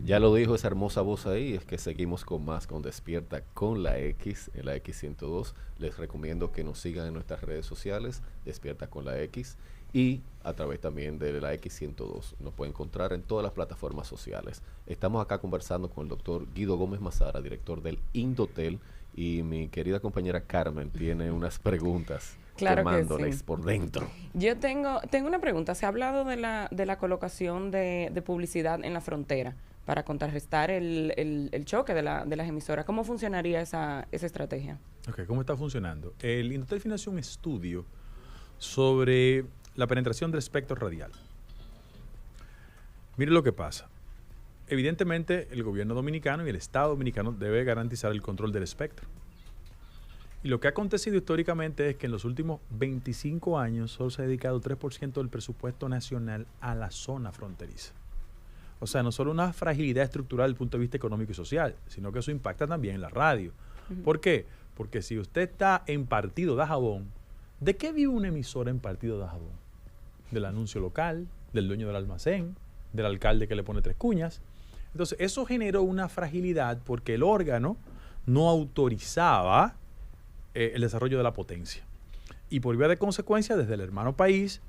Ya lo dijo esa hermosa voz ahí, es que seguimos con más, con Despierta con la X, en la X102. Les recomiendo que nos sigan en nuestras redes sociales, Despierta con la X, y a través también de la X102. Nos pueden encontrar en todas las plataformas sociales. Estamos acá conversando con el doctor Guido Gómez Mazara, director del Indotel, y mi querida compañera Carmen tiene unas preguntas Claro que quemándoles sí. por dentro. Yo tengo una pregunta. Se ha hablado de la colocación de publicidad en la frontera para contrarrestar el choque de las emisoras. ¿Cómo funcionaría esa estrategia? Ok, ¿cómo está funcionando? El Indotel financió un estudio sobre la penetración del espectro radial. Mire lo que pasa. Evidentemente, el gobierno dominicano y el Estado dominicano debe garantizar el control del espectro. Y lo que ha acontecido históricamente es que en los últimos 25 años solo se ha dedicado 3% del presupuesto nacional a la zona fronteriza. O sea, no solo una fragilidad estructural desde el punto de vista económico y social, sino que eso impacta también en la radio. ¿Por qué? Porque si usted está en Partido de Dajabón, ¿de qué vive una emisora en Partido de Dajabón? Del anuncio local, del dueño del almacén, del alcalde que le pone 3 cuñas. Entonces, eso generó una fragilidad porque el órgano no autorizaba el desarrollo de la potencia. Y por vía de consecuencia, desde el hermano país,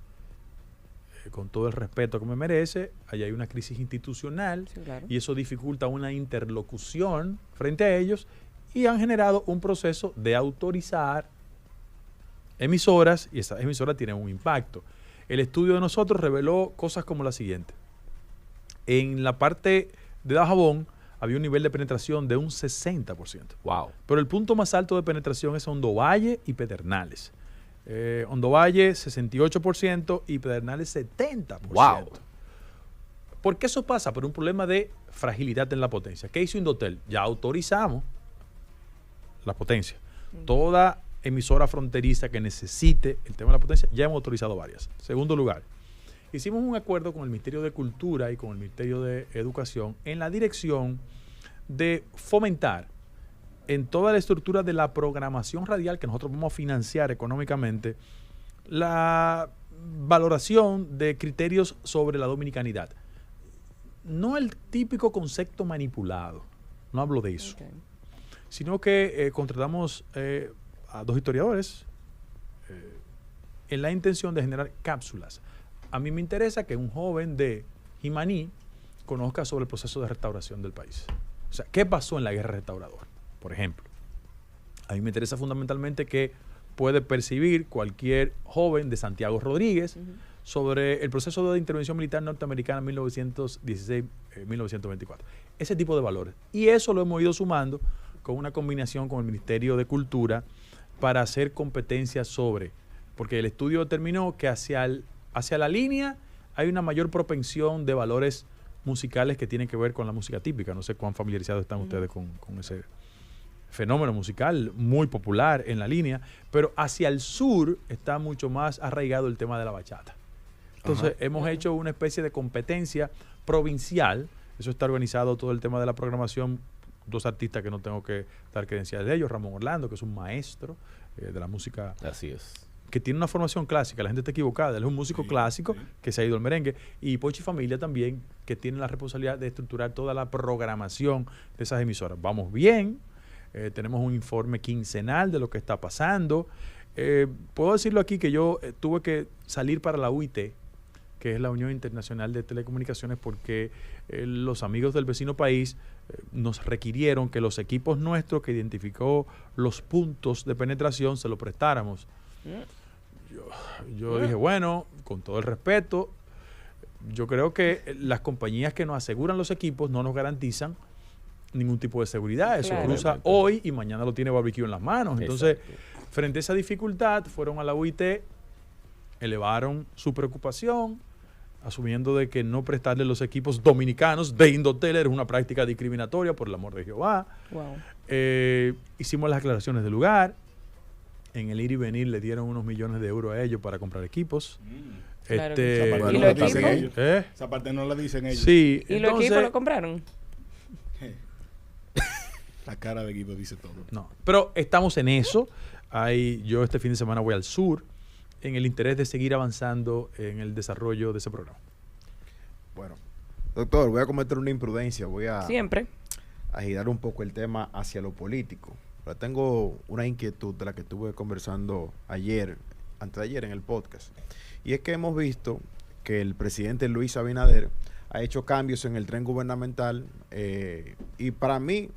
con todo el respeto que me merece, allá hay una crisis institucional, Sí, claro. y eso dificulta una interlocución frente a ellos y han generado un proceso de autorizar emisoras y esas emisoras tienen un impacto. El estudio de nosotros reveló cosas como la siguiente. En la parte de Dajabón había un nivel de penetración de un 60%. Wow. Pero el punto más alto de penetración es Hondo Valle y Pedernales. Hondo Valle 68% y Pedernales 70%. Wow. ¿Por qué eso pasa? Por un problema de fragilidad en la potencia. ¿Qué hizo Indotel? Ya autorizamos la potencia. Toda emisora fronteriza que necesite el tema de la potencia, ya hemos autorizado varias. Segundo lugar, hicimos un acuerdo con el Ministerio de Cultura y con el Ministerio de Educación en la dirección de fomentar en toda la estructura de la programación radial que nosotros vamos a financiar económicamente la valoración de criterios sobre la dominicanidad. No el típico concepto manipulado, no hablo de eso, Okay. sino que contratamos a 2 historiadores en la intención de generar cápsulas. A mí me interesa que un joven de Jimaní conozca sobre el proceso de restauración del país. O sea, ¿qué pasó en la guerra restauradora? Por ejemplo, a mí me interesa fundamentalmente que puede percibir cualquier joven de Santiago Rodríguez sobre el proceso de intervención militar norteamericana en 1916-1924. Ese tipo de valores. Y eso lo hemos ido sumando con una combinación con el Ministerio de Cultura para hacer competencias sobre, porque el estudio determinó que hacia la línea hay una mayor propensión de valores musicales que tienen que ver con la música típica. No sé cuán familiarizados están ustedes con ese fenómeno musical muy popular en la línea, pero hacia el sur está mucho más arraigado el tema de la bachata. Entonces, hemos hecho una especie de competencia provincial. Eso está organizado todo el tema de la programación. 2 artistas que no tengo que dar credenciales de ellos. Ramón Orlando, que es un maestro de la música. Así es. Que tiene una formación clásica. La gente está equivocada. Él es un músico clásico que se ha ido al merengue. Y Pochi Familia también, que tiene la responsabilidad de estructurar toda la programación de esas emisoras. Vamos bien. Tenemos un informe quincenal de lo que está pasando. Puedo decirlo aquí que yo tuve que salir para la UIT, que es la Unión Internacional de Telecomunicaciones, porque los amigos del vecino país nos requirieron que los equipos nuestros que identificó los puntos de penetración se lo prestáramos. Yo dije, bueno, con todo el respeto, yo creo que las compañías que nos aseguran los equipos no nos garantizan ningún tipo de seguridad. Eso Claro. cruza hoy y mañana lo tiene barbecue en las manos. Entonces, Exacto. frente a esa dificultad, fueron a la UIT, elevaron su preocupación, asumiendo de que no prestarle los equipos dominicanos de Indotel era una práctica discriminatoria, por el amor de Jehová. Wow. Hicimos las aclaraciones del lugar. En el ir y venir le dieron unos millones de euros a ellos para comprar equipos. Claro. Esa parte ¿Y no los la dicen equipos? ellos. ¿Eh? Esa parte no la dicen ellos. Sí. ¿Y los equipos lo compraron? La cara de equipo dice todo. No, pero estamos en eso. Yo este fin de semana voy al sur en el interés de seguir avanzando en el desarrollo de ese programa. Bueno, Doctor, voy a cometer una imprudencia, Siempre. a girar un poco el tema hacia lo político. Pero tengo una inquietud de la que estuve conversando antes de ayer en el podcast. Y es que hemos visto que el presidente Luis Abinader ha hecho cambios en el tren gubernamental y para mí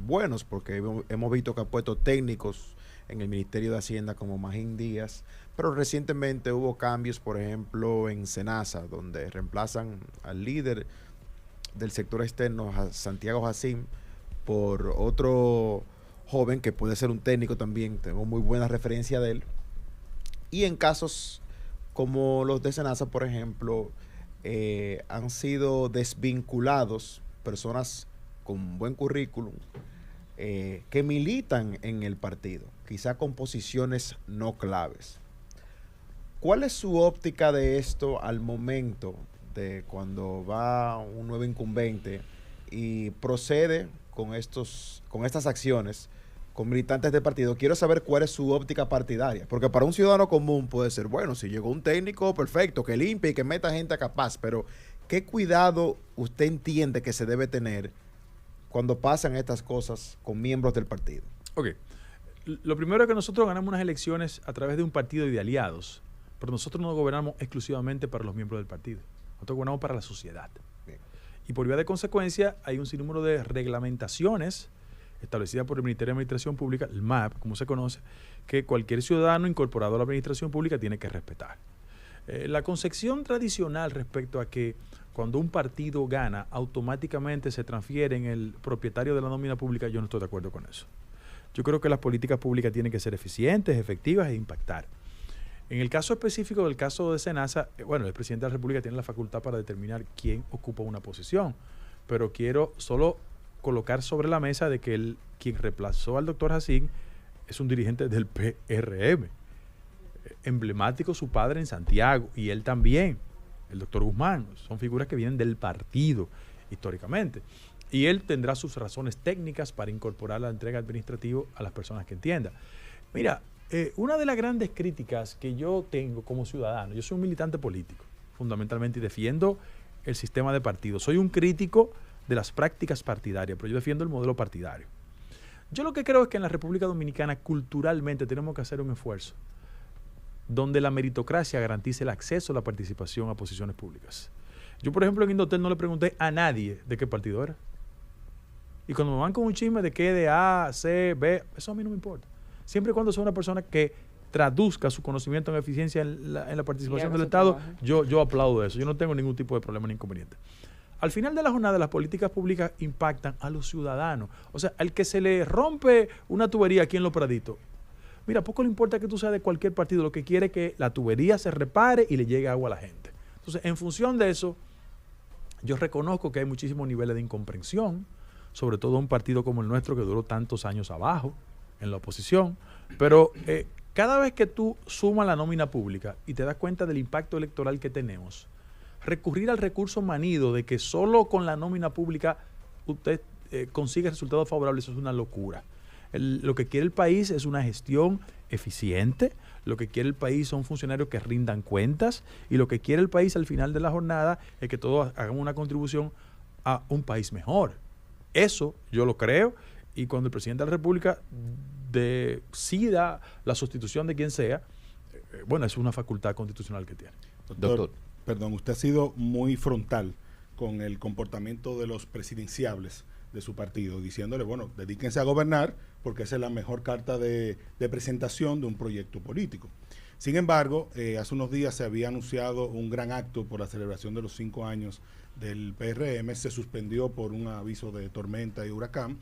buenos, porque hemos visto que ha puesto técnicos en el Ministerio de Hacienda como Magín Díaz, pero recientemente hubo cambios, por ejemplo, en Senasa, donde reemplazan al líder del sector externo, Santiago Jacín, por otro joven que puede ser un técnico también, tengo muy buena referencia de él. Y en casos como los de Senasa, por ejemplo, han sido desvinculados personas con buen currículum que militan en el partido, quizá con posiciones no claves. ¿Cuál es su óptica de esto al momento de cuando va un nuevo incumbente y procede con estas acciones con militantes de partido? Quiero saber cuál es su óptica partidaria, porque para un ciudadano común puede ser, bueno, si llegó un técnico, perfecto, que limpie y que meta gente capaz, pero ¿qué cuidado usted entiende que se debe tener cuando pasan estas cosas con miembros del partido? Ok. Lo primero es que nosotros ganamos unas elecciones a través de un partido y de aliados, pero nosotros no gobernamos exclusivamente para los miembros del partido. Nosotros gobernamos para la sociedad. Bien. Y por vía de consecuencia hay un sinnúmero de reglamentaciones establecida por el Ministerio de Administración Pública, el MAP, como se conoce, que cualquier ciudadano incorporado a la administración pública tiene que respetar. La concepción tradicional respecto a que cuando un partido gana, automáticamente se transfiere en el propietario de la nómina pública, yo no estoy de acuerdo con eso. Yo creo que las políticas públicas tienen que ser eficientes, efectivas e impactar. En el caso específico del caso de Senasa, bueno, el presidente de la República tiene la facultad para determinar quién ocupa una posición, pero quiero solo colocar sobre la mesa de que quien reemplazó al doctor Jacín es un dirigente del PRM. Emblemático su padre en Santiago y él también, el doctor Guzmán. Son figuras que vienen del partido históricamente. Y él tendrá sus razones técnicas para incorporar la entrega administrativa a las personas que entienda. Mira, una de las grandes críticas que yo tengo como ciudadano, yo soy un militante político, fundamentalmente, y defiendo el sistema de partidos. Soy un crítico de las prácticas partidarias, pero yo defiendo el modelo partidario. Yo lo que creo es que en la República Dominicana culturalmente tenemos que hacer un esfuerzo donde la meritocracia garantice el acceso a la participación a posiciones públicas. Yo, por ejemplo, en Indotel no le pregunté a nadie de qué partido era. Y cuando me van con un chisme de qué, de A, C, B, eso a mí no me importa. Siempre y cuando sea una persona que traduzca su conocimiento en eficiencia en la participación del Estado, yo aplaudo eso. Yo no tengo ningún tipo de problema ni inconveniente. Al final de la jornada, las políticas públicas impactan a los ciudadanos. O sea, al que se le rompe una tubería aquí en Los Praditos, mira, poco le importa que tú seas de cualquier partido, lo que quiere es que la tubería se repare y le llegue agua a la gente. Entonces, en función de eso, yo reconozco que hay muchísimos niveles de incomprensión, sobre todo un partido como el nuestro que duró tantos años abajo, en la oposición, pero cada vez que tú sumas la nómina pública y te das cuenta del impacto electoral que tenemos, recurrir al recurso manido de que solo con la nómina pública usted consigue resultados favorables, eso es una locura. Lo que quiere el país es una gestión eficiente, lo que quiere el país son funcionarios que rindan cuentas y lo que quiere el país al final de la jornada es que todos hagamos una contribución a un país mejor. Eso yo lo creo, y cuando el presidente de la República decida la sustitución de quien sea, bueno, es una facultad constitucional que tiene. Doctor, perdón, usted ha sido muy frontal con el comportamiento de los presidenciables de su partido, diciéndole, bueno, dedíquense a gobernar porque esa es la mejor carta de presentación de un proyecto político. Sin embargo, hace unos días se había anunciado un gran acto por la celebración de los 5 años del PRM, se suspendió por un aviso de tormenta y huracán,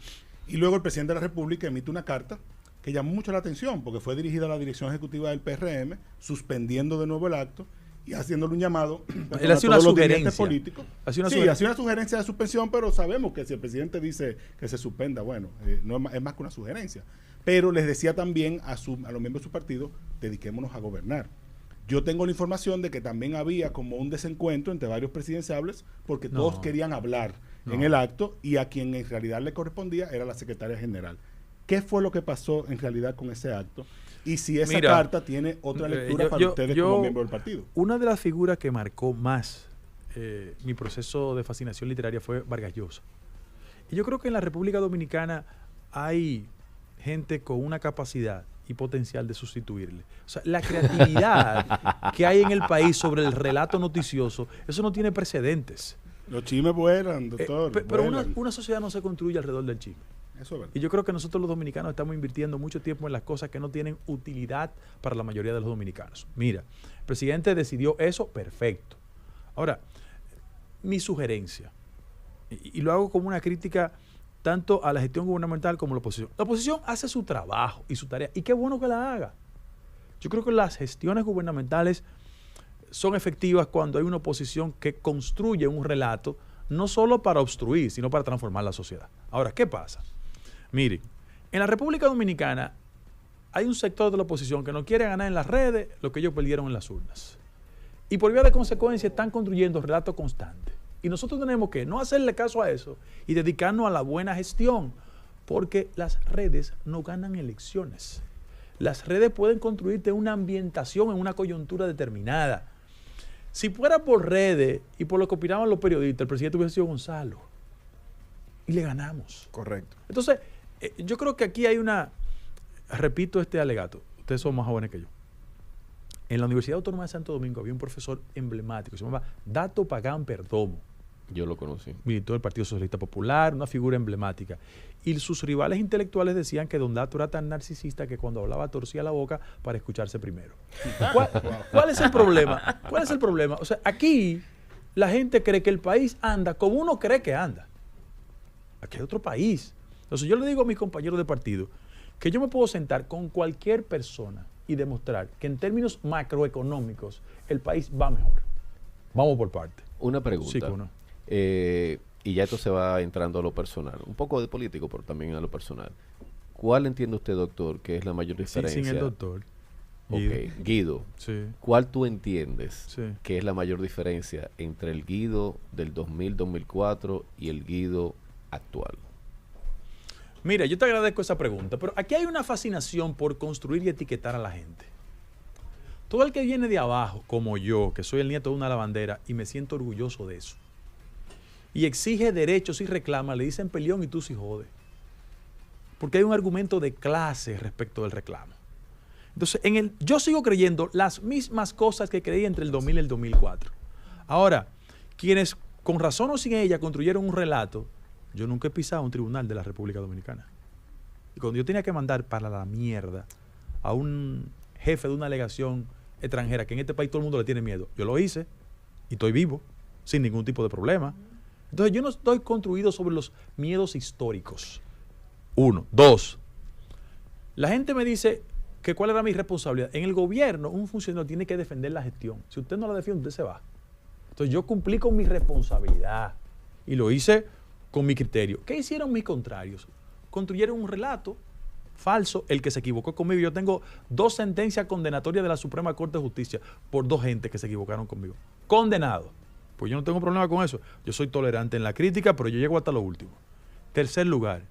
y luego el presidente de la República emite una carta que llamó mucho la atención porque fue dirigida a la dirección ejecutiva del PRM, suspendiendo de nuevo el acto y haciéndole un llamado él hacía una sugerencia políticos. Hacía una sugerencia de suspensión, pero sabemos que si el presidente dice que se suspenda, bueno, no es más que una sugerencia. Pero les decía también a los miembros de su partido, dediquémonos a gobernar. Yo tengo la información de que también había como un desencuentro entre varios presidenciables porque todos querían hablar en el acto y a quien en realidad le correspondía era la secretaria general. ¿Qué fue lo que pasó en realidad con ese acto? Y si esa carta tiene otra lectura para ustedes como miembros del partido. Una de las figuras que marcó más mi proceso de fascinación literaria fue Vargas Llosa. Y yo creo que en la República Dominicana hay gente con una capacidad y potencial de sustituirle. O sea, la creatividad que hay en el país sobre el relato noticioso, eso no tiene precedentes. Los chismes vuelan, doctor. Pero vuelan. una sociedad no se construye alrededor del chisme. Eso es verdad. Y yo creo que nosotros los dominicanos estamos invirtiendo mucho tiempo en las cosas que no tienen utilidad para la mayoría de los dominicanos. Mira, el presidente decidió eso, perfecto. Ahora, mi sugerencia, y lo hago como una crítica tanto a la gestión gubernamental como a la oposición. La oposición hace su trabajo y su tarea, y qué bueno que la haga. Yo creo que las gestiones gubernamentales son efectivas cuando hay una oposición que construye un relato, no solo para obstruir, sino para transformar la sociedad. Ahora, ¿qué pasa? Miren, en la República Dominicana hay un sector de la oposición que no quiere ganar en las redes lo que ellos perdieron en las urnas. Y por vía de consecuencia están construyendo relatos constantes. Y nosotros tenemos que no hacerle caso a eso y dedicarnos a la buena gestión, porque las redes no ganan elecciones. Las redes pueden construirte una ambientación en una coyuntura determinada. Si fuera por redes y por lo que opinaban los periodistas, el presidente hubiese sido Gonzalo. Y le ganamos. Correcto. Entonces, yo creo que aquí hay repito este alegato, ustedes son más jóvenes que yo. En la Universidad Autónoma de Santo Domingo había un profesor emblemático, se llamaba Dato Pagán Perdomo. Yo lo conocí. Militó del Partido Socialista Popular, una figura emblemática. Y sus rivales intelectuales decían que don Dato era tan narcisista que cuando hablaba torcía la boca para escucharse primero. ¿Cuál es el problema? ¿Cuál es el problema? O sea, aquí la gente cree que el país anda como uno cree que anda. Aquí hay otro país. Entonces yo le digo a mis compañeros de partido que yo me puedo sentar con cualquier persona y demostrar que en términos macroeconómicos el país va mejor. Vamos por parte. Una pregunta. Sí, ¿cómo no? Y ya esto se va entrando a lo personal. Un poco de político, pero también a lo personal. ¿Cuál entiende usted, doctor, que es la mayor diferencia? Sin el doctor. Ok, Guido. Sí. ¿Cuál tú entiendes Sí. que es la mayor diferencia entre el Guido del 2000-2004 y el Guido actual? Mira, yo te agradezco esa pregunta, pero aquí hay una fascinación por construir y etiquetar a la gente. Todo el que viene de abajo, como yo, que soy el nieto de una lavandera y me siento orgulloso de eso, y exige derechos y reclama, le dicen peleón y tú sí jode. Porque hay un argumento de clase respecto del reclamo. Entonces, yo sigo creyendo las mismas cosas que creí entre el 2000 y el 2004. Ahora, quienes con razón o sin ella construyeron un relato, yo nunca he pisado un tribunal de la República Dominicana. Y cuando yo tenía que mandar para la mierda a un jefe de una delegación extranjera, que en este país todo el mundo le tiene miedo, yo lo hice y estoy vivo, sin ningún tipo de problema. Entonces yo no estoy construido sobre los miedos históricos. 1. 2. La gente me dice que cuál era mi responsabilidad. En el gobierno, un funcionario tiene que defender la gestión. Si usted no la defiende, usted se va. Entonces yo cumplí con mi responsabilidad y lo hice con mi criterio. ¿Qué hicieron mis contrarios? Construyeron un relato falso, el que se equivocó conmigo. Yo tengo 2 sentencias condenatorias de la Suprema Corte de Justicia por 2 gentes que se equivocaron conmigo. Condenados. Pues yo no tengo problema con eso. Yo soy tolerante en la crítica, pero yo llego hasta lo último. Tercer lugar,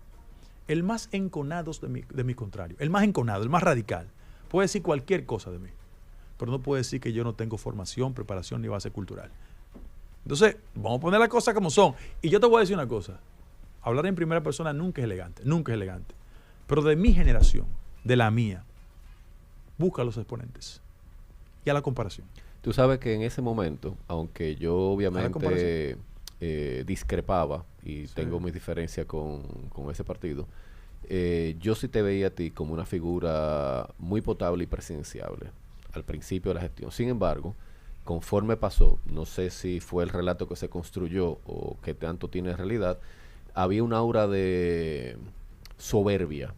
el más enconado de mi contrario. El más enconado, el más radical. Puede decir cualquier cosa de mí, pero no puede decir que yo no tengo formación, preparación ni base cultural. Entonces, vamos a poner las cosas como son. Y yo te voy a decir una cosa. Hablar en primera persona nunca es elegante, nunca es elegante. Pero de mi generación, de la mía, busca a los exponentes y a la comparación. Tú sabes que en ese momento, aunque yo obviamente discrepaba y tengo mis diferencias con ese partido, yo sí te veía a ti como una figura muy potable y presidenciable al principio de la gestión. Sin embargo, conforme pasó, no sé si fue el relato que se construyó o que tanto tiene realidad, había un aura de soberbia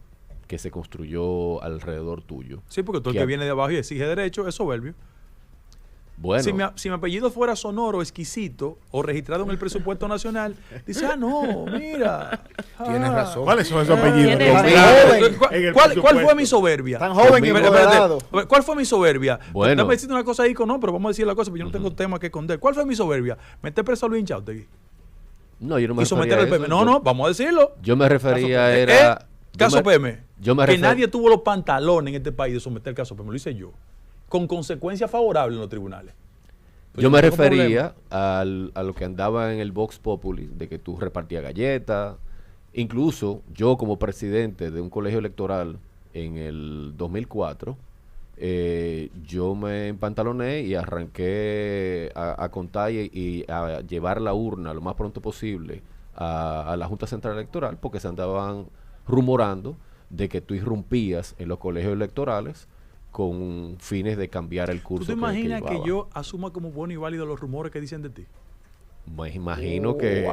que se construyó alrededor tuyo. Sí, porque todo el que viene de abajo y exige derecho es soberbio. Bueno. Si mi apellido fuera sonoro, exquisito o registrado en el presupuesto nacional, dice, no, mira. Tienes razón. ¿Cuáles son esos apellidos? ¿Cuál fue mi soberbia? Tan joven y moderado. ¿Cuál fue mi soberbia? Bueno. Estamos diciendo una cosa ahí, no, pero vamos a decir la cosa, porque yo no tengo tema que esconder. ¿Cuál fue mi soberbia? Meter preso a Luis Inchautegui. No, yo no me Y someter refería al a eso. PM. No, vamos a decirlo. Yo me refería era... Caso PM. Que nadie tuvo los pantalones en este país de someter el caso PM. Lo hice yo. Con consecuencias favorables en los tribunales. Yo me refería a lo que andaba en el Vox Populi, de que tú repartías galletas. Incluso yo como presidente de un colegio electoral en el 2004, yo me empantaloné y arranqué a contar y a llevar la urna lo más pronto posible a la Junta Central Electoral, porque se andaban rumorando de que tú irrumpías en los colegios electorales con fines de cambiar el curso. ¿Tú te imaginas que llevaba. yo asuma como bueno y válido los rumores que dicen de ti? Me imagino que...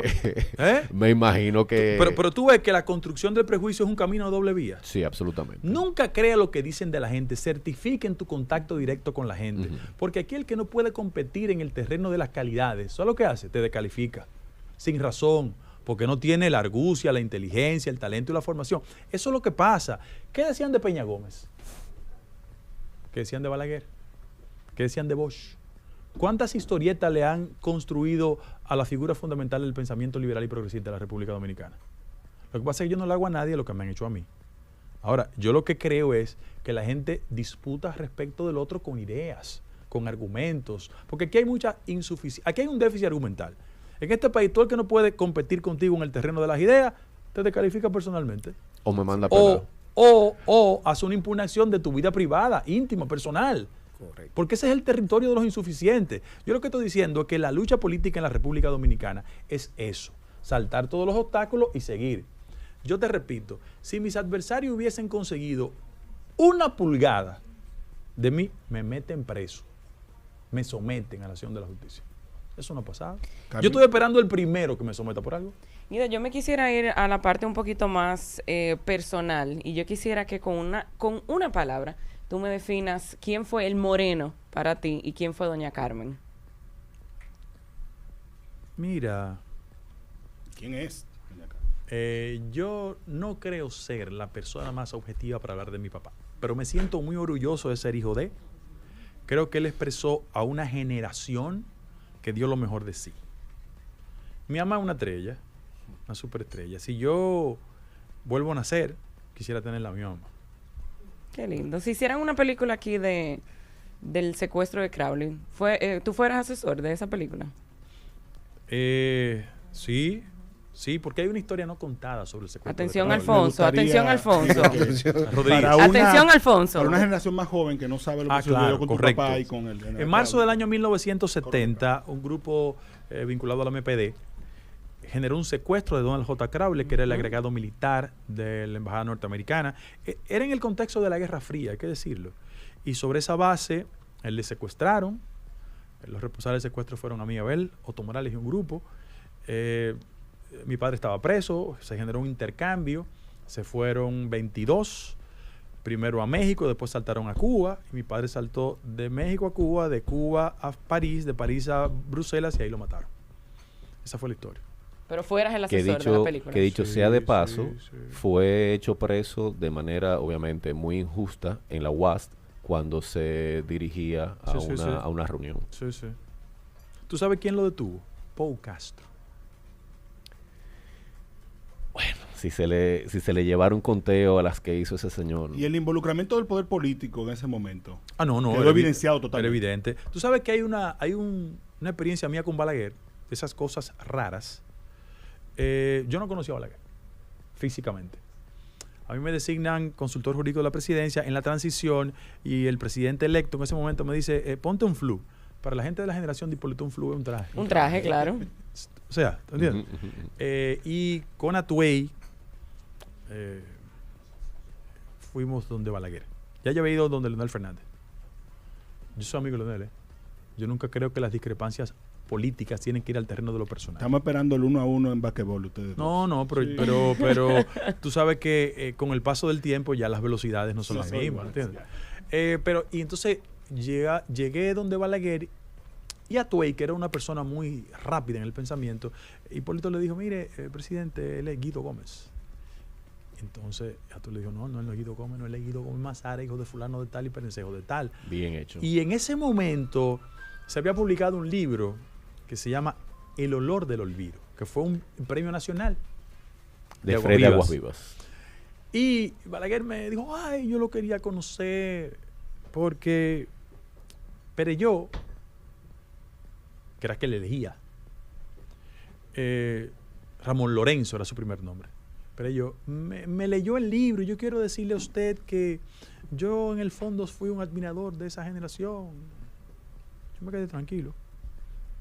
¿Eh? Me imagino que... Pero tú ves que la construcción del prejuicio es un camino a doble vía. Sí, absolutamente. Nunca crea lo que dicen de la gente, certifiquen tu contacto directo con la gente, porque aquí el que no puede competir en el terreno de las calidades, ¿sabes lo que hace? Te descalifica, sin razón, porque no tiene la argucia, la inteligencia, el talento y la formación. Eso es lo que pasa. ¿Qué decían de Peña Gómez? ¿Qué decían de Balaguer? ¿Qué decían de Bosch? ¿Cuántas historietas le han construido a la figura fundamental del pensamiento liberal y progresista de la República Dominicana? Lo que pasa es que yo no le hago a nadie lo que me han hecho a mí. Ahora, yo lo que creo es que la gente disputa respecto del otro con ideas, con argumentos, porque aquí hay mucha insuficiencia, aquí hay un déficit argumental. En este país, todo el que no puede competir contigo en el terreno de las ideas, te descalifica personalmente. O me manda a pelar. O hace una impugnación de tu vida privada, íntima, personal. Correcto. Porque ese es el territorio de los insuficientes. Yo lo que estoy diciendo es que la lucha política en la República Dominicana es eso, saltar todos los obstáculos y seguir. Yo te repito, si mis adversarios hubiesen conseguido una pulgada de mí, me meten preso, me someten a la acción de la justicia. Eso no ha pasado. Yo estoy esperando el primero que me someta por algo. Mira, yo me quisiera ir a la parte un poquito más personal y yo quisiera que con una palabra tú me definas quién fue el moreno para ti y quién fue doña Carmen. Mira, ¿Quién es? yo no creo ser la persona más objetiva para hablar de mi papá, pero me siento muy orgulloso de ser hijo de. Creo que él expresó a una generación que dio lo mejor de sí. Mi mamá es una estrella, una superestrella. Si yo vuelvo a nacer, quisiera tener la misma mamá. Qué lindo. Si hicieran una película aquí del secuestro de Crowley, ¿tú fueras asesor de esa película? Sí, porque hay una historia no contada sobre el secuestro. Atención, de Crowley. Alfonso, atención, Alfonso. Rodríguez. Atención, Alfonso. Para una generación más joven que no sabe lo que sucedió claro, con correcto. tu papá y con él. En marzo del año 1970, un grupo vinculado a la MPD generó un secuestro de Donald J. Crowley, que era el agregado militar de la embajada norteamericana. Era en el contexto de la Guerra Fría, hay que decirlo. Y sobre esa base, él le secuestraron. Los responsables del secuestro fueron a mí, Abel, Otto Morales y un grupo. Mi padre estaba preso, se generó un intercambio, se fueron 22, primero a México, después saltaron a Cuba, y mi padre saltó de México a Cuba, de Cuba a París, de París a Bruselas, y ahí lo mataron. Esa fue la historia. Pero fueras el asesor de la película. Que dicho Sí, sea de paso, sí. fue hecho preso de manera obviamente muy injusta en la UAST cuando se dirigía a una reunión. Sí. ¿Tú sabes quién lo detuvo? Pau Castro. Si se le llevara un conteo a las que hizo ese señor. Y el involucramiento del poder político en ese momento. No. Quedó evidenciado totalmente. Era evidente. Tú sabes que hay una experiencia mía con Balaguer, de esas cosas raras. Yo no conocía a Balaguer físicamente. A mí me designan consultor jurídico de la presidencia en la transición y el presidente electo en ese momento me dice, ponte un flu. Para la gente de la generación de Hipólito, un flu es un traje. Un traje, claro. O sea, ¿te entiendes? Y con Atuey fuimos donde Balaguer. Ya había ido donde Leonel Fernández. Yo soy amigo de Leonel. Yo nunca creo que las discrepancias políticas tienen que ir al terreno de lo personal. Estamos esperando el 1-1 en basquetbol ustedes. No, pero tú sabes que con el paso del tiempo ya las velocidades no son las mismas, ¿entiendes? Y entonces llegué donde Balaguer y Atuey, que era una persona muy rápida en el pensamiento, Hipólito le dijo, mire, presidente, él es Guido Gómez. Entonces Atuey le dijo, no es Guido Gómez, no es Guido Gómez Mazara, hijo de fulano de tal y perencejo de tal. Bien hecho. Y en ese momento se había publicado un libro que se llama El olor del olvido, que fue un premio nacional de Fred Aguas Vivas. Y Balaguer me dijo, yo lo quería conocer porque Perelló que era que le elegía. Ramón Lorenzo era su primer nombre. Pero yo, me leyó el libro y yo quiero decirle a usted que yo en el fondo fui un admirador de esa generación. Yo me quedé tranquilo.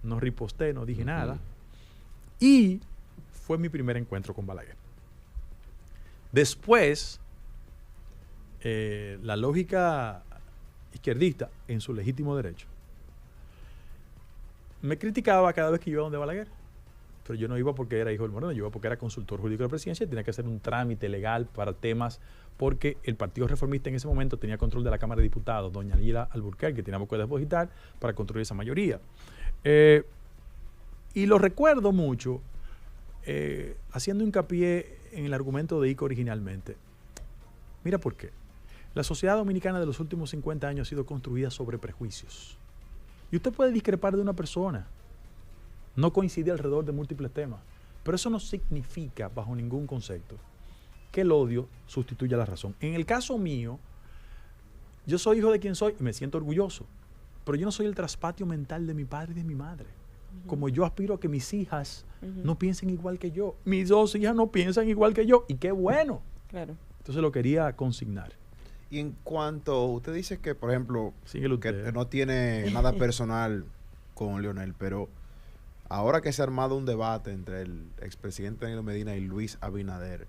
No riposté, no dije nada. Y fue mi primer encuentro con Balaguer. Después, la lógica izquierdista, en su legítimo derecho, me criticaba cada vez que iba donde Balaguer. Pero yo no iba porque era hijo del Moreno, yo iba porque era consultor jurídico de la presidencia y tenía que hacer un trámite legal para temas, porque el Partido Reformista en ese momento tenía control de la Cámara de Diputados, doña Lila Alburquerque, que teníamos que depositar para construir esa mayoría. Y lo recuerdo mucho, haciendo hincapié en el argumento de ICO originalmente. Mira por qué. La sociedad dominicana de los últimos 50 años ha sido construida sobre prejuicios. Y usted puede discrepar de una persona, no coincide alrededor de múltiples temas, pero eso no significa, bajo ningún concepto, que el odio sustituya la razón. En el caso mío, yo soy hijo de quien soy y me siento orgulloso, pero yo no soy el traspatio mental de mi padre y de mi madre. Como yo aspiro a que mis hijas no piensen igual que yo, mis dos hijas no piensan igual que yo, y qué bueno. Claro. Entonces lo quería consignar. Y en cuanto, usted dice que, por ejemplo, que usted. no tiene nada personal con Leonel, pero ahora que se ha armado un debate entre el expresidente Danilo Medina y Luis Abinader,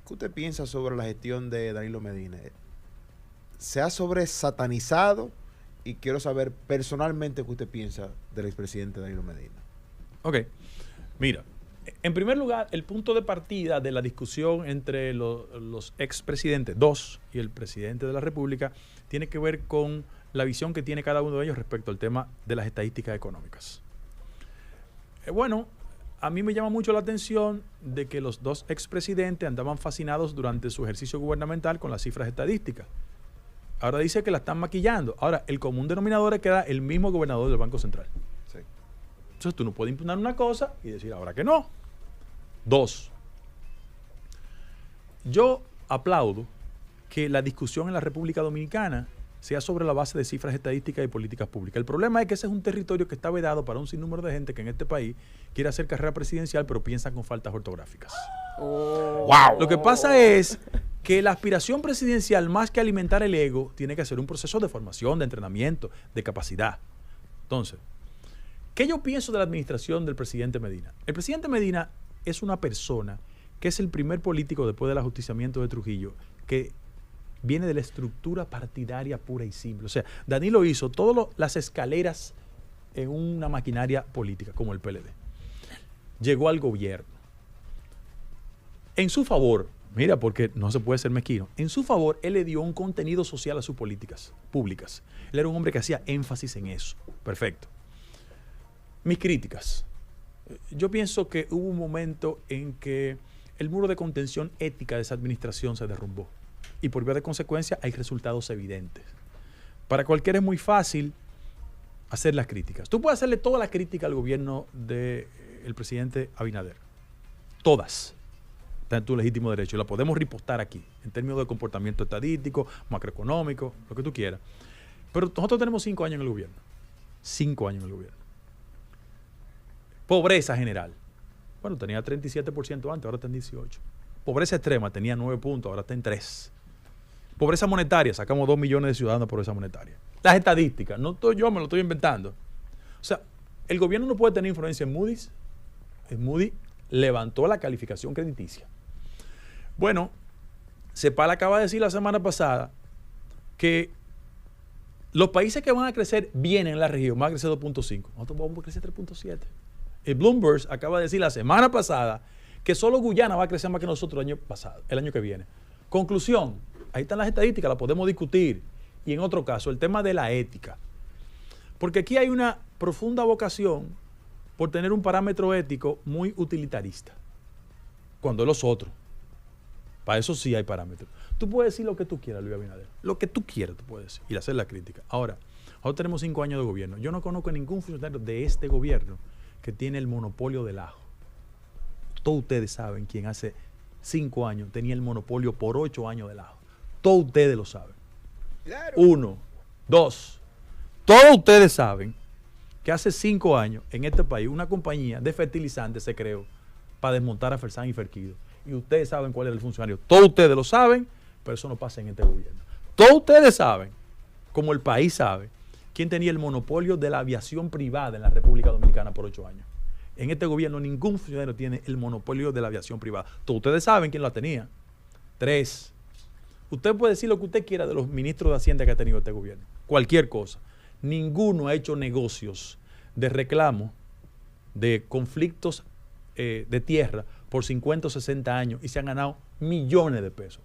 ¿qué usted piensa sobre la gestión de Danilo Medina? ¿Se ha sobresatanizado? Y quiero saber personalmente qué usted piensa del expresidente Danilo Medina. Ok, mira, en primer lugar, el punto de partida de la discusión entre los expresidentes, dos, y el presidente de la República, tiene que ver con la visión que tiene cada uno de ellos respecto al tema de las estadísticas económicas. Bueno, a mí me llama mucho la atención de que los dos expresidentes andaban fascinados durante su ejercicio gubernamental con las cifras estadísticas. Ahora dice que la están maquillando. Ahora, el común denominador es que era el mismo gobernador del Banco Central. Sí. Entonces tú no puedes impugnar una cosa y decir ahora que no. Dos, yo aplaudo que la discusión en la República Dominicana sea sobre la base de cifras estadísticas y políticas públicas. El problema es que ese es un territorio que está vedado para un sinnúmero de gente que en este país quiere hacer carrera presidencial, pero piensan con faltas ortográficas. ¡Wow! Lo que pasa es que la aspiración presidencial, más que alimentar el ego, tiene que ser un proceso de formación, de entrenamiento, de capacidad. Entonces, ¿qué yo pienso de la administración del presidente Medina? El presidente Medina es una persona que es el primer político después del ajusticiamiento de Trujillo que viene de la estructura partidaria pura y simple. O sea, Danilo hizo todas las escaleras en una maquinaria política, como el PLD. Llegó al gobierno. En su favor, mira, porque no se puede ser mezquino, en su favor, él le dio un contenido social a sus políticas públicas. Él era un hombre que hacía énfasis en eso. Perfecto. Mis críticas. Yo pienso que hubo un momento en que el muro de contención ética de esa administración se derrumbó. Y por vía de consecuencia hay resultados evidentes. Para cualquiera es muy fácil hacer las críticas. Tú puedes hacerle toda la crítica al gobierno del presidente Abinader. Todas. Está en tu legítimo derecho. Y la podemos ripostar aquí, en términos de comportamiento estadístico, macroeconómico, lo que tú quieras. Pero nosotros tenemos 5 años en el gobierno. 5 años en el gobierno. Pobreza general. Bueno, tenía 37% antes, ahora está en 18%. Pobreza extrema, tenía 9 puntos, ahora está en 3%. Pobreza monetaria, sacamos 2 millones de ciudadanos de pobreza monetaria. Las estadísticas, no estoy yo, me lo estoy inventando. O sea, el gobierno no puede tener influencia en Moody's. Moody's levantó la calificación crediticia. Bueno, CEPAL acaba de decir la semana pasada que los países que van a crecer bien en la región van a crecer 2.5. Nosotros vamos a crecer 3.7. El Bloomberg acaba de decir la semana pasada que solo Guyana va a crecer más que nosotros el año que viene. Conclusión, ahí están las estadísticas, las podemos discutir. Y en otro caso, el tema de la ética. Porque aquí hay una profunda vocación por tener un parámetro ético muy utilitarista. Cuando los otros. Para eso sí hay parámetros. Tú puedes decir lo que tú quieras, Luis Abinader. Lo que tú quieras tú puedes decir y hacer la crítica. Ahora tenemos 5 años de gobierno. Yo no conozco a ningún funcionario de este gobierno que tiene el monopolio del ajo. Todos ustedes saben quién hace 5 años tenía el monopolio por 8 años del ajo. Todos ustedes lo saben. Claro. 1, 2. Todos ustedes saben que hace 5 años en este país una compañía de fertilizantes se creó para desmontar a Fersan y Ferquido. Y ustedes saben cuál es el funcionario. Todos ustedes lo saben, pero eso no pasa en este gobierno. Todos ustedes saben, como el país sabe, quién tenía el monopolio de la aviación privada en la República Dominicana por 8 años. En este gobierno ningún funcionario tiene el monopolio de la aviación privada. Todos ustedes saben quién la tenía. 3. Usted puede decir lo que usted quiera de los ministros de Hacienda que ha tenido este gobierno. Cualquier cosa. Ninguno ha hecho negocios de reclamo de conflictos de tierra por 50 o 60 años y se han ganado millones de pesos.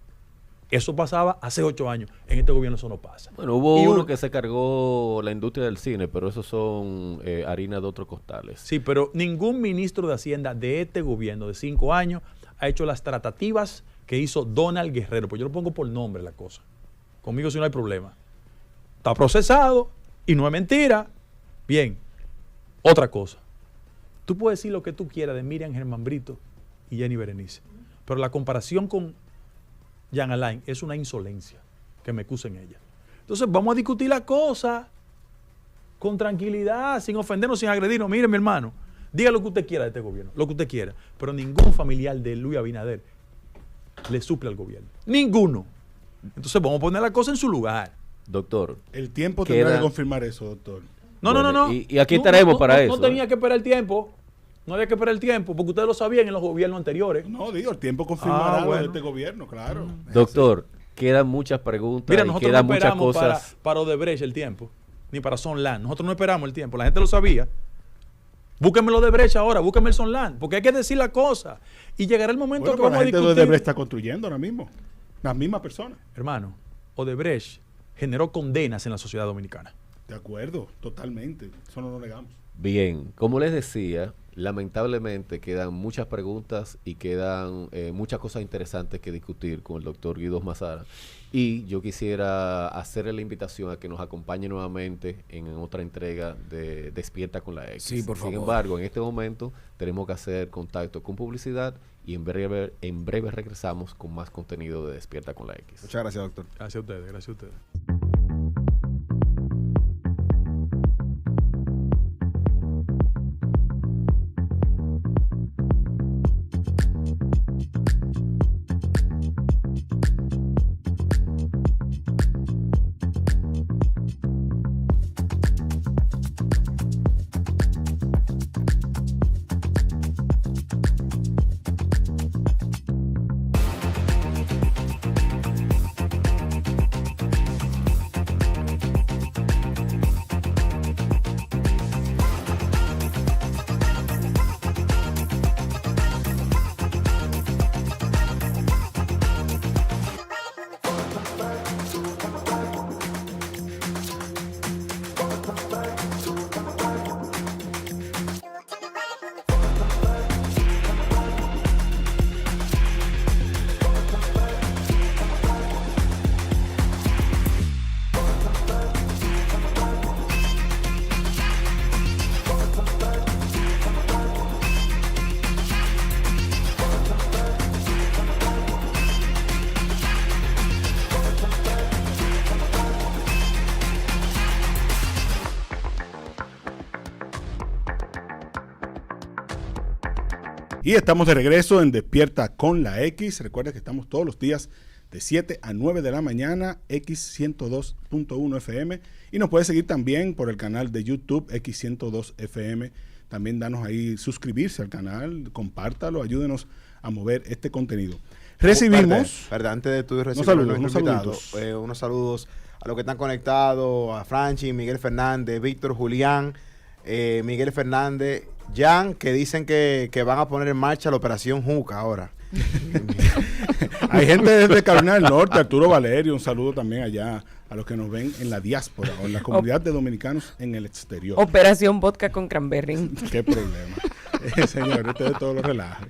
Eso pasaba hace 8 años. En este gobierno eso no pasa. Bueno, hubo uno que se cargó la industria del cine, pero esos son harina de otros costales. Sí, pero ningún ministro de Hacienda de este gobierno de 5 años ha hecho las tratativas que hizo Donald Guerrero. Pues yo lo pongo por nombre la cosa. Conmigo sí no hay problema. Está procesado y no es mentira. Bien. Otra cosa. Tú puedes decir lo que tú quieras de Miriam Germán Brito y Jenny Berenice, pero la comparación con Jean Alain es una insolencia que me acusen ella. Entonces vamos a discutir la cosa con tranquilidad, sin ofendernos, sin agredirnos. Mire, mi hermano, diga lo que usted quiera de este gobierno, lo que usted quiera, pero ningún familiar de Luis Abinader le suple al gobierno. Ninguno. Entonces vamos a poner la cosa en su lugar. Doctor. El tiempo tendrá que confirmar eso, doctor. No. Y aquí estaremos para eso. No tenía que esperar el tiempo. No había que esperar el tiempo, porque ustedes lo sabían en los gobiernos anteriores. No, digo, el tiempo confirmará lo de este gobierno, claro. Doctor, quedan muchas preguntas. Mira, y nosotros quedan no muchas esperamos cosas. para Odebrecht el tiempo, ni para Sonland. Nosotros no esperamos el tiempo, la gente lo sabía. Búsquenme lo de Odebrecht ahora, búsquenme el Sonland, porque hay que decir la cosa. Y llegará el momento que vamos a discutir. La gente de Odebrecht está construyendo ahora mismo. Las mismas personas. Hermano, Odebrecht generó condenas en la sociedad dominicana. De acuerdo, totalmente. Eso no lo negamos. Bien, como les decía, lamentablemente quedan muchas preguntas y quedan muchas cosas interesantes que discutir con el doctor Guido Mazara. Y yo quisiera hacerle la invitación a que nos acompañe nuevamente en otra entrega de Despierta con la X. Sí, por favor. Sin embargo, en este momento tenemos que hacer contacto con publicidad y en breve regresamos con más contenido de Despierta con la X. Muchas gracias, doctor. Gracias a ustedes, gracias a ustedes. Y estamos de regreso en Despierta con la X. Recuerda que estamos todos los días de 7 a 9 de la mañana, X102.1 FM. Y nos puedes seguir también por el canal de YouTube, X102 FM. También danos ahí suscribirse al canal, compártalo, ayúdenos a mover este contenido. Recibimos... Perdón, antes de tú recibir unos saludos a los que están conectados, a Franchi, Miguel Fernández, Víctor, Julián, Miguel Fernández, Jan, que dicen que van a poner en marcha la operación Juca ahora. Hay gente desde Carolina del Norte, Arturo Valerio, un saludo también allá a los que nos ven en la diáspora o en la comunidad de dominicanos en el exterior. Operación vodka con cranberry. Qué problema. Señor, ustedes todos los relajan.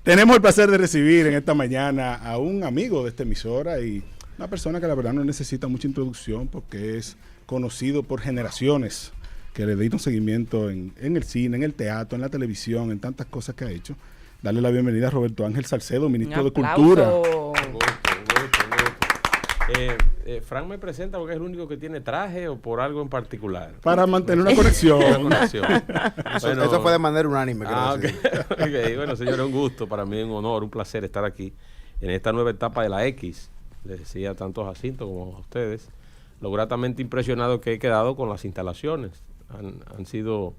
Tenemos el placer de recibir en esta mañana a un amigo de esta emisora y una persona que la verdad no necesita mucha introducción porque es conocido por generaciones que le dieron seguimiento en el cine, en el teatro, en la televisión, en tantas cosas que ha hecho. Darle la bienvenida a Roberto Ángel Salcedo, ministro de Cultura. Frank me presenta porque es el único que tiene traje o por algo en particular. Para mantener una conexión. Eso fue de manera unánime. Okay. Bueno, señores, un gusto. Para mí es un honor, un placer estar aquí en esta nueva etapa de la X. Les decía tanto a Jacinto como a ustedes lo gratamente impresionado que he quedado con las instalaciones. Han sido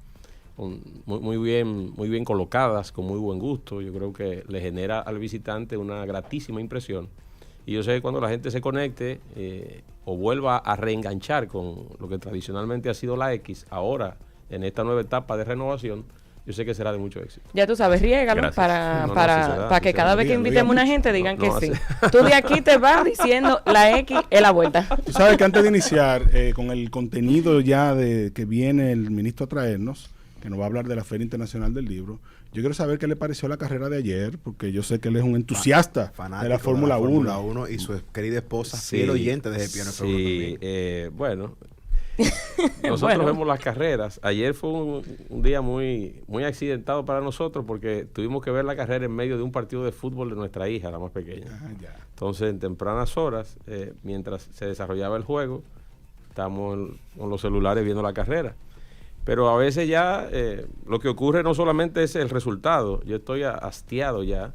muy bien colocadas, con muy buen gusto. Yo creo que le genera al visitante una gratísima impresión. Y yo sé que cuando la gente se conecte o vuelva a reenganchar con lo que tradicionalmente ha sido la X, ahora en esta nueva etapa de renovación, yo sé que será de mucho éxito. Ya tú sabes, riégalo para que cada vez que invitemos a una gente digan que sí. Tú de aquí te vas diciendo la X es la vuelta. Tú sabes que antes de iniciar con el contenido ya de que viene el ministro a traernos, que nos va a hablar de la Feria Internacional del Libro, yo quiero saber qué le pareció la carrera de ayer, porque yo sé que él es un entusiasta de la Fórmula 1. Y su querida esposa, fiel oyente de GPN F1 también. Bueno, nosotros vemos las carreras. Ayer fue un día muy accidentado para nosotros porque tuvimos que ver la carrera en medio de un partido de fútbol de nuestra hija, la más pequeña. Entonces, en tempranas horas, mientras se desarrollaba el juego, estábamos con los celulares viendo la carrera. Pero a veces ya lo que ocurre no solamente es el resultado. Yo estoy hastiado ya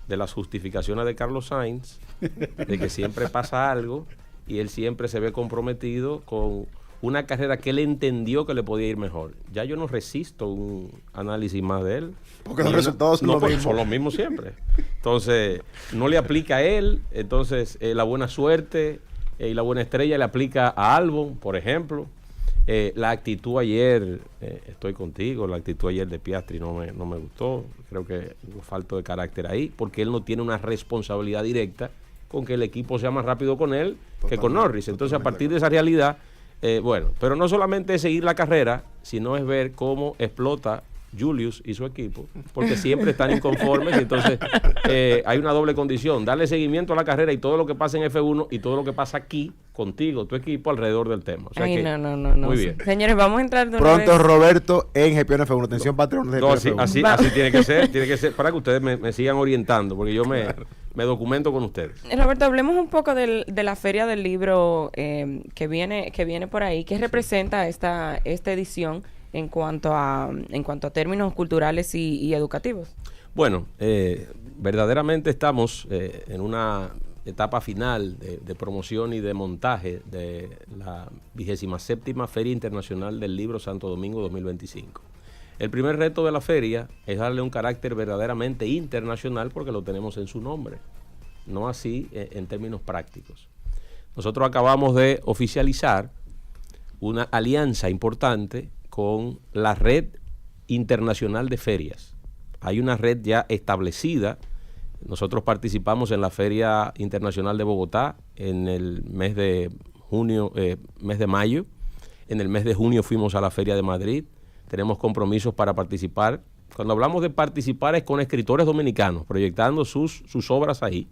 de las justificaciones de Carlos Sainz, de que siempre pasa algo y él siempre se ve comprometido con una carrera que él entendió que le podía ir mejor. Ya yo no resisto un análisis más de él. Porque los resultados son los mismos siempre. Entonces, no le aplica a él. Entonces, la buena suerte y la buena estrella le aplica a Albon, por ejemplo. La actitud ayer, estoy contigo, la actitud ayer de Piastri no me gustó. Creo que hubo falta de carácter ahí, porque él no tiene una responsabilidad directa con que el equipo sea más rápido con él que con Norris. Entonces, a partir de esa realidad, pero no solamente es seguir la carrera, sino es ver cómo explota Julius y su equipo, porque siempre están inconformes. Y entonces hay una doble condición: darle seguimiento a la carrera y todo lo que pasa en F1 y todo lo que pasa aquí contigo, tu equipo, alrededor del tema. O sea no. Muy bien. Señores, vamos a entrar de una pronto vez. Roberto en GPN F1. Atención, patrón de GPN F1. Así tiene que ser para que ustedes me sigan orientando, porque yo me documento con ustedes. Roberto, hablemos un poco de la Feria del Libro que viene por ahí. ¿Qué representa esta edición en cuanto a términos culturales y educativos? Bueno, verdaderamente estamos en una etapa final de promoción y de montaje de la 27ª Feria Internacional del Libro Santo Domingo 2025. El primer reto de la feria es darle un carácter verdaderamente internacional, porque lo tenemos en su nombre, no así en términos prácticos. Nosotros acabamos de oficializar una alianza importante con la Red Internacional de Ferias. Hay una red ya establecida. Nosotros participamos en la Feria Internacional de Bogotá en el mes de mayo. En el mes de junio fuimos a la Feria de Madrid. Tenemos compromisos para participar. Cuando hablamos de participar es con escritores dominicanos, proyectando sus obras ahí,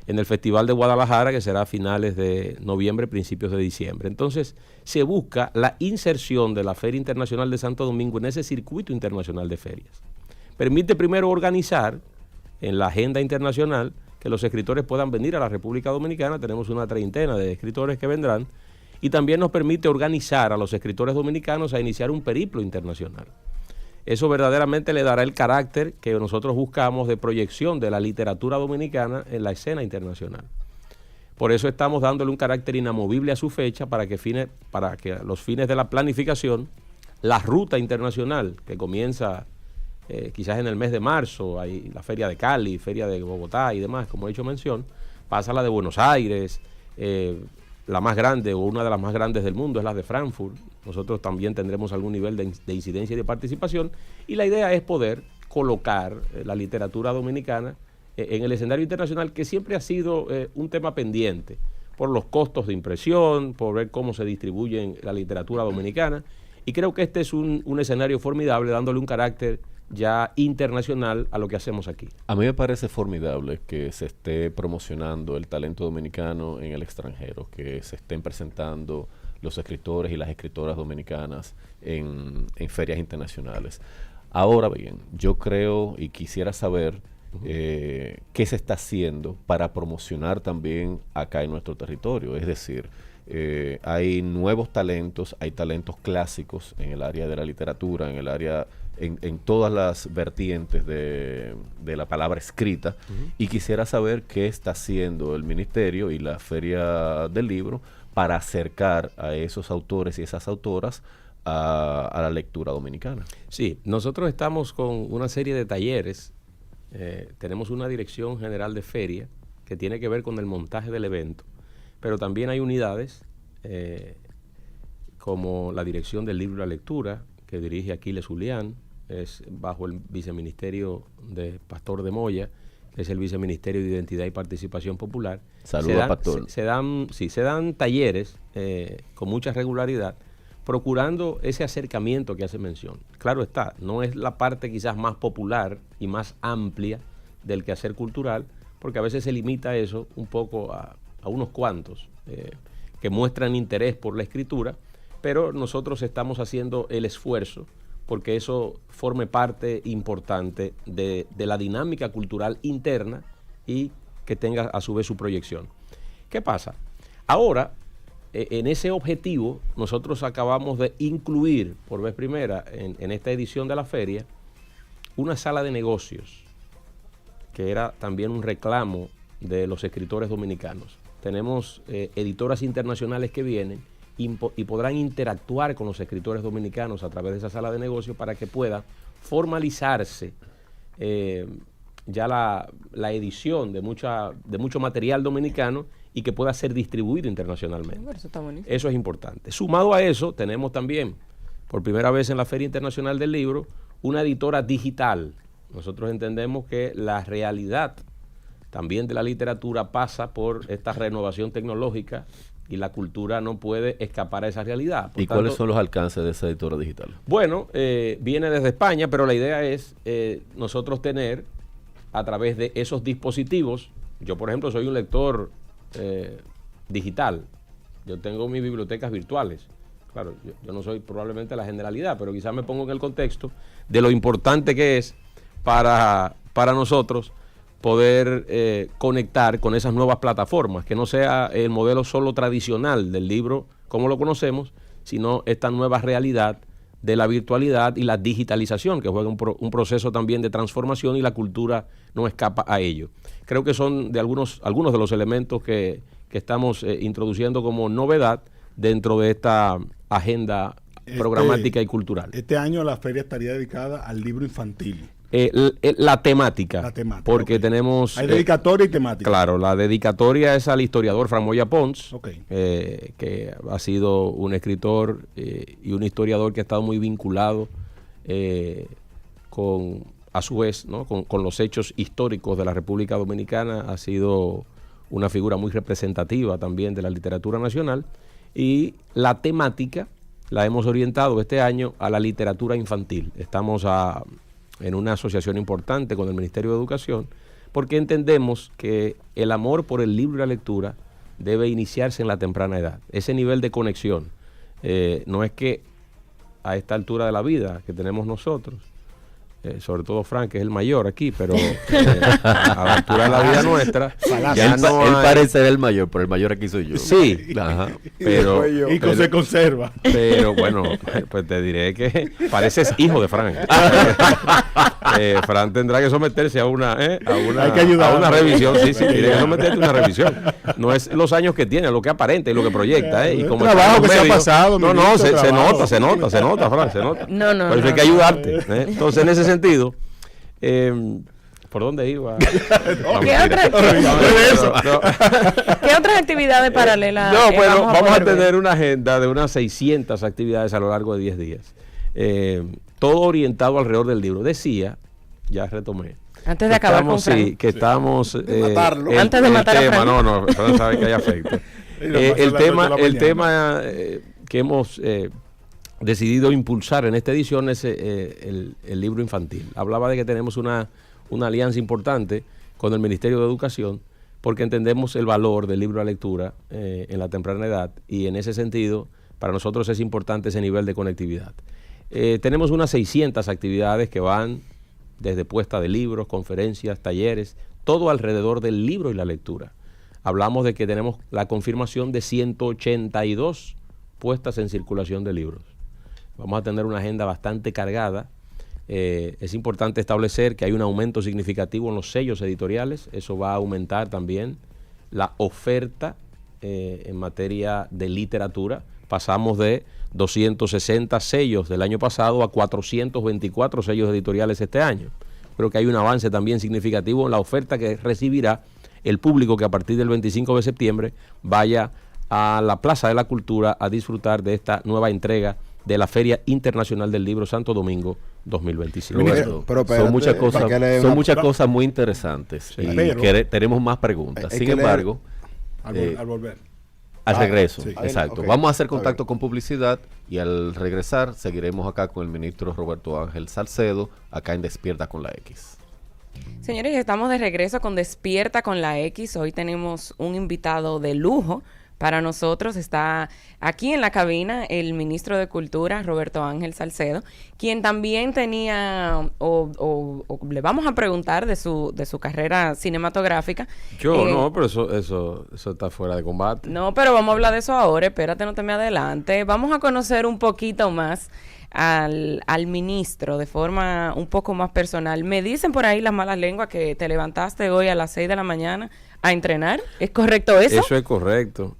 en el Festival de Guadalajara, que será a finales de noviembre, principios de diciembre. Entonces, se busca la inserción de la Feria Internacional de Santo Domingo en ese circuito internacional de ferias. Permite primero organizar en la agenda internacional que los escritores puedan venir a la República Dominicana. Tenemos una treintena de escritores que vendrán, y también nos permite organizar a los escritores dominicanos a iniciar un periplo internacional. Eso verdaderamente le dará el carácter que nosotros buscamos de proyección de la literatura dominicana en la escena internacional. Por eso estamos dándole un carácter inamovible a su fecha, para que a los fines de la planificación, la ruta internacional que comienza quizás en el mes de marzo, hay la Feria de Cali, Feria de Bogotá y demás, como he hecho mención, pasa la de Buenos Aires, la más grande o una de las más grandes del mundo es la de Frankfurt. Nosotros también tendremos algún nivel de incidencia y de participación, y la idea es poder colocar la literatura dominicana en el escenario internacional, que siempre ha sido un tema pendiente por los costos de impresión, por ver cómo se distribuye la literatura dominicana, y creo que este es un escenario formidable, dándole un carácter ya internacional a lo que hacemos aquí. A mí me parece formidable que se esté promocionando el talento dominicano en el extranjero, que se estén presentando los escritores y las escritoras dominicanas en ferias internacionales. Ahora bien, yo creo y quisiera saber qué se está haciendo para promocionar también acá en nuestro territorio. Es decir, hay nuevos talentos, hay talentos clásicos en el área de la literatura, en el área, en todas las vertientes de la palabra escrita, y quisiera saber qué está haciendo el ministerio y la Feria del Libro para acercar a esos autores y esas autoras a la lectura dominicana. Sí, nosotros estamos con una serie de talleres. Tenemos una dirección general de feria que tiene que ver con el montaje del evento, pero también hay unidades como la dirección del libro y la lectura, que dirige Aquiles Julián, es bajo el viceministerio de Pastor de Moya, que es el viceministerio de Identidad y Participación Popular. Saludos, Pastor. Se dan talleres con mucha regularidad, procurando ese acercamiento que hace mención. Claro está, no es la parte quizás más popular y más amplia del quehacer cultural, porque a veces se limita eso un poco a unos cuantos que muestran interés por la escritura, pero nosotros estamos haciendo el esfuerzo porque eso forme parte importante de la dinámica cultural interna y que tenga a su vez su proyección. ¿Qué pasa? Ahora, en ese objetivo, nosotros acabamos de incluir por vez primera en esta edición de la feria una sala de negocios, que era también un reclamo de los escritores dominicanos. Tenemos editoras internacionales que vienen y podrán interactuar con los escritores dominicanos a través de esa sala de negocios para que pueda formalizarse ya la edición de mucho material dominicano y que pueda ser distribuido internacionalmente. Bueno, eso está buenísimo. Eso es importante. Sumado a eso, tenemos también, por primera vez en la Feria Internacional del Libro, una editora digital. Nosotros entendemos que la realidad también de la literatura pasa por esta renovación tecnológica y la cultura no puede escapar a esa realidad. ¿Y cuáles son los alcances de esa editora digital? Bueno, viene desde España, pero la idea es nosotros tener a través de esos dispositivos. Yo, por ejemplo, soy un lector digital. Yo tengo mis bibliotecas virtuales. Claro, yo no soy probablemente la generalidad, pero quizás me pongo en el contexto de lo importante que es para nosotros poder conectar con esas nuevas plataformas, que no sea el modelo solo tradicional del libro como lo conocemos, sino esta nueva realidad de la virtualidad y la digitalización, que juega un proceso también de transformación y la cultura no escapa a ello. Creo que son de algunos de los elementos que estamos introduciendo como novedad dentro de esta agenda programática y cultural. Este año la feria estaría dedicada al libro infantil. La temática, porque okay. Tenemos... Hay dedicatoria y temática. Claro, la dedicatoria es al historiador Fran Moya Pons, okay. Que ha sido un escritor y un historiador que ha estado muy vinculado a su vez, ¿no? con los hechos históricos de la República Dominicana. Ha sido una figura muy representativa también de la literatura nacional, y la temática la hemos orientado este año a la literatura infantil. Estamos en una asociación importante con el Ministerio de Educación, porque entendemos que el amor por el libro y la lectura debe iniciarse en la temprana edad. Ese nivel de conexión no es que a esta altura de la vida que tenemos nosotros, sobre todo Frank, que es el mayor aquí, pero a la altura de la vida nuestra, ya no él parece el mayor, pero el mayor aquí soy yo. Sí, ajá, pero se conserva. Pero bueno, pues te diré que pareces hijo de Frank. Frank tendrá que someterse a una revisión. Sí, tiene que someterse a una revisión. No es los años que tiene, lo que aparenta y lo que proyecta. Y como trabajo que se ha pasado. No, se nota, Frank, se nota. No. Por eso hay que ayudarte. Entonces, en ese sentido, ¿por dónde iba? ¿Qué otras actividades paralelas? Vamos a tener una agenda de unas 600 actividades a lo largo de 10 días. Todo orientado alrededor del libro. Decía, ya retomé. Antes de acabar con Fran. Sí, que estamos... Antes de matar a Fran. No, Fran sabe que hay afecto. El tema que hemos decidido impulsar en esta edición es el libro infantil. Hablaba de que tenemos una alianza importante con el Ministerio de Educación, porque entendemos el valor del libro a lectura en la temprana edad, y en ese sentido para nosotros es importante ese nivel de conectividad. Tenemos unas 600 actividades que van desde puesta de libros, conferencias, talleres, todo alrededor del libro y la lectura. Hablamos de que tenemos la confirmación de 182 puestas en circulación de libros. Vamos a tener una agenda bastante cargada. Es importante establecer que hay un aumento significativo en los sellos editoriales. Eso va a aumentar también la oferta en materia de literatura. Pasamos de 260 sellos del año pasado a 424 sellos editoriales este año. Creo que hay un avance también significativo en la oferta que recibirá el público que a partir del 25 de septiembre vaya a la Plaza de la Cultura a disfrutar de esta nueva entrega de la Feria Internacional del Libro Santo Domingo 2025. Roberto, son muchas cosas muy interesantes y tenemos más preguntas. Sin embargo, al volver. Al regreso, sí. exacto. Okay. Vamos a hacer contacto con publicidad y al regresar seguiremos acá con el ministro Roberto Ángel Salcedo, acá en Despierta con la X. Señores, estamos de regreso con Despierta con la X. Hoy tenemos un invitado de lujo. Para nosotros está aquí en la cabina el ministro de Cultura, Roberto Ángel Salcedo, quien también tenía, o le vamos a preguntar de su carrera cinematográfica. No, pero eso está fuera de combate. No, pero vamos a hablar de eso ahora. Espérate, no te me adelante. Vamos a conocer un poquito más al ministro de forma un poco más personal. Me dicen por ahí las malas lenguas que te levantaste hoy a las 6 de la mañana a entrenar. ¿Es correcto eso? Eso es correcto.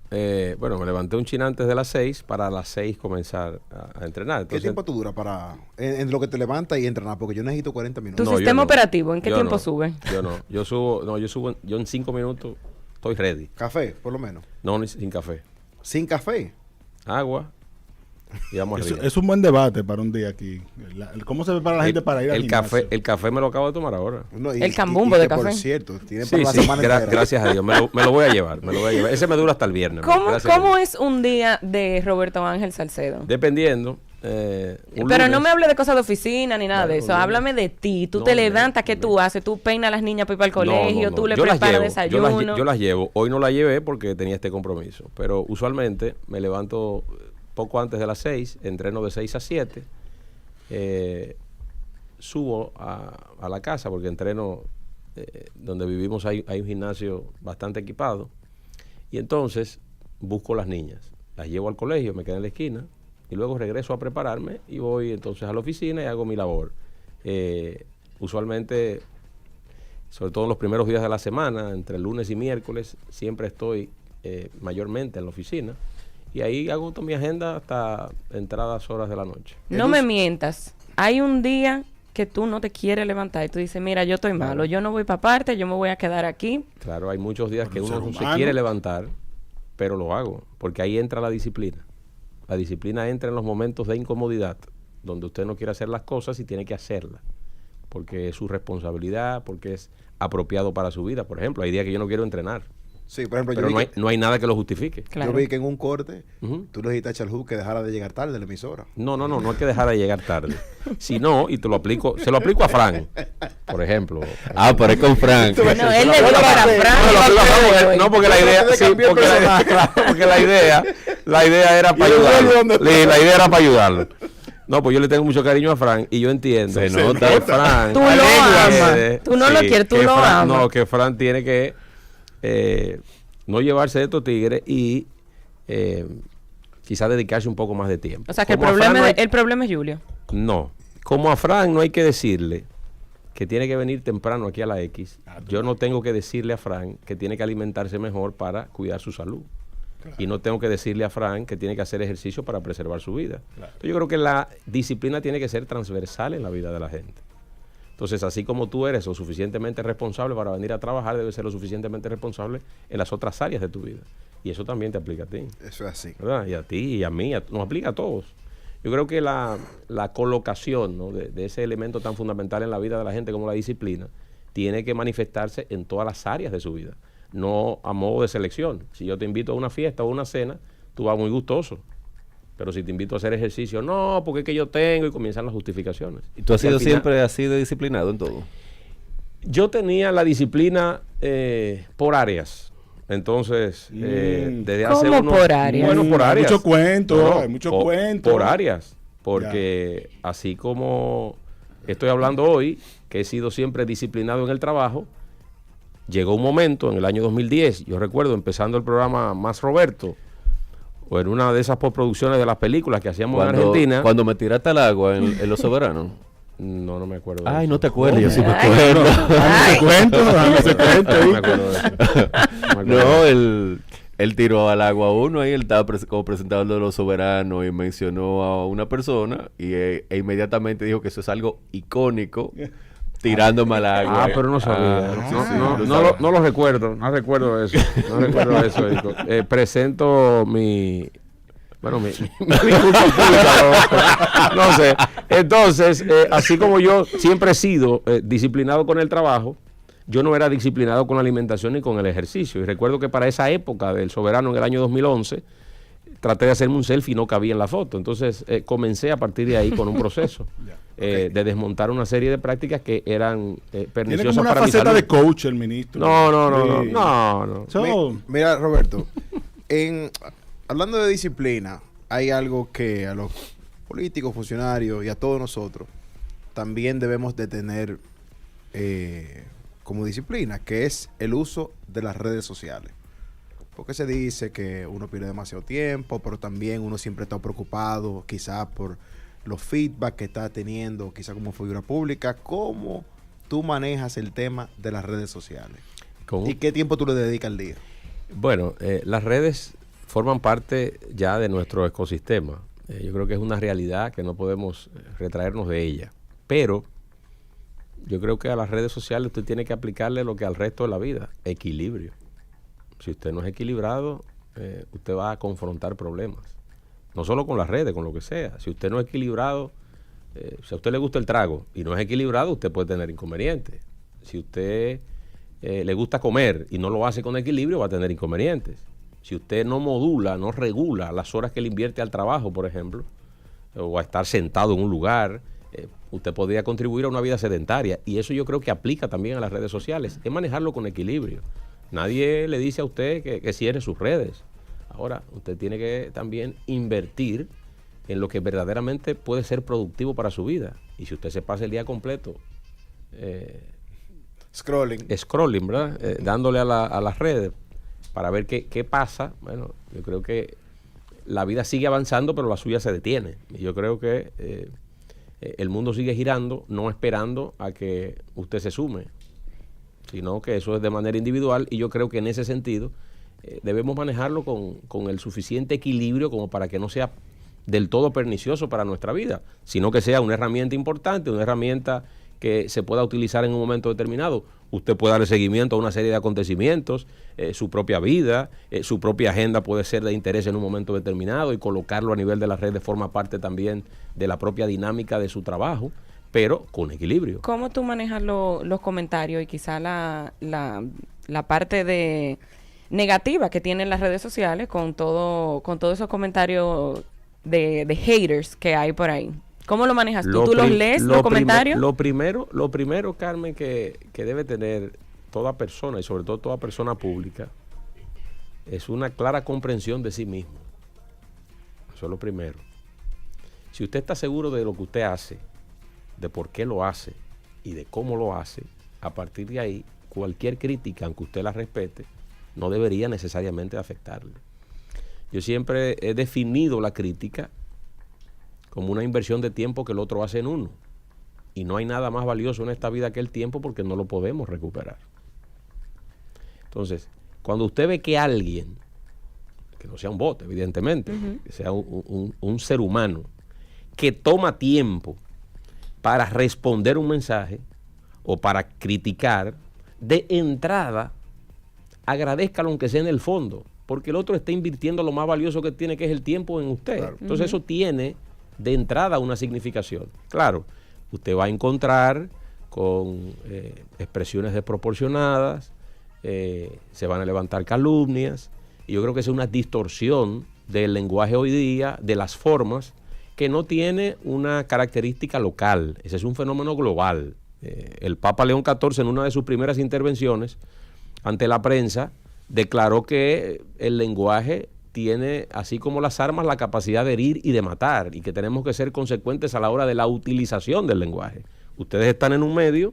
Bueno, me levanté un chin antes de las 6 para a las 6 comenzar a entrenar. Entonces, ¿qué tiempo tú duras para en lo que te levantas y entrenar? Porque yo necesito 40 minutos. ¿Tu sistema operativo en qué tiempo sube? Yo en 5 minutos estoy ready. ¿Café, por lo menos? No, sin café. ¿Sin café? Agua. Y vamos arriba. Es un buen debate para un día aquí. ¿Cómo se prepara la gente para ir al gimnasio? El café me lo acabo de tomar ahora. No, el cambumbo de café. Por cierto, tiene Sí, para la semana entera. Gracias a Dios. Me lo voy a llevar. Ese me dura hasta el viernes. ¿Cómo es un día de Roberto Ángel Salcedo? Dependiendo. Pero no me hable de cosas de oficina ni nada de eso. Háblame de ti. Tú te levantas, ¿qué tú haces? Tú peinas a las niñas para ir para el colegio, tú le preparas desayuno. Yo las llevo. Hoy no las llevé porque tenía este compromiso. Pero usualmente me levanto poco antes de las 6, entreno de 6 a 7. Subo a la casa porque entreno donde vivimos hay un gimnasio bastante equipado. Y entonces busco las niñas. Las llevo al colegio, me quedo en la esquina. Y luego regreso a prepararme y voy entonces a la oficina y hago mi labor. Usualmente, sobre todo en los primeros días de la semana, entre lunes y miércoles, siempre estoy mayormente en la oficina. Y ahí hago toda mi agenda hasta entradas horas de la noche. No me mientas. Hay un día que tú no te quieres levantar y tú dices, mira, yo estoy malo, yo no voy para parte, yo me voy a quedar aquí. Claro, hay muchos días que uno no se quiere levantar, pero lo hago, porque ahí entra la disciplina. La disciplina entra en los momentos de incomodidad, donde usted no quiere hacer las cosas y tiene que hacerlas, porque es su responsabilidad, porque es apropiado para su vida. Por ejemplo, hay días que yo no quiero entrenar. Sí, por ejemplo, pero no hay nada que lo justifique. Claro. Yo vi que en un corte tú le dijiste a Charhu que dejara de llegar tarde de la emisora. No hay que dejar de llegar tarde. Si no, y se lo aplico a Fran, por ejemplo. Pero es con Fran. No, él le dijo para Fran. No, porque la idea, porque la idea era para ayudarlo. La idea era para ayudarlo. No, pues yo le tengo mucho cariño a Fran y yo entiendo que Fran... Tú lo amas. Tú no lo quieres, tú lo amas. No, que Fran tiene que no llevarse de estos tigres y quizás dedicarse un poco más de tiempo. O sea, que el problema es Julio. No. Como a Fran no hay que decirle que tiene que venir temprano aquí a la X, yo no tengo que decirle a Fran que tiene que alimentarse mejor para cuidar su salud. Claro. Y no tengo que decirle a Fran que tiene que hacer ejercicio para preservar su vida. Claro. Entonces yo creo que la disciplina tiene que ser transversal en la vida de la gente. Entonces, así como tú eres lo suficientemente responsable para venir a trabajar, debes ser lo suficientemente responsable en las otras áreas de tu vida. Y eso también te aplica a ti. Eso es así. ¿Verdad? Y a ti, y a mí, nos aplica a todos. Yo creo que la colocación, ¿no?, de ese elemento tan fundamental en la vida de la gente como la disciplina tiene que manifestarse en todas las áreas de su vida. No a modo de selección. Si yo te invito a una fiesta o una cena, tú vas muy gustoso. Pero si te invito a hacer ejercicio, no, porque es que yo tengo, y comienzan las justificaciones. ¿Y tú has sido siempre así de disciplinado en todo? Yo tenía la disciplina por áreas. Entonces, desde hace ¿Cómo por áreas? Bueno, por áreas. Mucho cuento, hay mucho cuento. Por áreas. Porque así como estoy hablando hoy, que he sido siempre disciplinado en el trabajo, llegó un momento en el año 2010, yo recuerdo empezando el programa Más Roberto, o en una de esas postproducciones de las películas que hacíamos en Argentina. Cuando me tiraste al agua en Los Soberanos. No me acuerdo. Ay, no te acuerdas, yo sí me Ay. acuerdo. No me acuerdo de eso. No, él tiró al agua a uno ahí, él estaba como presentador de Los Soberanos y mencionó a una persona e inmediatamente dijo que eso es algo icónico, tirándome al agua. Ah, pero no sabía. No lo recuerdo. No recuerdo eso. No recuerdo eso. Presento mi disculpa pública. No sé. Entonces, así como yo siempre he sido disciplinado con el trabajo, yo no era disciplinado con la alimentación ni con el ejercicio. Y recuerdo que para esa época del Soberano, en el año 2011, traté de hacerme un selfie y no cabía en la foto. Entonces, comencé a partir de ahí con un proceso de desmontar una serie de prácticas que eran perniciosas Tiene como una para mi faceta salud. de coach el ministro. No. So, Mira, Roberto, hablando de disciplina, hay algo que a los políticos, funcionarios y a todos nosotros también debemos de tener como disciplina, que es el uso de las redes sociales. Porque se dice que uno pierde demasiado tiempo, pero también uno siempre está preocupado quizás por los feedback que está teniendo, quizás como figura pública. ¿Cómo tú manejas el tema de las redes sociales? ¿Cómo? ¿Y qué tiempo tú le dedicas al día? Bueno, las redes forman parte ya de nuestro ecosistema. Yo creo que es una realidad que no podemos retraernos de ella. Pero yo creo que a las redes sociales usted tiene que aplicarle lo que al resto de la vida, equilibrio. Si usted no es equilibrado, usted va a confrontar problemas. No solo con las redes, con lo que sea. Si usted no es equilibrado, si a usted le gusta el trago y no es equilibrado, usted puede tener inconvenientes. Si usted le gusta comer y no lo hace con equilibrio, va a tener inconvenientes. Si usted no modula, no regula las horas que le invierte al trabajo, por ejemplo, o a estar sentado en un lugar, usted podría contribuir a una vida sedentaria. Y eso yo creo que aplica también a las redes sociales. Es manejarlo con equilibrio. Nadie le dice a usted que cierre sus redes. Ahora, usted tiene que también invertir en lo que verdaderamente puede ser productivo para su vida. Y si usted se pasa el día completo scrolling, ¿verdad? Dándole a las redes para ver qué pasa, bueno, yo creo que la vida sigue avanzando, pero la suya se detiene. Y yo creo que el mundo sigue girando, no esperando a que usted se sume, sino que eso es de manera individual. Y yo creo que en ese sentido debemos manejarlo con el suficiente equilibrio como para que no sea del todo pernicioso para nuestra vida, sino que sea una herramienta importante, una herramienta que se pueda utilizar en un momento determinado. Usted puede darle seguimiento a una serie de acontecimientos, su propia vida, su propia agenda puede ser de interés en un momento determinado y colocarlo a nivel de las redes forma parte también de la propia dinámica de su trabajo, pero con equilibrio. ¿Cómo tú manejas los comentarios y quizá la parte de negativa que tienen las redes sociales con todos esos comentarios de haters que hay por ahí? ¿Cómo lo manejas tú? ¿Tú los lees, los comentarios? Lo primero, Carmen, que debe tener toda persona, y sobre todo toda persona pública, es una clara comprensión de sí mismo. Eso es lo primero. Si usted está seguro de lo que usted hace, de por qué lo hace y de cómo lo hace, a partir de ahí, cualquier crítica, aunque usted la respete, no debería necesariamente afectarle. Yo siempre he definido la crítica como una inversión de tiempo que el otro hace en uno. Y no hay nada más valioso en esta vida que el tiempo, porque no lo podemos recuperar. Entonces, cuando usted ve que alguien, que no sea un bot, evidentemente, que sea un ser humano, que toma tiempo para responder un mensaje o para criticar, de entrada, agradézcalo aunque sea en el fondo, porque el otro está invirtiendo lo más valioso que tiene, que es el tiempo en usted. Claro. Entonces eso tiene de entrada una significación. Claro, usted va a encontrar con expresiones desproporcionadas, se van a levantar calumnias, y yo creo que es una distorsión del lenguaje hoy día, de las formas, que no tiene una característica local. Ese es un fenómeno global. El Papa León XIV, en una de sus primeras intervenciones ante la prensa, declaró que el lenguaje tiene, así como las armas, la capacidad de herir y de matar, y que tenemos que ser consecuentes a la hora de la utilización del lenguaje. Ustedes están en un medio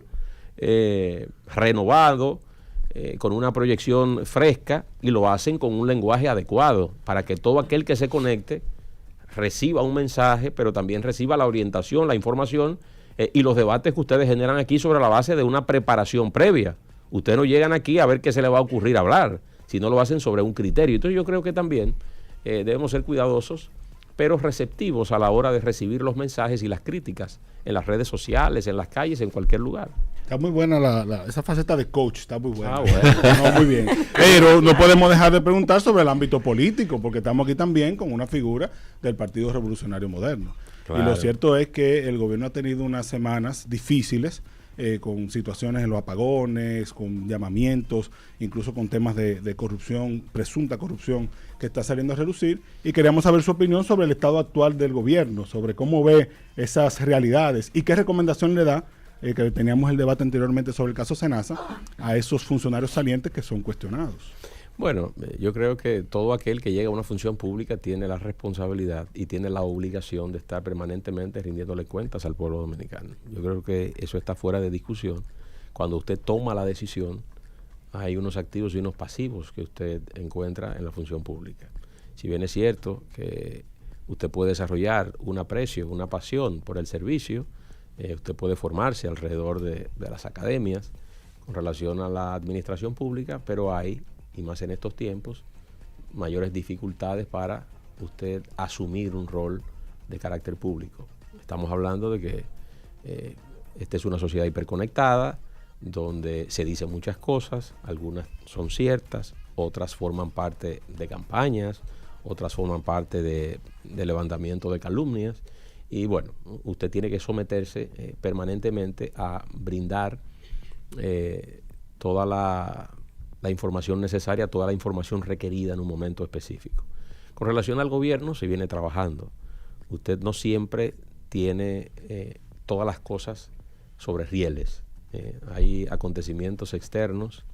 renovado, con una proyección fresca, y lo hacen con un lenguaje adecuado para que todo aquel que se conecte reciba un mensaje, pero también reciba la orientación, la información y los debates que ustedes generan aquí sobre la base de una preparación previa. Ustedes no llegan aquí a ver qué se les va a ocurrir hablar, sino lo hacen sobre un criterio. Entonces yo creo que también debemos ser cuidadosos, pero receptivos a la hora de recibir los mensajes y las críticas en las redes sociales, en las calles, en cualquier lugar. Está muy buena esa faceta de coach, está muy buena. Ah, bueno. No, muy bien. Pero no podemos dejar de preguntar sobre el ámbito político, porque estamos aquí también con una figura del Partido Revolucionario Moderno. Claro. Y lo cierto es que el gobierno ha tenido unas semanas difíciles, con situaciones en los apagones, con llamamientos, incluso con temas de corrupción, presunta corrupción, que está saliendo a relucir, y queríamos saber su opinión sobre el estado actual del gobierno, sobre cómo ve esas realidades y qué recomendación le da, que teníamos el debate anteriormente sobre el caso Senasa, a esos funcionarios salientes que son cuestionados. Bueno, yo creo que todo aquel que llega a una función pública tiene la responsabilidad y tiene la obligación de estar permanentemente rindiéndole cuentas al pueblo dominicano. Yo creo que eso está fuera de discusión. Cuando usted toma la decisión, hay unos activos y unos pasivos que usted encuentra en la función pública. Si bien es cierto que usted puede desarrollar un aprecio, una pasión por el servicio, usted puede formarse alrededor de las academias con relación a la administración pública, pero hay, y más en estos tiempos, mayores dificultades para usted asumir un rol de carácter público. Estamos hablando de que esta es una sociedad hiperconectada, donde se dicen muchas cosas, algunas son ciertas, otras forman parte de campañas, otras forman parte de levantamiento de calumnias, y bueno, usted tiene que someterse permanentemente a brindar toda la información necesaria, toda la información requerida en un momento específico. Con relación al gobierno, se viene trabajando. Usted no siempre tiene todas las cosas sobre rieles. Hay acontecimientos externos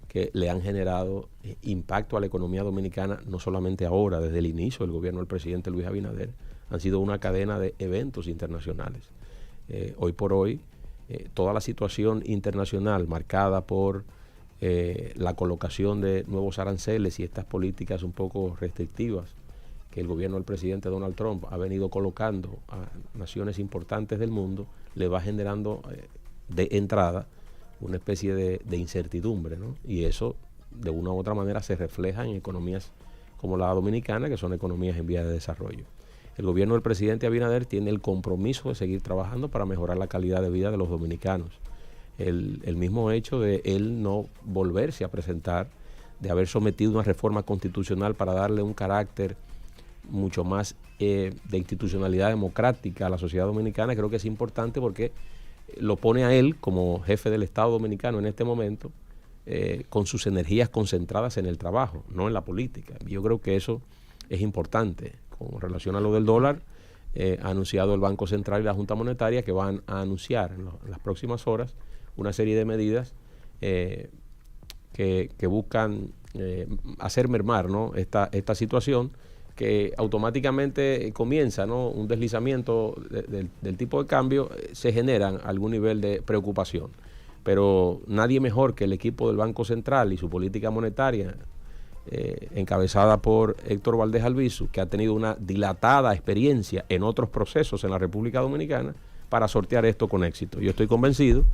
que le han generado impacto a la economía dominicana, no solamente ahora, desde el inicio del gobierno del presidente Luis Abinader, han sido una cadena de eventos internacionales. Hoy por hoy, toda la situación internacional marcada por la colocación de nuevos aranceles y estas políticas un poco restrictivas que el gobierno del presidente Donald Trump ha venido colocando a naciones importantes del mundo, le va generando de entrada una especie de incertidumbre, ¿no? Y eso de una u otra manera se refleja en economías como la dominicana, que son economías en vías de desarrollo. El gobierno del presidente Abinader tiene el compromiso de seguir trabajando para mejorar la calidad de vida de los dominicanos. El mismo hecho de él no volverse a presentar, de haber sometido una reforma constitucional para darle un carácter mucho más de institucionalidad democrática a la sociedad dominicana, creo que es importante porque lo pone a él como jefe del Estado dominicano en este momento, con sus energías concentradas en el trabajo, no en la política. Yo creo que eso es importante. Con relación a lo del dólar, ha anunciado el Banco Central y la Junta Monetaria que van a anunciar en las próximas horas una serie de medidas que buscan hacer mermar, ¿no?, esta situación, que automáticamente comienza, ¿no?, un deslizamiento del tipo de cambio, se generan algún nivel de preocupación. Pero nadie mejor que el equipo del Banco Central y su política monetaria, encabezada por Héctor Valdés Albizu, que ha tenido una dilatada experiencia en otros procesos en la República Dominicana, para sortear esto con éxito. Yo estoy convencido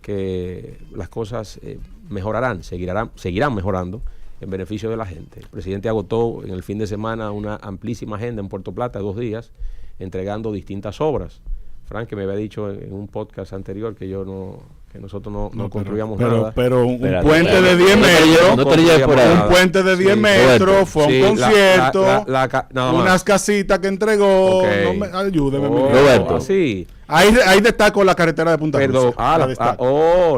que las cosas mejorarán, seguirán mejorando en beneficio de la gente. El presidente agotó en el fin de semana una amplísima agenda en Puerto Plata, 2 días, entregando distintas obras. Frank, que me había dicho en un podcast anterior que nosotros no construíamos nada. Pero un puente de 10 metros, un puente de 10 metros, fue un concierto, unas casitas que entregó. Okay. Ayúdeme, Roberto. Sí. Ahí destaco la carretera de Punta Rusia.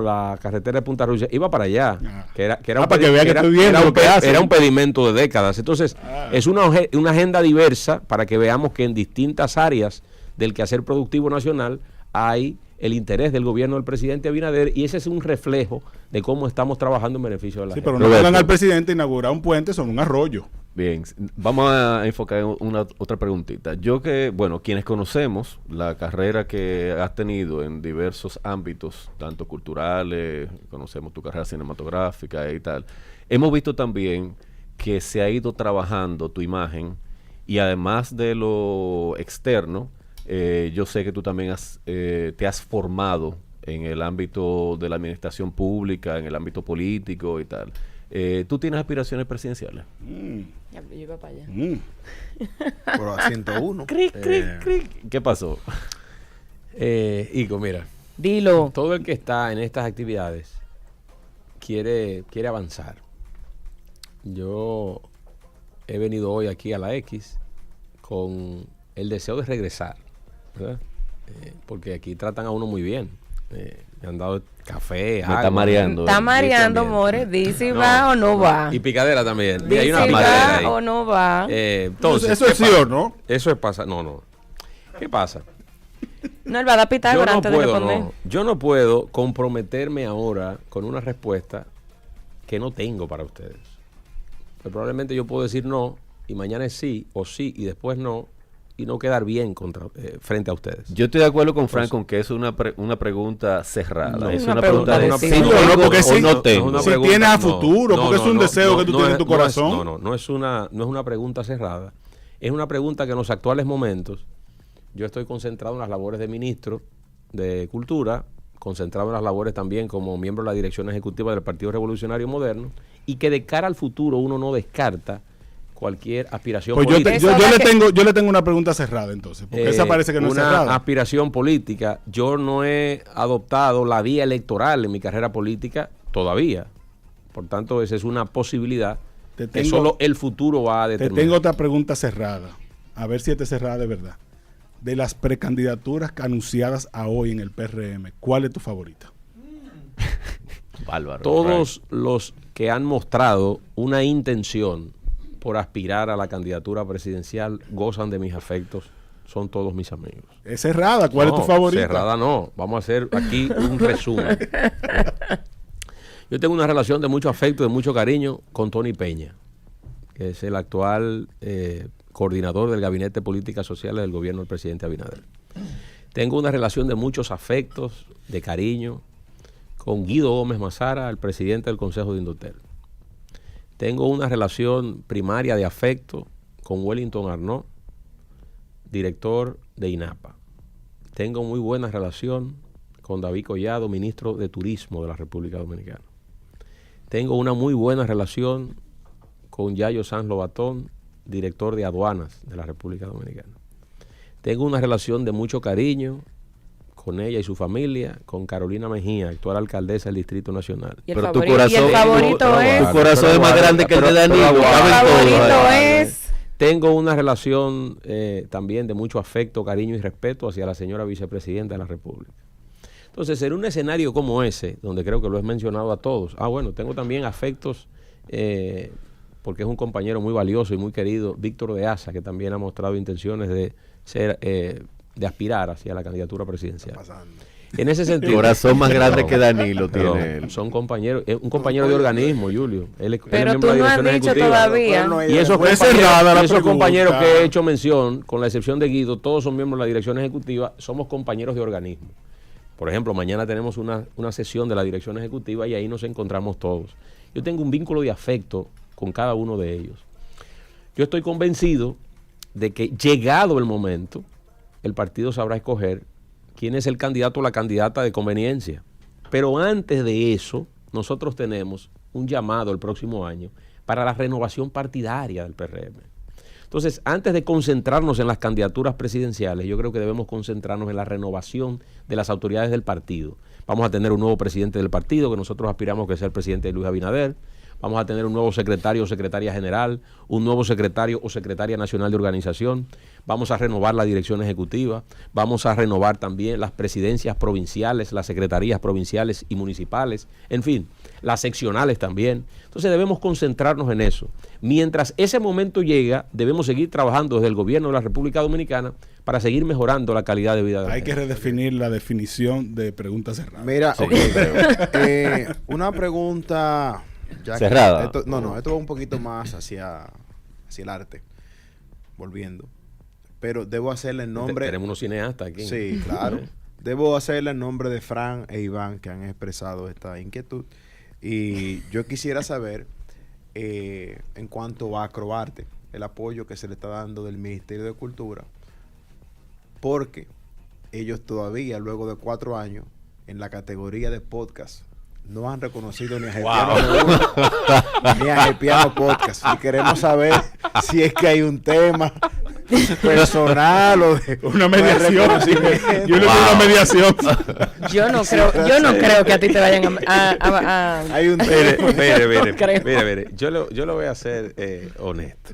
La carretera de Punta Rusia. Iba para allá. Para que vea que estoy viendo lo que hace. Era un pedimento de décadas. Entonces, es una agenda diversa para que veamos que en distintas áreas del quehacer productivo nacional hay el interés del gobierno del presidente Abinader, y ese es un reflejo de cómo estamos trabajando en beneficio de la gente. Pero no pongan al presidente a inaugurar un puente sobre un arroyo. Bien, vamos a enfocar en una otra preguntita. Yo que, bueno, quienes conocemos la carrera que has tenido en diversos ámbitos, tanto culturales, conocemos tu carrera cinematográfica y tal, hemos visto también que se ha ido trabajando tu imagen y además de lo externo, yo sé que tú también te has formado en el ámbito de la administración pública, en el ámbito político y tal. ¿Tú tienes aspiraciones presidenciales? Ya, yo iba para allá. Pero a 101. Cric, cric, cric. ¿Qué pasó? Ico, mira, Dilo. todo el que está en estas actividades quiere avanzar. Yo he venido hoy aquí a la X con el deseo de regresar, ¿verdad? Porque aquí tratan a uno muy bien. Me han dado café, Me agua. está mareando. Está mareando, también. More. Dice si No, va o no va. Y picadera también. Y Dice hay una si madera va ahí. o no va. Entonces, eso ¿qué es sí pasa? o no. Eso es pasa. No. ¿Qué pasa? No, él va a dar Pitágoras antes de responder. Yo no puedo comprometerme ahora con una respuesta que no tengo para ustedes. Pues probablemente yo puedo decir no y mañana es sí o sí y después no y no quedar bien frente a ustedes. Yo estoy de acuerdo con Frank con que es una pregunta cerrada. No, es una una pregunta pregunta de de sí sí. o No, no, porque o sí. no tengo. una Si pregunta- tienes a no, futuro, porque es un deseo que tú tienes en tu corazón. No es una pregunta cerrada. Es una pregunta que en los actuales momentos yo estoy concentrado en las labores de ministro de Cultura, concentrado en las labores también como miembro de la dirección ejecutiva del Partido Revolucionario Moderno, y que de cara al futuro uno no descarta cualquier aspiración Pues política. yo le tengo una pregunta cerrada entonces, porque esa parece que no es una cerrada. aspiración política. Yo no he adoptado la vía electoral en mi carrera política todavía. Por tanto, esa es una posibilidad que solo el futuro va a Te determinar. tengo otra pregunta cerrada, a ver si esta es cerrada de verdad. De las precandidaturas anunciadas a hoy en el PRM, ¿cuál es tu favorita? Bárbaro. Todos los que han mostrado una intención por aspirar a la candidatura presidencial gozan de mis afectos. Son todos mis amigos. Es cerrada, ¿cuál es tu No, favorita? Cerrada no. Vamos a hacer aquí un resumen. Yo tengo una relación de mucho afecto, de mucho cariño con Tony Peña, que es el actual coordinador del Gabinete de Políticas Sociales del gobierno del presidente Abinader. Tengo una relación de muchos afectos, de cariño, con Guido Gómez Mazara, el presidente del Consejo de Indotel. Tengo una relación primaria de afecto con Wellington Arnaud, director de INAPA. Tengo muy buena relación con David Collado, ministro de Turismo de la República Dominicana. Tengo una muy buena relación con Yayo Sanz Lobatón, director de Aduanas de la República Dominicana. Tengo una relación de mucho cariño con ella y su familia, con Carolina Mejía, actual alcaldesa del Distrito Nacional. Y el Pero tu favorito, corazón- y el favorito es... Tu corazón es más grande que el de Danilo. El caben todos favorito ahí. es... Tengo una relación también de mucho afecto, cariño y respeto hacia la señora vicepresidenta de la República. Entonces, en un escenario como ese, donde creo que lo he mencionado a todos, tengo también afectos, porque es un compañero muy valioso y muy querido, Víctor de Asa, que también ha mostrado intenciones de ser, de aspirar hacia la candidatura presidencial. En ese sentido, Corazón más grande que Danilo pero tiene él. son compañeros, es un compañero de organismo, Julio. Él es Pero miembro tú de no la has dirección dicho ejecutiva. todavía. Y esos, Fue compañeros, cerrada la y esos pregunta. compañeros que he hecho mención, con la excepción de Guido, todos son miembros de la dirección ejecutiva, somos compañeros de organismo. Por ejemplo, mañana tenemos una sesión de la dirección ejecutiva y ahí nos encontramos todos. Yo tengo un vínculo de afecto con cada uno de ellos. Yo estoy convencido de que llegado el momento, el partido sabrá escoger quién es el candidato o la candidata de conveniencia. Pero antes de eso, nosotros tenemos un llamado el próximo año para la renovación partidaria del PRM. Entonces, antes de concentrarnos en las candidaturas presidenciales, yo creo que debemos concentrarnos en la renovación de las autoridades del partido. Vamos a tener un nuevo presidente del partido, que nosotros aspiramos que sea el presidente Luis Abinader. Vamos a tener un nuevo secretario o secretaria general, un nuevo secretario o secretaria nacional de organización. Vamos a renovar la dirección ejecutiva. Vamos a renovar también las presidencias provinciales, las secretarías provinciales y municipales. En fin, las seccionales también. Entonces debemos concentrarnos en eso. Mientras ese momento llega, debemos seguir trabajando desde el gobierno de la República Dominicana para seguir mejorando la calidad de vida de la Hay gente. que redefinir la definición de pregunta cerrada. Mira, Sí, una pregunta ya Cerrada. Esto va un poquito más hacia hacia el arte, volviendo. Pero debo hacerle el nombre... Tenemos unos cineastas aquí. Sí, claro. Debo hacerle el nombre de Fran e Iván, que han expresado esta inquietud. Y yo quisiera saber, en cuanto a Acroarte, el apoyo que se le está dando del Ministerio de Cultura, porque ellos todavía, luego de 4 años, en la categoría de podcast, no han reconocido ni a Gepiano ni a Gepiano Podcast. Y queremos saber si es que hay un tema personal o de una mediación. Yo le doy una mediación. Yo no creo que a ti te vayan a hay un Mire, yo lo voy a hacer honesto.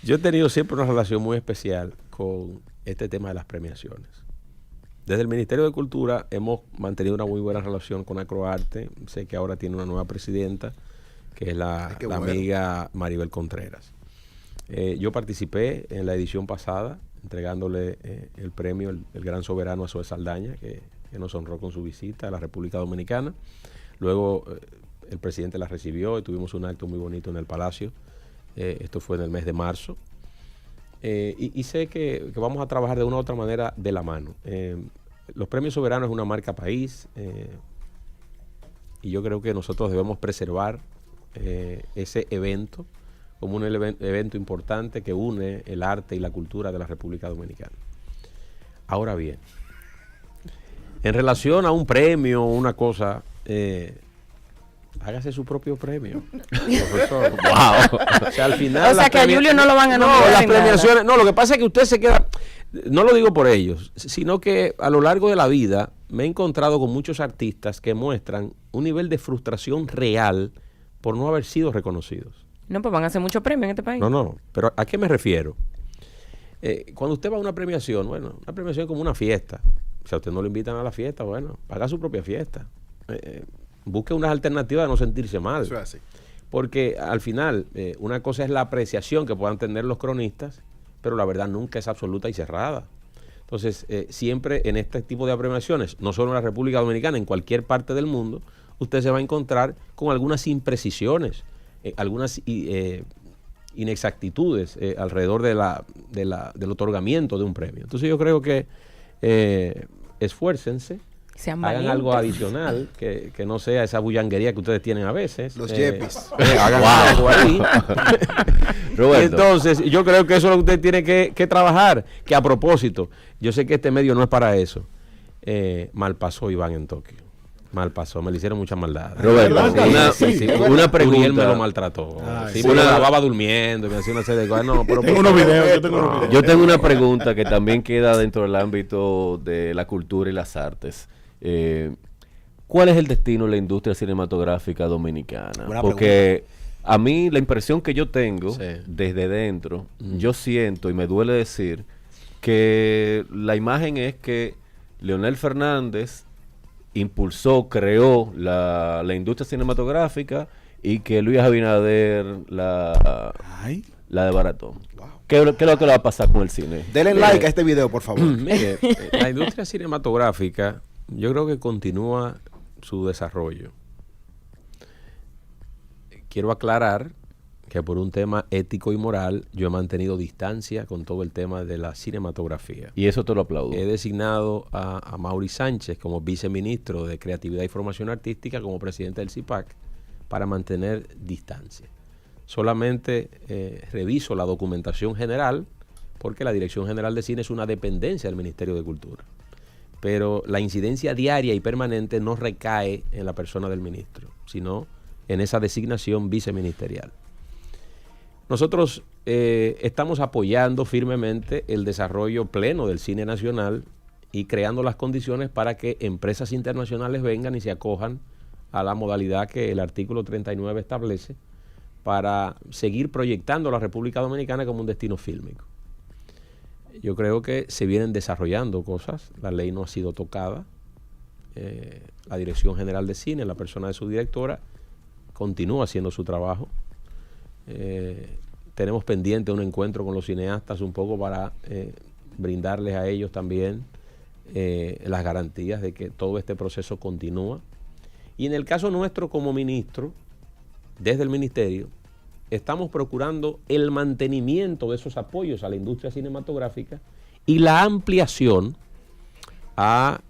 Yo he tenido siempre una relación muy especial con este tema de las premiaciones. Desde el Ministerio de Cultura hemos mantenido una muy buena relación con Acroarte. Sé que ahora tiene una nueva presidenta, que es la amiga Maribel Contreras. Yo participé en la edición pasada, entregándole el premio, el Gran Soberano a Zoe Saldaña, que nos honró con su visita a la República Dominicana. Luego el presidente la recibió y tuvimos un acto muy bonito en el Palacio. Esto fue en el mes de marzo. Y sé que vamos a trabajar de una u otra manera de la mano. Los premios soberanos es una marca país, y yo creo que nosotros debemos preservar ese evento como un evento importante que une el arte y la cultura de la República Dominicana. Ahora bien, en relación a un premio o una cosa, hágase su propio premio, profesor. Wow. O sea, al final, o sea, que a Julio no lo van a nombrar. No, las premiaciones, no, lo que pasa es que usted se queda, no lo digo por ellos, sino que a lo largo de la vida me he encontrado con muchos artistas que muestran un nivel de frustración real por no haber sido reconocidos. No, pues van a hacer muchos premios en este país. No, pero ¿a qué me refiero? Cuando usted va a una premiación, bueno, una premiación es como una fiesta. Si a usted no le invitan a la fiesta, bueno, haga su propia fiesta. Busque unas alternativas de no sentirse mal. Eso es así. Porque al final, una cosa es la apreciación que puedan tener los cronistas, pero la verdad nunca es absoluta y cerrada. Entonces, siempre en este tipo de premiaciones, no solo en la República Dominicana, en cualquier parte del mundo, usted se va a encontrar con algunas imprecisiones, algunas inexactitudes alrededor del otorgamiento de un premio. Entonces yo creo que esfuércense, hagan algo adicional que no sea esa bullanguería que ustedes tienen a veces. Los yepis. Hagan algo ahí. Roberto. Entonces yo creo que eso es lo que usted tiene que trabajar. Que a propósito, yo sé que este medio no es para eso. Mal pasó Iván en Tokio. Mal pasó, me le hicieron mucha maldad. Roberto, una pregunta. Uriel me lo maltrató. Me grababa durmiendo, me hacía una serie de cosas. No, pero tengo unos videos, yo tengo una pregunta que también queda dentro del ámbito de la cultura y las artes. ¿Cuál es el destino de la industria cinematográfica dominicana? Porque a mí la impresión que yo tengo desde dentro, yo siento y me duele decir que la imagen es que Leonel Fernández impulsó, creó la industria cinematográfica y que Luis Abinader la de baratón. Wow. ¿Qué es lo que va a pasar con el cine? Denle like a este video, por favor. Mire, la industria cinematográfica yo creo que continúa su desarrollo. Quiero aclarar que por un tema ético y moral yo he mantenido distancia con todo el tema de la cinematografía. Y eso te lo aplaudo. He designado a Mauri Sánchez como viceministro de Creatividad y Formación Artística, como presidente del CIPAC, para mantener distancia. Solamente reviso la documentación general, porque la Dirección General de Cine es una dependencia del Ministerio de Cultura. Pero la incidencia diaria y permanente no recae en la persona del ministro, sino en esa designación viceministerial. Nosotros estamos apoyando firmemente el desarrollo pleno del cine nacional y creando las condiciones para que empresas internacionales vengan y se acojan a la modalidad que el artículo 39 establece para seguir proyectando a la República Dominicana como un destino fílmico. Yo creo que se vienen desarrollando cosas, la ley no ha sido tocada, la Dirección General de Cine, la persona de su directora, continúa haciendo su trabajo. Tenemos pendiente un encuentro con los cineastas un poco para brindarles a ellos también las garantías de que todo este proceso continúa. Y en el caso nuestro como ministro, desde el ministerio, estamos procurando el mantenimiento de esos apoyos a la industria cinematográfica y la ampliación a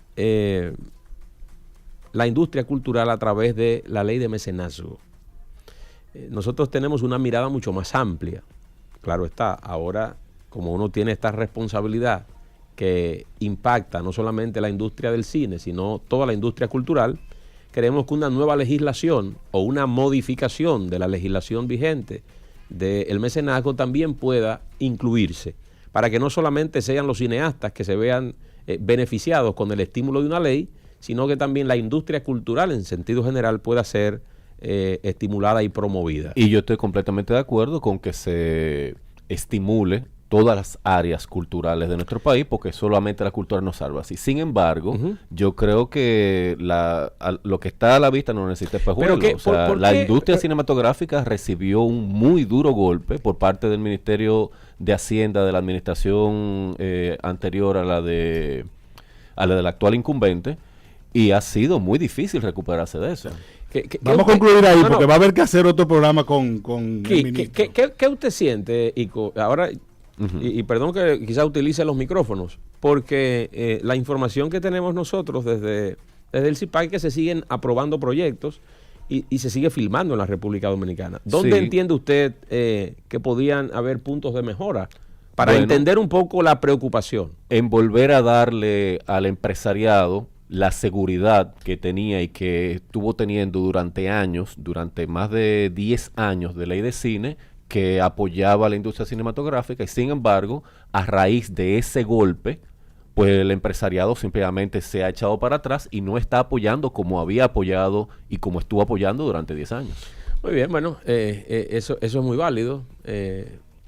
la industria cultural a través de la ley de mecenazgo. Nosotros tenemos una mirada mucho más amplia. Claro está, ahora como uno tiene esta responsabilidad que impacta no solamente la industria del cine, sino toda la industria cultural, queremos que una nueva legislación o una modificación de la legislación vigente del mecenazgo también pueda incluirse, para que no solamente sean los cineastas que se vean beneficiados con el estímulo de una ley, sino que también la industria cultural en sentido general pueda ser estimulada y promovida. Y yo estoy completamente de acuerdo con que se estimule todas las áreas culturales de nuestro país, porque solamente la cultura nos salva. Y sin embargo, yo creo que lo que está a la vista no necesita espejuelos. O sea, ¿por la industria cinematográfica recibió un muy duro golpe por parte del Ministerio de Hacienda de la administración anterior a la del actual incumbente, y ha sido muy difícil recuperarse de eso. Vamos a concluir ahí, porque va a haber que hacer otro programa con el ministro. ¿Qué usted siente, Ico? Ahora, y perdón que quizá utilice los micrófonos, porque la información que tenemos nosotros desde el CIPAC es que se siguen aprobando proyectos y se sigue filmando en la República Dominicana. ¿Dónde entiende usted que podían haber puntos de mejora? Para entender un poco la preocupación. En volver a darle al empresariado la seguridad que tenía y que estuvo teniendo durante años, durante más de 10 años de ley de cine, que apoyaba a la industria cinematográfica, y sin embargo, a raíz de ese golpe, pues el empresariado simplemente se ha echado para atrás y no está apoyando como había apoyado y como estuvo apoyando durante 10 años. Muy bien, bueno, eso es muy válido,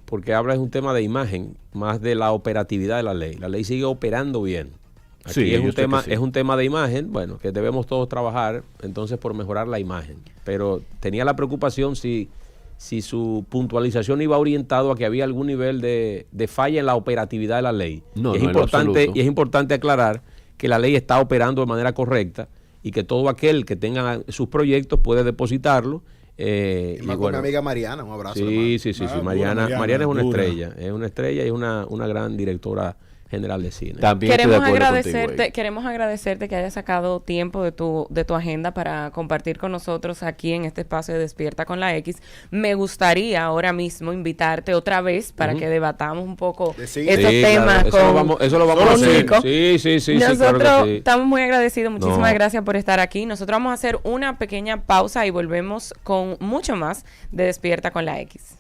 porque habla de un tema de imagen, más de la operatividad de la ley. La ley sigue operando bien. Aquí sí, es un tema de imagen, bueno, que debemos todos trabajar entonces por mejorar la imagen. Pero tenía la preocupación si su puntualización iba orientado a que había algún nivel de falla en la operatividad de la ley. No, es importante aclarar que la ley está operando de manera correcta y que todo aquel que tenga sus proyectos puede depositarlo. Y más con mi amiga Mariana, un abrazo. Sí. Mariana es una estrella. Es una estrella y es una gran directora general de cine. También queremos agradecerte que hayas sacado tiempo de tu agenda para compartir con nosotros aquí en este espacio de Despierta con la X. Me gustaría ahora mismo invitarte otra vez para que debatamos un poco estos temas. Claro, eso lo vamos a hacer. Nico. Sí. Nosotros claro que sí. estamos muy agradecidos. Muchísimas gracias por estar aquí. Nosotros vamos a hacer una pequeña pausa y volvemos con mucho más de Despierta con la X.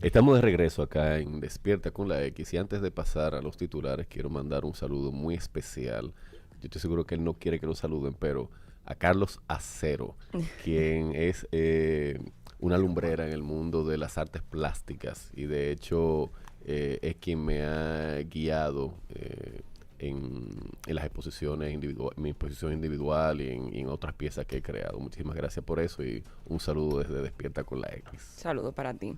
Estamos de regreso acá en Despierta con la X, y antes de pasar a los titulares quiero mandar un saludo muy especial. Yo estoy seguro que él no quiere que lo saluden, pero a Carlos Acero, quien es una lumbrera en el mundo de las artes plásticas, y de hecho es quien me ha guiado en las exposiciones individuales, mi exposición individual y en otras piezas que he creado. Muchísimas gracias por eso y un saludo desde Despierta con la X. Saludo para ti.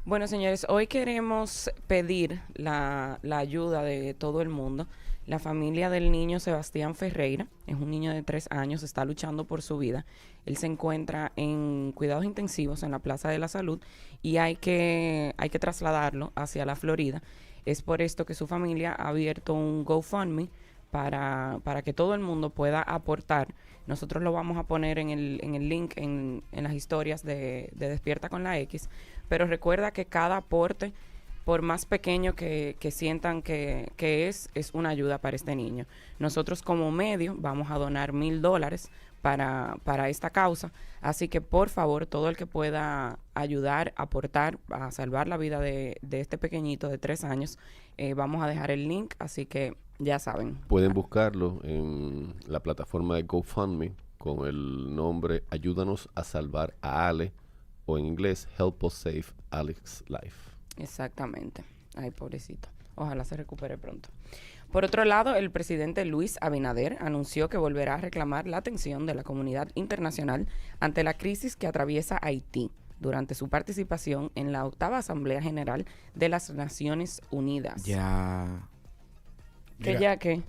Bueno, señores, hoy queremos pedir la ayuda de todo el mundo, La familia del niño Sebastián Ferreira, es un niño de 3 años, está luchando por su vida. Él se encuentra en cuidados intensivos en la Plaza de la Salud y hay que trasladarlo hacia la Florida. Es por esto que su familia ha abierto un GoFundMe para que todo el mundo pueda aportar. Nosotros lo vamos a poner en el link en las historias de Despierta con la X, pero recuerda que cada aporte, por más pequeño que sientan que es una ayuda para este niño. Nosotros como medio vamos a donar $1,000 para esta causa, así que por favor todo el que pueda ayudar, aportar a salvar la vida de este pequeñito de 3 años, vamos a dejar el link, así que ya saben. Pueden buscarlo en la plataforma de GoFundMe con el nombre Ayúdanos a salvar a Ale, o en inglés Help Us Save Alex's Life. Exactamente. Ay, pobrecito. Ojalá se recupere pronto. Por otro lado, el presidente Luis Abinader anunció que volverá a reclamar la atención de la comunidad internacional ante la crisis que atraviesa Haití durante su participación en la 8ª Asamblea General de las Naciones Unidas. Ya. ¿Que Mira, ya qué?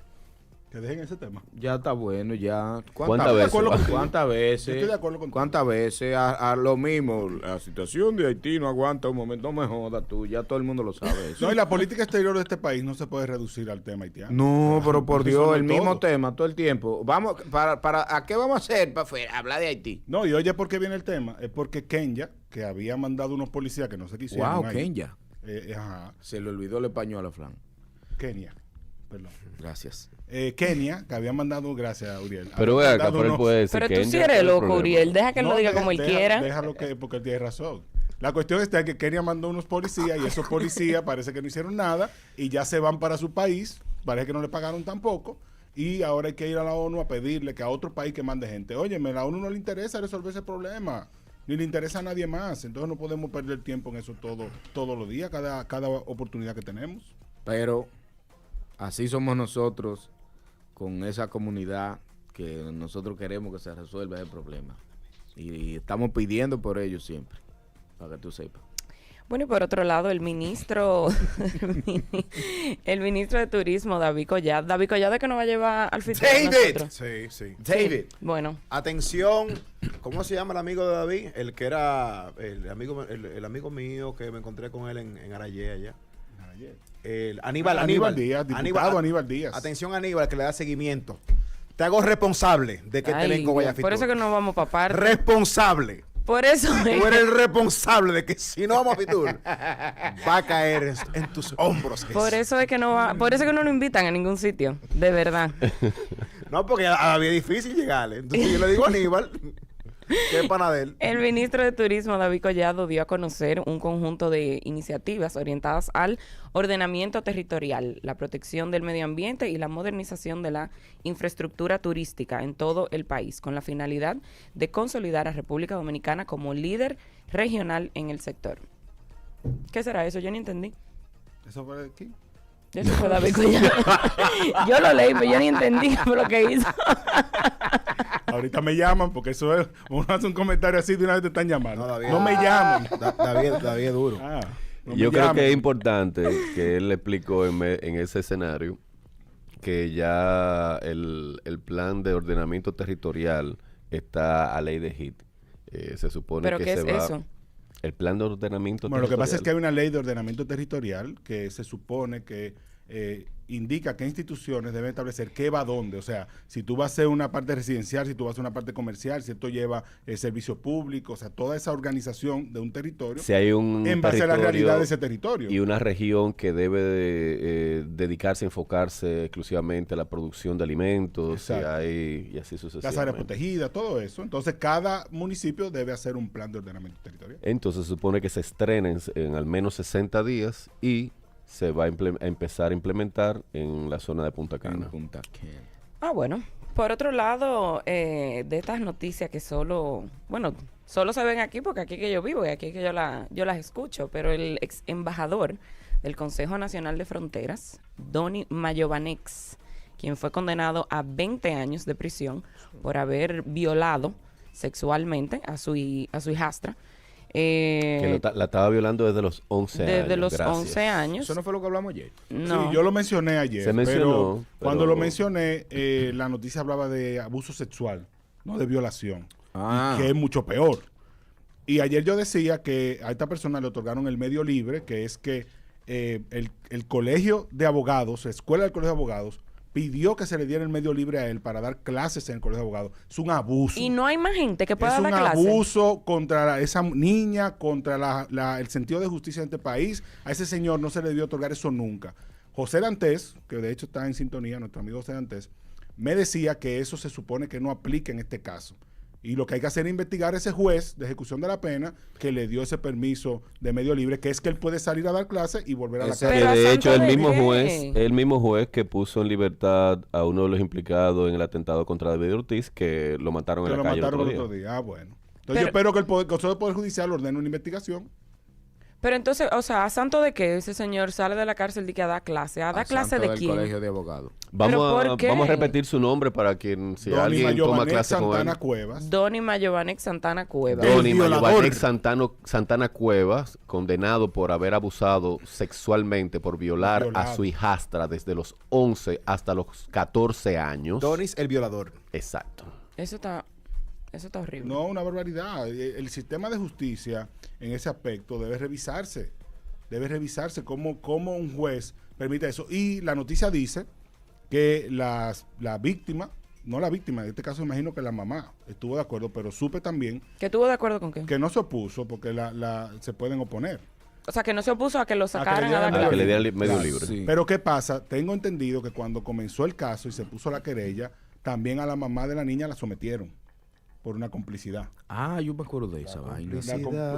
que dejen ese tema. Ya está bueno, ya. ¿Cuántas veces? ¿Cuántas veces? Yo estoy de acuerdo contigo. ¿Cuántas veces? A lo mismo. La situación de Haití no aguanta un momento. No me jodas tú. Ya todo el mundo lo sabe eso. No, y la política exterior de este país no se puede reducir al tema haitiano. No, pero por Eso Dios, no es el mismo todo. tema todo el tiempo. Vamos, ¿a qué vamos a hacer para afuera? Hablar de Haití. No, y oye, ¿por qué viene el tema? Es porque Kenya, que había mandado unos policías que no se quisieron. Wow, ahí, Kenya. Ajá, Se le olvidó el español a Flan. Kenia, perdón. Gracias. Kenia, que había mandado, gracias, Uriel. Pero había ve acá, mandado pero él unos- puede decir Pero que tú él sí ya eres tiene el loco, problema. Uriel. Deja que él lo diga como él quiera. Déjalo que, porque él tiene razón. La cuestión está que Kenia mandó unos policías y esos policías parece que no hicieron nada y ya se van para su país. Parece que no le pagaron tampoco. Y ahora hay que ir a la ONU a pedirle que a otro país que mande gente. Óyeme, a la ONU no le interesa resolver ese problema. Ni le interesa a nadie más. Entonces no podemos perder tiempo en eso todos los días, cada oportunidad que tenemos. Pero así somos nosotros con esa comunidad que nosotros queremos que se resuelva el problema. Y estamos pidiendo por ellos siempre, para que tú sepas. Bueno, y por otro lado, el ministro de Turismo, David Collado, que nos va a llevar al festival nosotros. Sí, sí. David, Bueno, Atención, ¿cómo se llama el amigo de David? El que era el amigo mío que me encontré con él en Arayé allá. El Aníbal Díaz, diputado Aníbal Díaz. Atención, Aníbal, que le da seguimiento. Te hago responsable de que ay, te vengo Dios, por eso que no vamos para parte. Responsable. Por eso Tú eres el responsable de que si no vamos a Fitur, va a caer en tus hombros. Jesús. por eso es que no lo invitan a ningún sitio, de verdad. No, porque a David es difícil llegarle. Entonces yo le digo a Aníbal, que es pana de él. El ministro de Turismo, David Collado, dio a conocer un conjunto de iniciativas orientadas al ordenamiento territorial, la protección del medio ambiente y la modernización de la infraestructura turística en todo el país, con la finalidad de consolidar a República Dominicana como líder regional en el sector. ¿Qué será eso? Yo no entendí. ¿Eso fue aquí? Eso fue David Collado. Yo lo leí, pero yo ni entendí lo que hizo. Ahorita me llaman porque eso es, uno hace un comentario así de una vez te están llamando. No, David. No me llaman. David es duro. Ah, no me Yo creo llamen. que es importante que él le explicó en ese escenario que ya el plan de ordenamiento territorial está a ley de HIT. Se supone ¿Pero que qué se es va... eso? El plan de ordenamiento Bueno, lo que territorial. pasa es que hay una ley de ordenamiento territorial que se supone que indica qué instituciones deben establecer qué va dónde. O sea, si tú vas a hacer una parte residencial, si tú vas a hacer una parte comercial, si esto lleva servicio público, o sea, toda esa organización de un territorio Si hay un en base a la territorio realidad de ese territorio. y una región que debe de, dedicarse, enfocarse exclusivamente a la producción de alimentos y, Exacto. y así Las sucesivamente. áreas protegidas, todo eso. Entonces, cada municipio debe hacer un plan de ordenamiento territorial. Entonces se supone que se estrenen en al menos 60 días y se va a empezar a implementar en la zona de Punta Cana. Bueno. Por otro lado, de estas noticias que solo se ven aquí porque aquí que yo vivo y aquí que yo las escucho, pero el ex embajador del Consejo Nacional de Fronteras, Donny Mayovanex, quien fue condenado a 20 años de prisión por haber violado sexualmente a su hijastra, La estaba violando desde los 11 años. Desde los gracias. 11 años. Eso no fue lo que hablamos ayer. No. Sí, yo lo mencioné ayer. Se mencionó, cuando pero- lo mencioné, la noticia hablaba de abuso sexual, no de violación. Ah. Que es mucho peor. Y ayer yo decía que a esta persona le otorgaron el medio libre, que es que el colegio de abogados, la escuela del colegio de abogados, pidió que se le diera el medio libre a él para dar clases en el colegio de abogados. Es un abuso. Y no hay más gente que pueda Es dar un clase. abuso contra esa niña, contra el sentido de justicia en este país. A ese señor no se le debió otorgar eso nunca. José Dantes, que de hecho está en sintonía, nuestro amigo José Dantes, me decía que eso se supone que no aplica en este caso. Y lo que hay que hacer es investigar a ese juez de ejecución de la pena que le dio ese permiso de medio libre, que es que él puede salir a dar clases y volver a la Ese- casa. Pero ¿a Que de santo hecho de qué? el mismo juez que puso en libertad a uno de los implicados en el atentado contra David Ortiz, que lo mataron Que en lo la calle mataron el el otro otro día. día. Ah, bueno. Entonces Pero- yo espero que el Consejo del Poder Judicial ordene una investigación. Pero entonces, o sea, ¿a santo de qué ese señor sale de la cárcel y que a dar clase? ¿A dar clase Santo de del quién? colegio de abogados. ¿Pero por qué? Vamos a repetir su nombre para quien, si Donny alguien toma Mayovanet clase con él. Santana Cuevas. Donny Mayovanek Santana Cueva. Don- Donny El violador. Mayovanet Santana Cuevas, condenado por haber abusado sexualmente, por violar a Violado. su hijastra desde los 11 hasta los 14 años. Donis, el violador. Exacto. Eso está horrible. No, una barbaridad. El sistema de justicia en ese aspecto debe revisarse. Debe revisarse cómo un juez permite eso. Y la noticia dice que la víctima, no la víctima, en este caso imagino que la mamá estuvo de acuerdo, pero supe también ¿Que estuvo de acuerdo con qué? que no se opuso porque se pueden oponer. O sea, que no se opuso a que lo que le sacaran a dieran dar A Claro. que le clase. dieran medio Claro, libre. Sí. Pero ¿qué pasa? Tengo entendido que cuando comenzó el caso y se puso la querella, también a la mamá de la niña la sometieron por una complicidad. Ah, yo me acuerdo de esa vaina.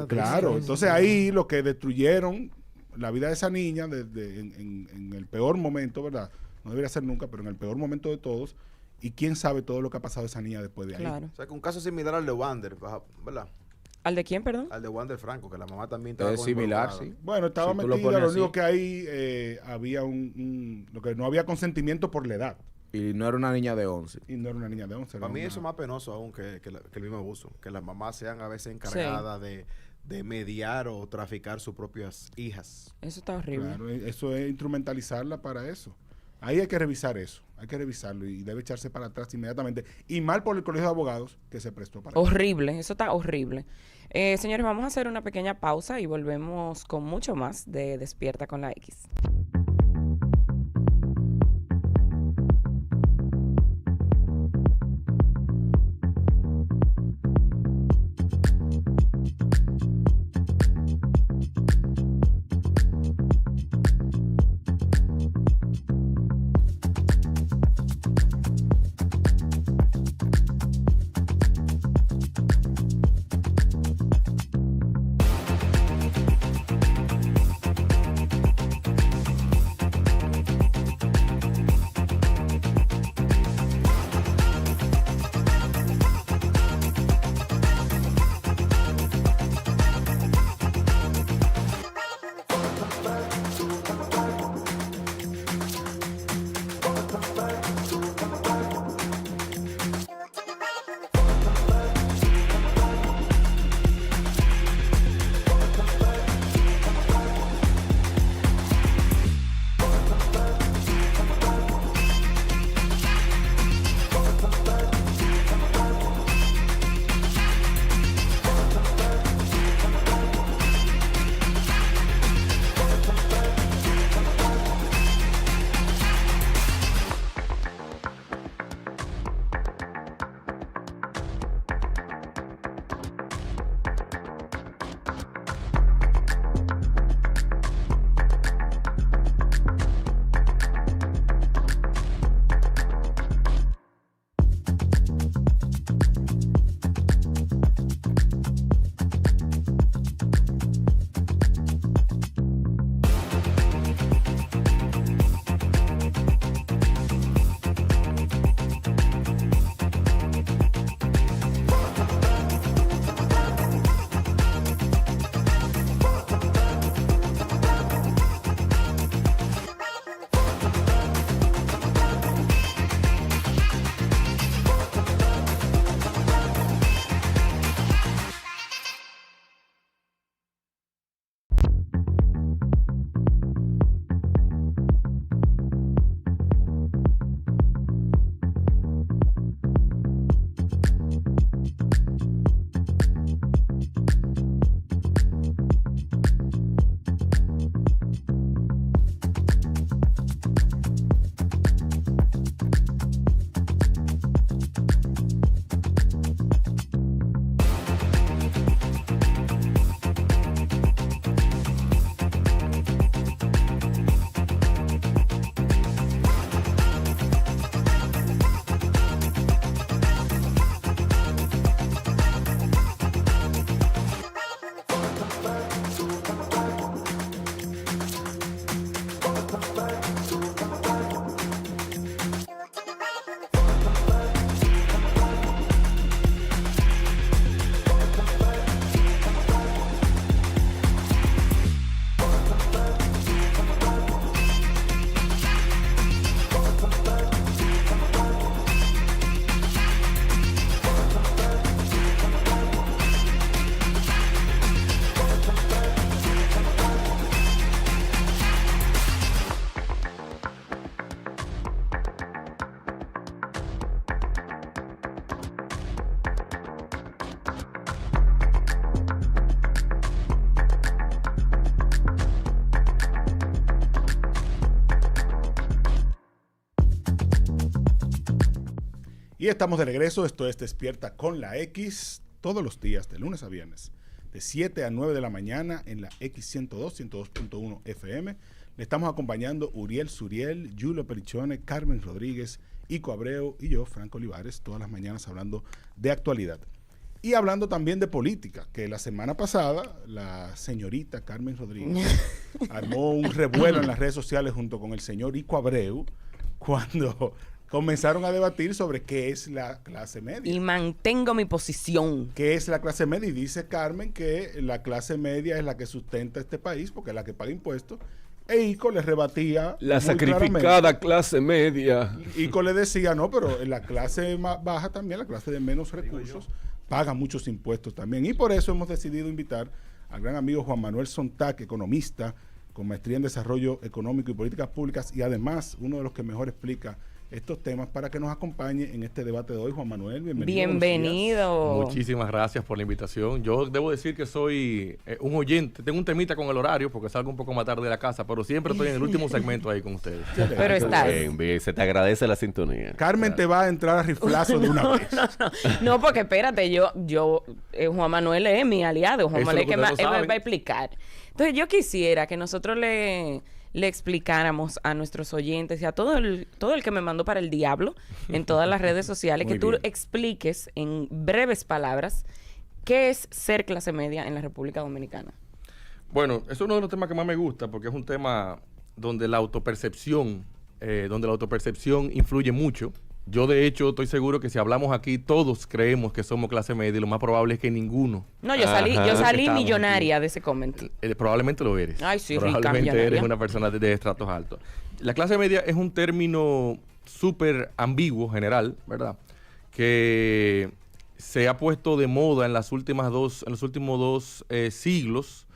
Claro, entonces ahí lo que destruyeron la vida de esa niña en el peor momento, ¿verdad? No debería ser nunca, pero en el peor momento de todos. Y quién sabe todo lo que ha pasado esa niña después de ahí. Claro. O sea, que un caso similar al de Wander, ¿verdad? ¿Al de quién, perdón? Al de Wander Franco, que la mamá también estaba Es similar, involucrada. sí. Bueno, estaba Si tú lo metida, pones lo único así. que ahí había lo que no había consentimiento por la edad. Y no era una niña de 11. Y no era una niña de 11. Para era mí una- eso es más penoso aún que el mismo abuso. Que las mamás sean a veces encargadas de mediar o traficar sus propias hijas. Eso está horrible. Claro, eso es instrumentalizarla para eso. Ahí hay que revisar eso, hay que revisarlo y debe echarse para atrás inmediatamente. Y mal por el Colegio de Abogados que se prestó para eso. Horrible, eso está horrible. Señores, vamos a hacer una pequeña pausa y volvemos con mucho más de Despierta con la X. Y estamos de regreso, esto es Despierta con la X, todos los días, de lunes a viernes, de 7 a 9 de la mañana en la X102, 102.1 FM. Le estamos acompañando Uriel Suriel, Julio Perichone, Carmen Rodríguez, Ico Abreu y yo, Franco Olivares, todas las mañanas hablando de actualidad. Y hablando también de política, que la semana pasada la señorita Carmen Rodríguez armó un revuelo en las redes sociales junto con el señor Ico Abreu cuando comenzaron a debatir sobre qué es la clase media. Y mantengo mi posición. ¿Qué es la clase media? Y dice Carmen que la clase media es la que sustenta este país porque es la que paga impuestos. E Ico le rebatía La muy sacrificada claramente. clase media. Ico le decía, no, pero en la clase más baja también, la clase de menos recursos, paga muchos impuestos también. Y por eso hemos decidido invitar al gran amigo Juan Manuel Sontac, economista con maestría en desarrollo económico y políticas públicas, y además uno de los que mejor explica estos temas, para que nos acompañe en este debate de hoy. Juan Manuel, bienvenido. Bienvenido. Muchísimas gracias por la invitación. Yo debo decir que soy un oyente. Tengo un temita con el horario porque salgo un poco más tarde de la casa, pero siempre estoy en el último segmento ahí con ustedes. Pero estás. Bien, bien, se te agradece la sintonía. Carmen te va a entrar a riflazo de una vez. No, porque espérate, Juan Manuel es mi aliado. Juan Eso Manuel es lo que que ustedes no va saben. a explicar. Entonces yo quisiera que nosotros le explicáramos a nuestros oyentes y a todo el que me mandó para el diablo en todas las redes sociales, Muy que tú bien. expliques en breves palabras qué es ser clase media en la República Dominicana. Bueno, es uno de los temas que más me gusta porque es un tema donde la autopercepción influye mucho. Yo, de hecho, estoy seguro que si hablamos aquí, todos creemos que somos clase media y lo más probable es que ninguno. No, yo Ajá. salí Estamos millonaria de ese comment. Probablemente lo eres. Ay, sí, rica, probablemente millonaria. eres una persona de estratos altos. La clase media es un término súper ambiguo, general, ¿verdad? Que se ha puesto de moda en los últimos dos siglos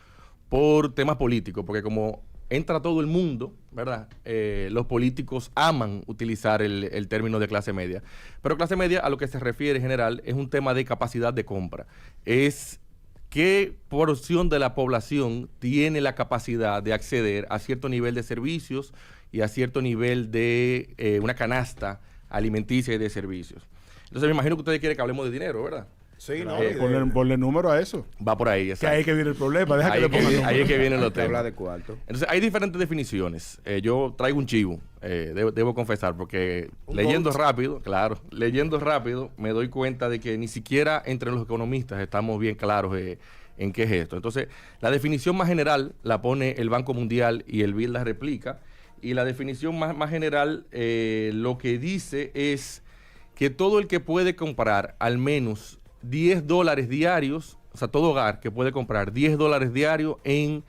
por temas políticos, porque como entra todo el mundo, ¿verdad? Los políticos aman utilizar el término de clase media. Pero clase media, a lo que se refiere en general, es un tema de capacidad de compra. Es qué porción de la población tiene la capacidad de acceder a cierto nivel de servicios y a cierto nivel de una canasta alimenticia y de servicios. Entonces me imagino que ustedes quieren que hablemos de dinero, ¿verdad? Sí, no. Ponle número a eso. Va por ahí, Que exacto. ahí es que viene el problema. Deja Ahí que es le que, pongan viene- ahí es número. que vienen los Que habla temas. de cuarto. Entonces, hay diferentes definiciones. Yo traigo un chivo, debo confesar, porque leyendo rápido, me doy cuenta de que ni siquiera entre los economistas estamos bien claros en qué es esto. Entonces, la definición más general la pone el Banco Mundial y el BID la replica. Y la definición más general lo que dice es que todo el que puede comprar al menos $10 diarios, o sea, todo hogar que puede comprar $10 diarios en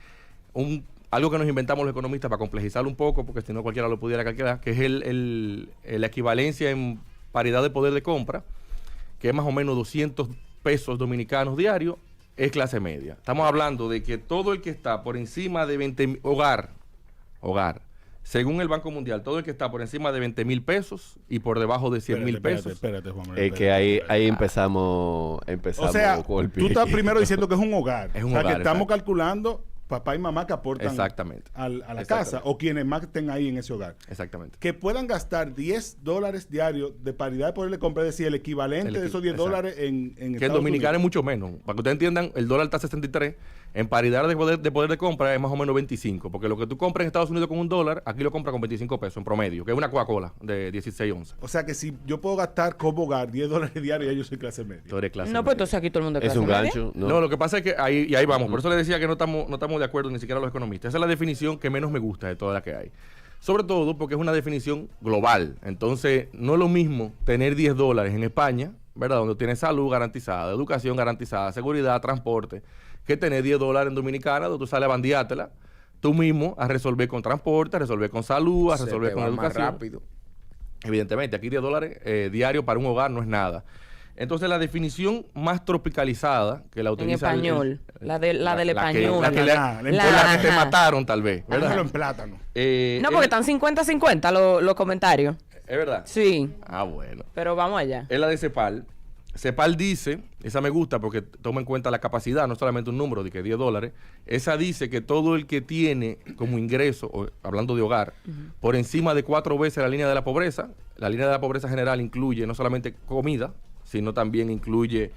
algo que nos inventamos los economistas para complejizarlo un poco, porque si no cualquiera lo pudiera calcular, que es la equivalencia en paridad de poder de compra, que es más o menos 200 pesos dominicanos diarios, es clase media. Estamos hablando de que todo el que está por encima de 20 hogar, según el Banco Mundial, todo el que está por encima de 20,000 pesos y por debajo de 100,000 pesos. Espérate, Juan Manuel. Es que ahí empezamos O sea, con el tú pie. estás primero diciendo que es un hogar. Es un o sea, hogar, que estamos exacto. calculando papá y mamá que aportan Exactamente. a la Exactamente. casa o quienes más estén ahí en ese hogar. Exactamente. Que puedan gastar $10 diarios de paridad de poder de compra, es decir, el equivalente de esos $10 en Que el Estados dominicano es Unidos. mucho menos. Para que ustedes entiendan, el dólar está a 63. En paridad de poder de compra es más o menos 25. Porque lo que tú compras en Estados Unidos con $1, aquí lo compras con 25 pesos en promedio, que es una Coca-Cola de 16 onzas. O sea que si yo puedo gastar como hogar $10 diarios, ya yo soy clase media. Tú eres clase No, pues media. entonces aquí todo el mundo es Es clase un media. gancho, ¿no? No, lo que pasa es que ahí vamos. Por eso le decía que no estamos de acuerdo ni siquiera los economistas. Esa es la definición que menos me gusta de todas las que hay. Sobre todo porque es una definición global. Entonces, no es lo mismo tener $10 en España, ¿verdad? Donde tienes salud garantizada, educación garantizada, seguridad, transporte, que tener $10 en Dominicana, donde tú sales a bandeártela tú mismo a resolver con transporte, a resolver con salud, a Se resolver te con va más educación. rápido. Evidentemente, aquí $10 diarios para un hogar no es nada. Entonces, la definición más tropicalizada que la En utiliza español. La del que- español. la que La- por la que te ajá. mataron, tal vez, Déjalo ¿verdad? en plátano. No, porque están 50-50 los comentarios. Es verdad. Sí, Ah, bueno. pero vamos allá. Es la de CEPAL. CEPAL dice, esa me gusta porque toma en cuenta la capacidad, no solamente un número de que $10. Esa dice que todo el que tiene como ingreso, hablando de hogar, por encima de 4 veces la línea de la pobreza general incluye no solamente comida, sino también incluye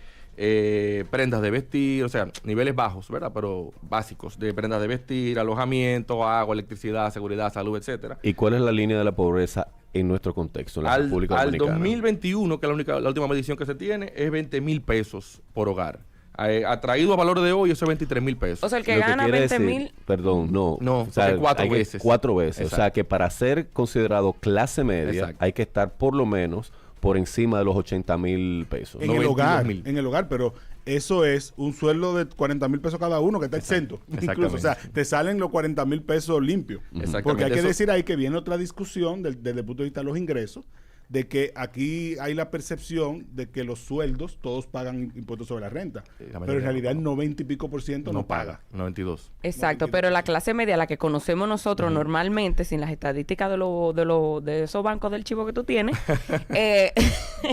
prendas de vestir, o sea, niveles bajos, ¿verdad? Pero básicos, de prendas de vestir, alojamiento, agua, electricidad, seguridad, salud, etcétera. ¿Y cuál es la línea de la pobreza en nuestro contexto, en la República Dominicana? Al 2021, que es la última medición que se tiene, es 20,000 pesos por hogar. Atraído a valor de hoy, eso es 23,000 pesos. O sea, el que gana 20,000... Perdón, no. No, o sea, 4 veces. 4 veces. Exacto. O sea, que para ser considerado clase media, Exacto. hay que estar por lo menos por encima de los 80,000 pesos. En el hogar, pero eso es un sueldo de 40,000 pesos cada uno que está exento. Incluso, o sea, te salen los 40,000 pesos limpios. Porque hay que decir ahí que viene otra discusión desde el punto de vista de los ingresos, de que aquí hay la percepción de que los sueldos todos pagan impuestos sobre la renta, pero en realidad el 90 y pico % no paga. 92. Exacto, pero la clase media, la que conocemos nosotros normalmente, sin las estadísticas de esos bancos del chivo que tú tienes,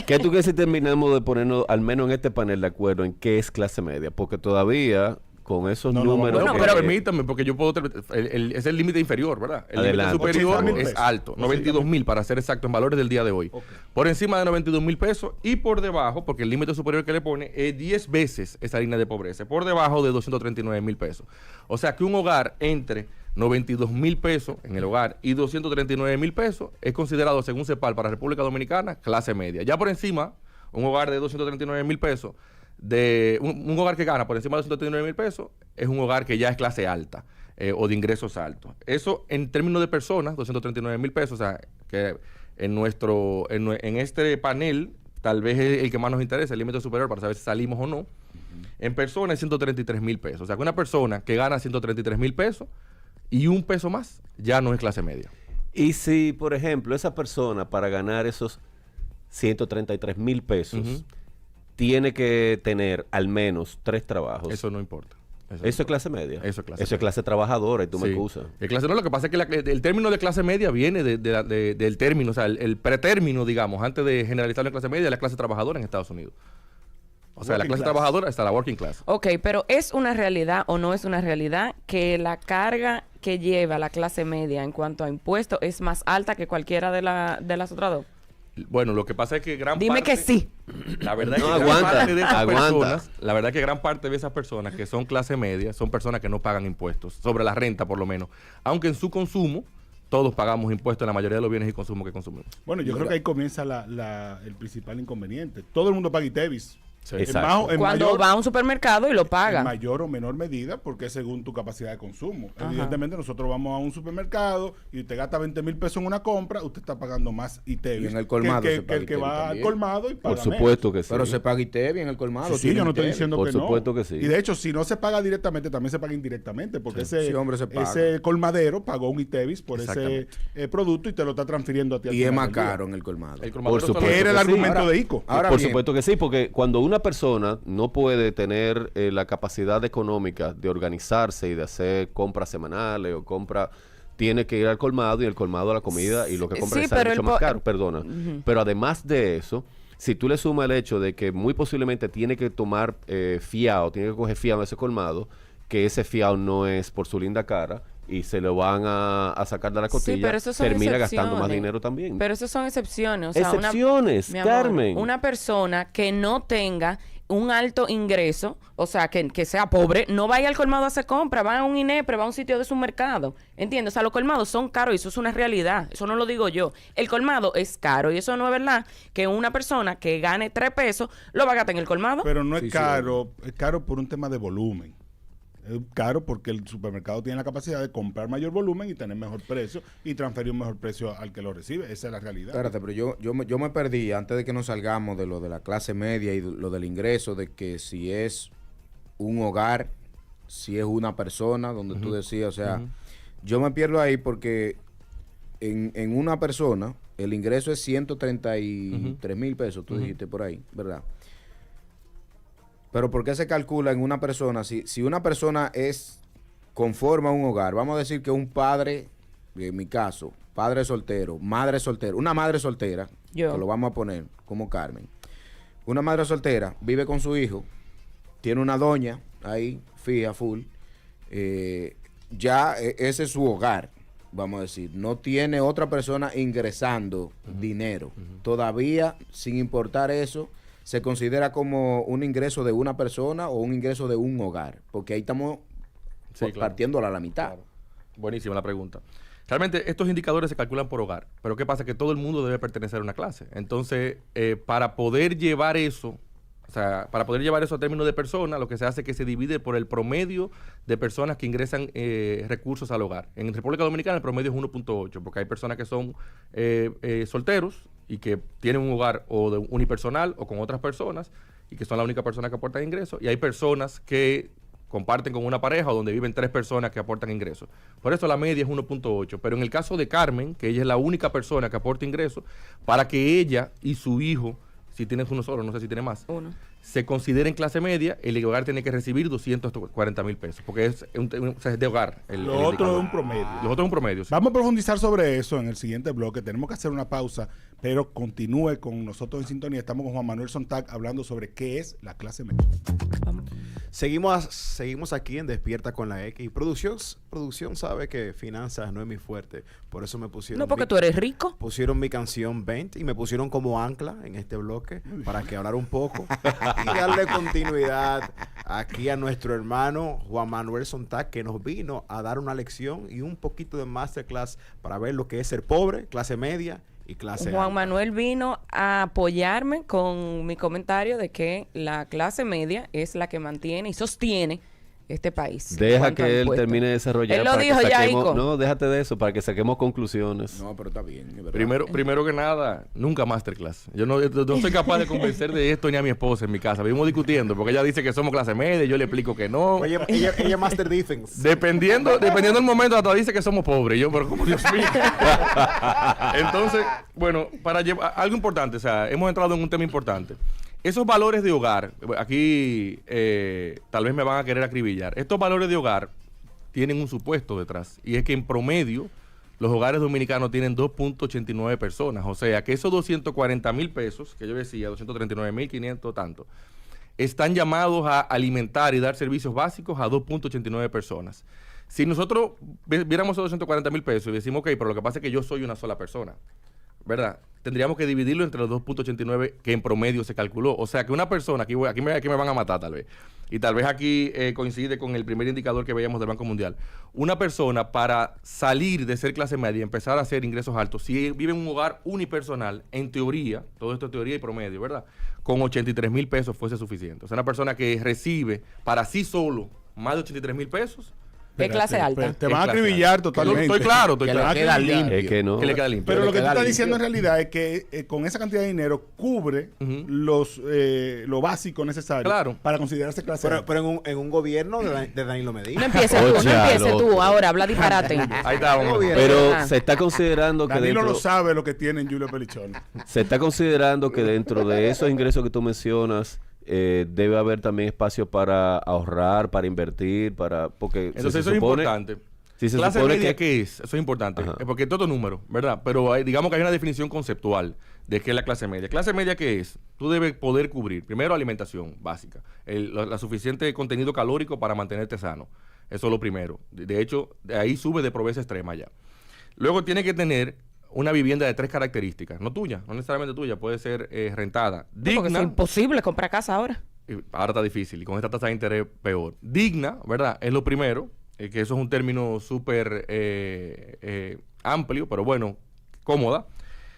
¿Qué tú crees si terminamos de ponernos, al menos en este panel, de acuerdo en qué es clase media? Porque todavía con esos números... Bueno, pero permítame, porque yo puedo... es el límite inferior, ¿verdad? El límite superior es alto, 92,000 para ser exacto en valores del día de hoy. Okay. Por encima de 92,000 pesos y por debajo, porque el límite superior que le pone es 10 veces esa línea de pobreza, por debajo de 239,000 pesos. O sea que un hogar entre 92,000 pesos en el hogar y 239,000 pesos es considerado, según CEPAL, para República Dominicana, clase media. Ya por encima, un hogar de 239,000 pesos, un hogar que gana por encima de 239,000 pesos, es un hogar que ya es clase alta o de ingresos altos. Eso en términos de personas, 239,000 pesos, o sea, que en este panel, tal vez es el que más nos interesa, el límite superior para saber si salimos o no. En personas es 133,000 pesos. O sea, que una persona que gana 133,000 pesos y un peso más, ya no es clase media. Y si, por ejemplo, esa persona para ganar esos 133,000 pesos tiene que tener al menos 3 trabajos. Eso no importa. Eso es clase media. Eso es clase trabajadora y tú me excusas. Lo que pasa es que el término de clase media viene del término, o sea, el pretérmino, digamos, antes de generalizarlo en clase media, la clase trabajadora en Estados Unidos. O sea, la clase trabajadora está la working class. Ok, pero ¿es una realidad o no es una realidad que la carga que lleva la clase media en cuanto a impuestos es más alta que cualquiera de las otras dos? Bueno, lo que pasa es que Dime que sí. La verdad es que gran parte de esas personas, la verdad es que gran parte de esas personas que son clase media son personas que no pagan impuestos, sobre la renta por lo menos. Aunque en su consumo, todos pagamos impuestos en la mayoría de los bienes y consumos que consumimos. Bueno, yo creo que ahí comienza el principal inconveniente. Todo el mundo paga ITEVIS. Sí. Cuando va a un supermercado y lo paga. En mayor o menor medida, porque es según tu capacidad de consumo. Ajá. Evidentemente, nosotros vamos a un supermercado y usted gasta 20,000 pesos en una compra, usted está pagando más ITEVIS. Y en el colmado que el que va también al colmado y paga Por supuesto menos. que sí. Pero se paga ITEVIS en el colmado. Sí, yo no estoy diciendo que no. Por supuesto que sí. Y de hecho, si no se paga directamente, también se paga indirectamente, porque ese colmadero pagó un ITEVIS por ese producto y te lo está transfiriendo a ti. Y es más caro en el colmado. Por supuesto que era el argumento de ICO. Por supuesto que sí, porque cuando una persona no puede tener la capacidad económica de organizarse y de hacer compras semanales o tiene que ir al colmado y el colmado a la comida y lo que compra es mucho más caro, perdona. Pero además de eso, si tú le sumas el hecho de que muy posiblemente tiene que tomar fiado, tiene que coger fiado a ese colmado, que ese fiado no es por su linda cara y se lo van a sacar de la costilla, termina gastando más dinero también. Pero eso son excepciones. O sea, excepciones, Carmen. Una persona que no tenga un alto ingreso, o sea, que sea pobre, no vaya al colmado a hacer compra, va a un INEPRE, va a un sitio de supermercado, ¿entiendes? O sea, los colmados son caros y eso es una realidad, eso no lo digo yo. El colmado es caro y eso no es verdad que una persona que gane 3 pesos lo va a gastar en el colmado. Pero no es caro, es caro por un tema de volumen. Es caro porque el supermercado tiene la capacidad de comprar mayor volumen y tener mejor precio y transferir un mejor precio al que lo recibe. Esa es la realidad. Espérate, pero yo me perdí antes de que nos salgamos de lo de la clase media y lo del ingreso, de que si es un hogar, si es una persona, donde tú decías, o sea, yo me pierdo ahí porque en una persona el ingreso es 133,000 pesos, tú dijiste por ahí, ¿verdad? Pero ¿por qué se calcula en una persona? Si una persona conforma un hogar, vamos a decir que un padre, en mi caso, padre soltero, madre soltera, una madre soltera, que lo vamos a poner como Carmen. una madre soltera vive con su hijo, tiene una doña ahí, fija, full, ya ese es su hogar, vamos a decir. No tiene otra persona ingresando dinero. Todavía, sin importar eso, se considera como un ingreso de una persona o un ingreso de un hogar, porque ahí estamos partiéndola a la mitad. Claro. Buenísima la pregunta. Realmente estos indicadores se calculan por hogar, pero ¿qué pasa? Que todo el mundo debe pertenecer a una clase. Entonces, para poder llevar eso, a términos de personas, lo que se hace es que se divide por el promedio de personas que ingresan recursos al hogar. En República Dominicana el promedio es 1.8, porque hay personas que son solteros y que tienen un hogar o de unipersonal o con otras personas y que son la única persona que aportan ingresos, y hay personas que comparten con una pareja o donde viven 3 personas que aportan ingresos. Por eso la media es 1.8. Pero en el caso de Carmen, que ella es la única persona que aporta ingresos, para que ella y su hijo, si tienes uno solo, no sé si tiene más, se consideren clase media, el hogar tiene que recibir 240,000 pesos, porque es de hogar. Lo otro es un promedio. Lo otro es un promedio, sí. Vamos a profundizar sobre eso en el siguiente bloque. Tenemos que hacer una pausa, pero continúe con nosotros en sintonía. Estamos con Juan Manuel Sontag hablando sobre qué es la clase media. Seguimos aquí en Despierta con la X. Producción sabe que finanzas no es mi fuerte. Por eso me pusieron... No, porque tú eres rico. Pusieron mi canción 20 y me pusieron como ancla en este bloque para que hablara un poco y darle continuidad aquí a nuestro hermano Juan Manuel Sontag, que nos vino a dar una lección y un poquito de masterclass para ver lo que es ser pobre, clase media y clase Juan alta. Manuel vino a apoyarme con mi comentario de que la clase media es la que mantiene y sostiene este país. Deja que él termine de desarrollar. Él lo dijo ya, Ico. No, déjate de eso, para que saquemos conclusiones. No, pero está bien. Primero que nada, nunca masterclass. Yo no soy capaz de convencer de esto ni a mi esposa en mi casa. Vivimos discutiendo, porque ella dice que somos clase media, yo le explico que no. Ella es Master Defense. Dependiendo del momento, hasta dice que somos pobres. Yo, pero como Dios mío. Entonces, bueno, para llevar algo importante, o sea, hemos entrado en un tema importante. Esos valores de hogar, aquí tal vez me van a querer acribillar. Estos valores de hogar tienen un supuesto detrás, y es que en promedio los hogares dominicanos tienen 2.89 personas. O sea, que esos 240,000 pesos, que yo decía, 239,500 tanto, están llamados a alimentar y dar servicios básicos a 2.89 personas. Si nosotros viéramos esos 240,000 pesos y decimos, ok, pero lo que pasa es que yo soy una sola persona, ¿verdad? Tendríamos que dividirlo entre los 2.89 que en promedio se calculó. O sea, que una persona, aquí me van a matar tal vez, y tal vez aquí coincide con el primer indicador que veíamos del Banco Mundial. Una persona para salir de ser clase media y empezar a hacer ingresos altos, si vive en un hogar unipersonal, en teoría, todo esto es teoría y promedio, ¿verdad? Con 83,000 pesos fuese suficiente. O sea, una persona que recibe para sí solo más de 83,000 pesos, ¿qué clase alta? Te van a acribillar totalmente. Estoy claro. Que le queda limpio. Es que no. Que le queda limpio. Pero lo que tú estás limpio. diciendo en realidad es que con esa cantidad de dinero cubre lo básico necesario Claro. para considerarse clase alta. Pero en un gobierno de Danilo Medina. No empieces tú, loco. ahora, habla disparate. Ahí está, vamos. Pero Ah. se está considerando que Danilo dentro, lo sabe lo que tiene en Julio Pelichón. se está considerando que dentro de esos ingresos que tú mencionas debe haber también espacio para ahorrar, para invertir, porque Entonces se eso supone- es importante. si se ¿Clase supone media que qué es? Eso es importante. Ajá. Es porque todo número, ¿verdad? Pero digamos que hay una definición conceptual de qué es la clase media. ¿Clase media qué es? Tú debes poder cubrir, primero, alimentación básica, la suficiente contenido calórico para mantenerte sano. Eso es lo primero. De hecho, de ahí sube de pobreza extrema ya. Luego tiene que tener una vivienda de 3 características, no tuya, no necesariamente tuya, puede ser rentada, Porque es digna. imposible comprar casa ahora. Ahora está difícil y con esta tasa de interés peor. Digna, ¿verdad? Es lo primero, que eso es un término súper amplio, pero bueno, cómoda.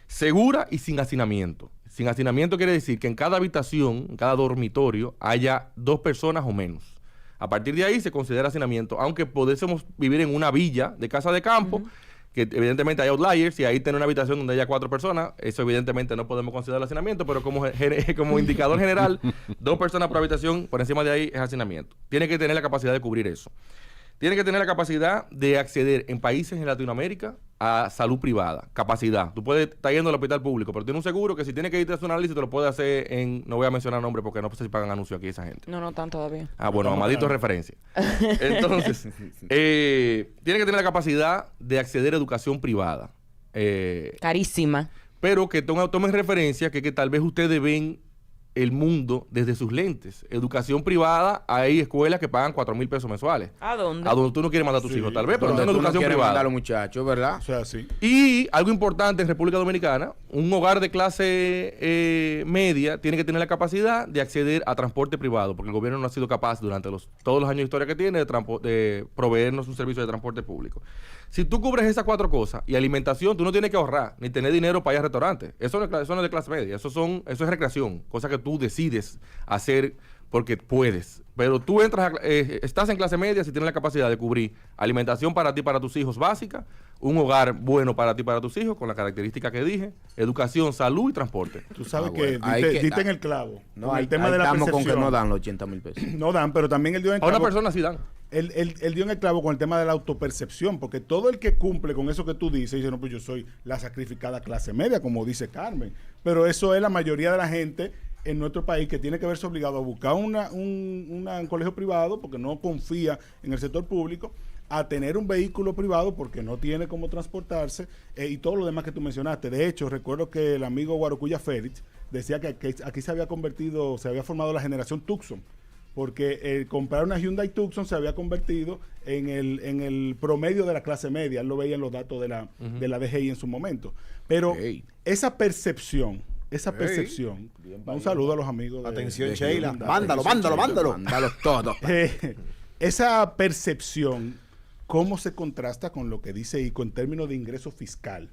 Segura y sin hacinamiento. Sin hacinamiento quiere decir que en cada habitación, en cada dormitorio, haya 2 personas o menos. A partir de ahí se considera hacinamiento, aunque pudiésemos vivir en una villa de casa de campo, que evidentemente hay outliers, y ahí tener una habitación donde haya 4 personas, eso evidentemente no podemos considerar hacinamiento, pero como indicador general, 2 personas por habitación, por encima de ahí es hacinamiento. Tiene que tener la capacidad de cubrir eso. Tiene que tener la capacidad de acceder en países en Latinoamérica a salud privada. Capacidad. Tú puedes estar yendo al hospital público, pero tiene un seguro que si tiene que irte a hacer un análisis te lo puede hacer en... No voy a mencionar nombres porque no sé si pagan anuncios aquí esa gente. No están todavía. Ah, bueno, Amadito es referencia. Entonces, tiene que tener la capacidad de acceder a educación privada. Carísima. Pero que tomen referencia que tal vez ustedes ven el mundo desde sus lentes. Educación privada, hay escuelas que pagan 4,000 pesos mensuales. ¿A dónde? A donde tú no quieres mandar a tus hijos, tal vez, pero Donde no tú educación no quieres privada. mandar a los muchachos, ¿verdad? O sea, sí. Y algo importante en República Dominicana, un hogar de clase media tiene que tener la capacidad de acceder a transporte privado, porque el gobierno no ha sido capaz durante todos los años de historia que tiene de proveernos un servicio de transporte público. Si tú cubres esas 4 cosas y alimentación, tú no tienes que ahorrar ni tener dinero para ir a restaurantes. Eso no es de clase media, eso es recreación, cosa que tú decides hacer porque puedes. Pero tú estás en clase media si tienes la capacidad de cubrir alimentación para ti, para tus hijos básica, un hogar bueno para ti, para tus hijos, con las características que dije, educación, salud y transporte. Tú sabes bueno. diste en el clavo. No, con ahí, el tema ahí de la estamos con percepción. que no dan los 80,000 pesos. No dan, pero también él dio en el A una clavo. persona sí dan. Él dio en el clavo con el tema de la autopercepción, porque todo el que cumple con eso que tú dices, dice, no, pues yo soy la sacrificada clase media, como dice Carmen. Pero eso es la mayoría de la gente en nuestro país que tiene que verse obligado a buscar un colegio privado porque no confía en el sector público, a tener un vehículo privado porque no tiene cómo transportarse y todo lo demás que tú mencionaste. De hecho, recuerdo que el amigo Guarocuya Félix decía que aquí se había formado la generación Tucson, porque comprar una Hyundai Tucson se había convertido en el promedio de la clase media. Él lo veía en los datos de la DGI en su momento. Pero esa percepción, un saludo a los amigos. Atención, Sheila. Hyundai. Mándalo. Mándalos todos. Esa percepción, ¿cómo se contrasta con lo que dice ICO en términos de ingreso fiscal?